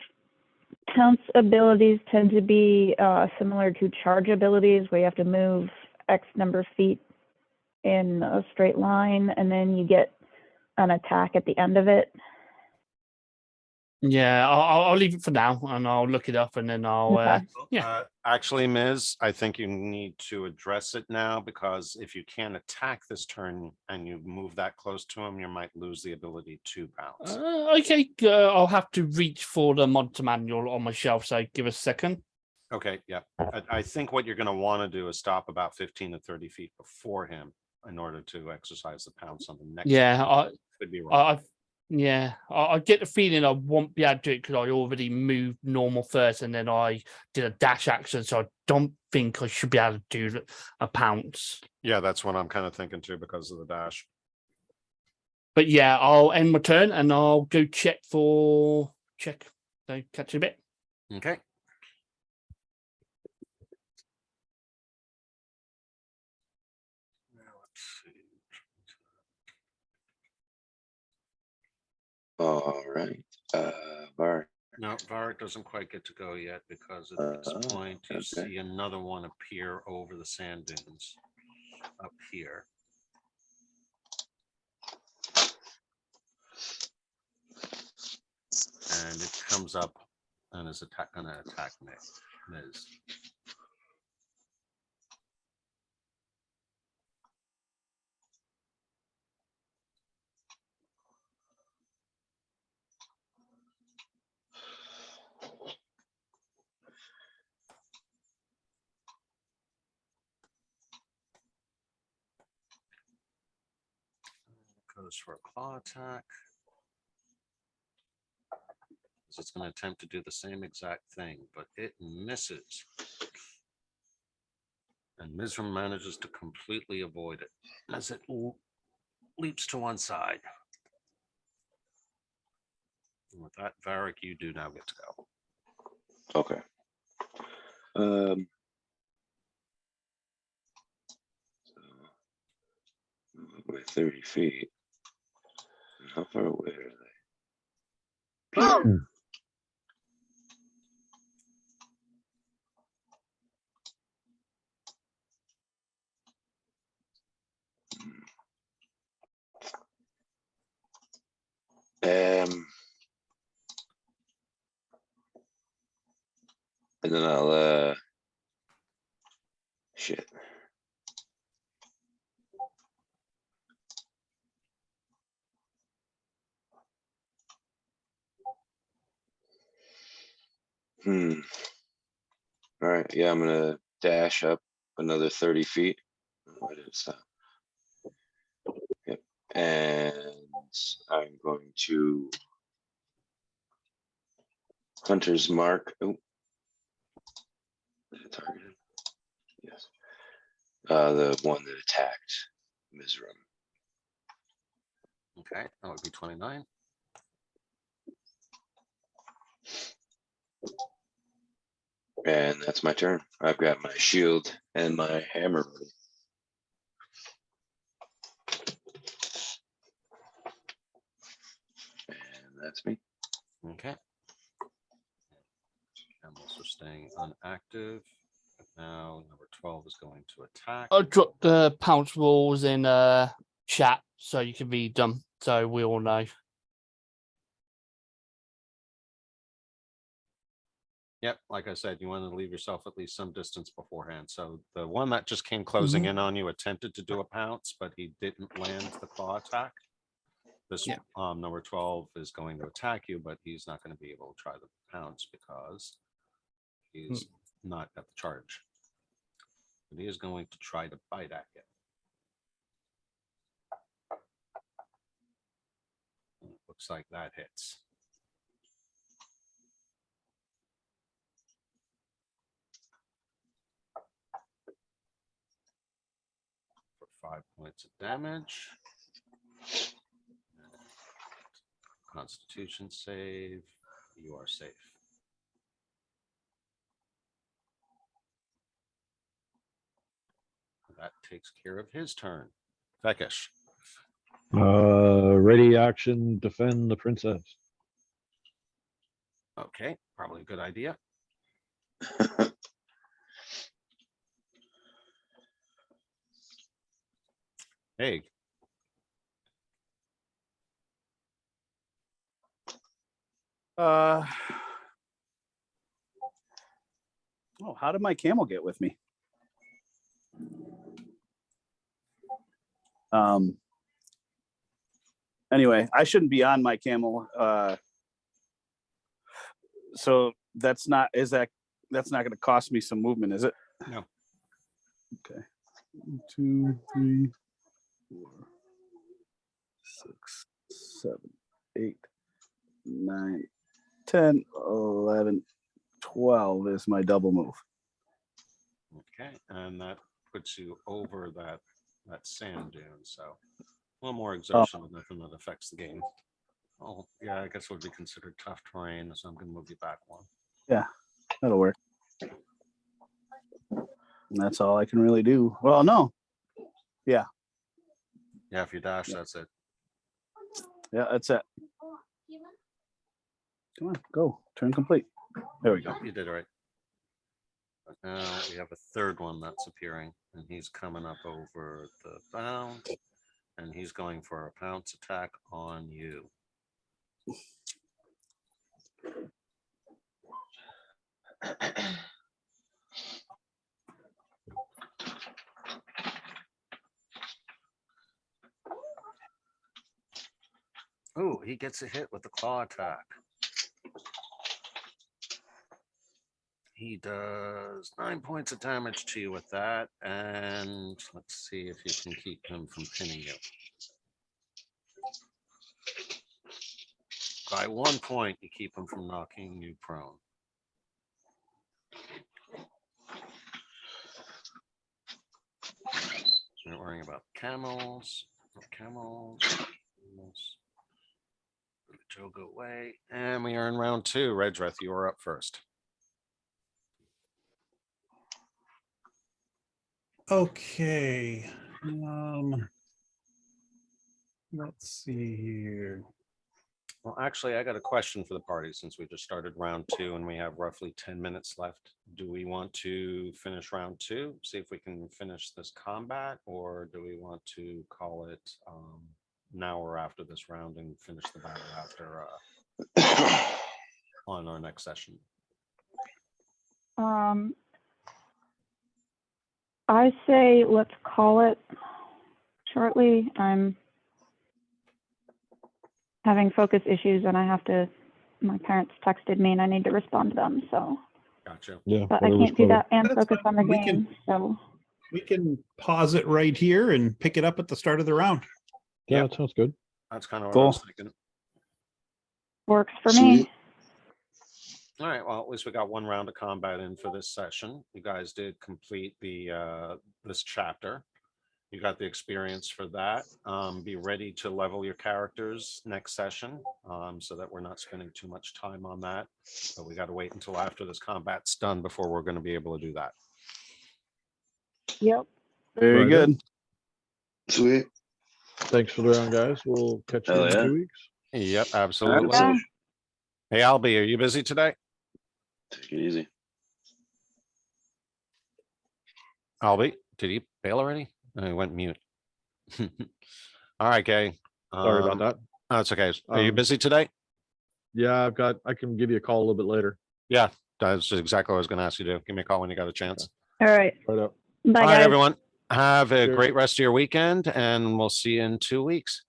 S6: Pounce abilities tend to be similar to charge abilities, where you have to move X number of feet in a straight line, and then you get an attack at the end of it.
S4: Yeah, I'll leave it for now, and I'll look it up, and then I'll.
S6: Okay.
S4: Yeah.
S1: Actually, Ms., I think you need to address it now, because if you can't attack this turn and you move that close to him, you might lose the ability to pounce.
S4: Okay, I'll have to reach for the monster manual on my shelf. So give us a second.
S1: Okay, yeah. I think what you're going to want to do is stop about 15 to 30 feet before him in order to exercise the pounce on the next.
S4: Yeah,
S1: could be wrong.
S4: I get the feeling I won't be able to do it because I already moved normal first, and then I did a dash action, so I don't think I should be able to do a pounce.
S1: Yeah, that's what I'm kind of thinking too, because of the dash.
S4: But yeah, I'll end my turn and I'll go check. So catch you in a bit.
S1: Okay. Now let's see.
S5: All right. Var.
S1: No, Varric doesn't quite get to go yet, because at this point you
S5: okay.
S1: see another one appear over the sand dunes up here. And it comes up and is gonna attack Ms. Goes for a claw attack. So it's going to attempt to do the same exact thing, but it misses. And Mizram manages to completely avoid it as it leaps to one side. And with that, Varric, you do now get to go.
S5: Okay. We're 30 feet. How far away are they? And then I'll shit. All right, yeah, I'm gonna dash up another 30 feet. Why did it stop? Yep. And I'm going to Hunter's Mark. Oh, is it targeted? Yes. The one that attacked Mizram.
S1: Okay, that would be 29.
S5: And that's my turn. I've got my shield and my hammer ready. And that's me.
S1: Okay. I'm also staying unactive. Now number 12 is going to attack.
S4: I'll drop the pounce rules in chat so you can read them, so we all know.
S1: Yep, like I said, you want to leave yourself at least some distance beforehand. So the one that just came closing in on you attempted to do a pounce, but he didn't land the claw attack. This number 12 is going to attack you, but he's not going to be able to try the pounce because he's not at the charge. But he is going to try to bite at you. And it looks like that hits. For 5 points of damage. Constitution save. You are safe. That takes care of his turn. Vekish.
S7: Ready action, defend the princess.
S1: Okay, probably a good idea. Hey.
S3: Oh, how did my camel get with me? Anyway, I shouldn't be on my camel. So that's not going to cost me some movement, is it?
S1: No.
S3: Okay. 1, 2, 3, 4, 6, 7, 8, 9, 10, 11, 12 is my double move.
S1: Okay, and that puts you over that sand dune, so a little more exertion, but nothing that affects the game. Oh, yeah, I guess it would be considered tough terrain, so I'm gonna move you back one.
S3: Yeah, that'll work. And that's all I can really do. Well, no. Yeah.
S1: Yeah, if you dash, that's it.
S3: Yeah, that's it. Come on, go. Turn complete. There we go.
S1: You did it right. But now we have a third one that's appearing, and he's coming up over the bound, and he's going for a pounce attack on you. Oh, he gets a hit with the claw attack. He does 9 points of damage to you with that, and let's see if you can keep him from pinning you. By 1 point, you keep him from knocking you prone. So not worrying about camels. Camels. Joe go away, and we are in round 2. Redreth, you are up first.
S2: Okay. Let's see here.
S1: Well, actually, I got a question for the party since we just started round 2 and we have roughly 10 minutes left. Do we want to finish round 2, see if we can finish this combat, or do we want to call it now or after this round and finish the battle after on our next session?
S6: I say let's call it shortly. I'm having focus issues and my parents texted me and I need to respond to them, so.
S1: Gotcha.
S7: Yeah.
S6: But I
S7: whatever's
S6: can't do that and
S2: That's
S6: focus on the
S2: We
S6: game, so.
S2: We can pause it right here and pick it up at the start of the round.
S7: Yeah,
S1: Yep.
S7: that sounds good.
S1: That's kind of what I
S3: Cool.
S1: was thinking.
S6: Works for me.
S1: All right, well, at least we got 1 round of combat in for this session. You guys did complete the this chapter. You got the experience for that. Be ready to level your characters next session, so that we're not spending too much time on that. But we got to wait until after this combat's done before we're going to be able to do that.
S6: Yep.
S3: Very
S7: Right
S3: good.
S5: Sweet.
S7: Thanks for the round, guys. We'll catch you
S5: Hell
S7: in
S5: yeah.
S7: 2 weeks.
S1: Yep, absolutely.
S6: Yeah.
S1: Hey, Albie, are you busy today?
S5: Take it easy.
S1: Albie, did he bail already? No, he went mute. All right, Gay.
S7: Sorry about that.
S1: That's okay. Are you
S7: Um,
S1: busy today?
S7: Yeah, I can give you a call a little bit later.
S1: Yeah, that's exactly what I was going to ask you to do. Give me a call when you got a chance.
S6: All right.
S7: Right up.
S6: Bye,
S1: All right,
S6: guys.
S1: everyone. Have a
S7: Cheers.
S1: great rest of your weekend, and we'll see you in 2 weeks.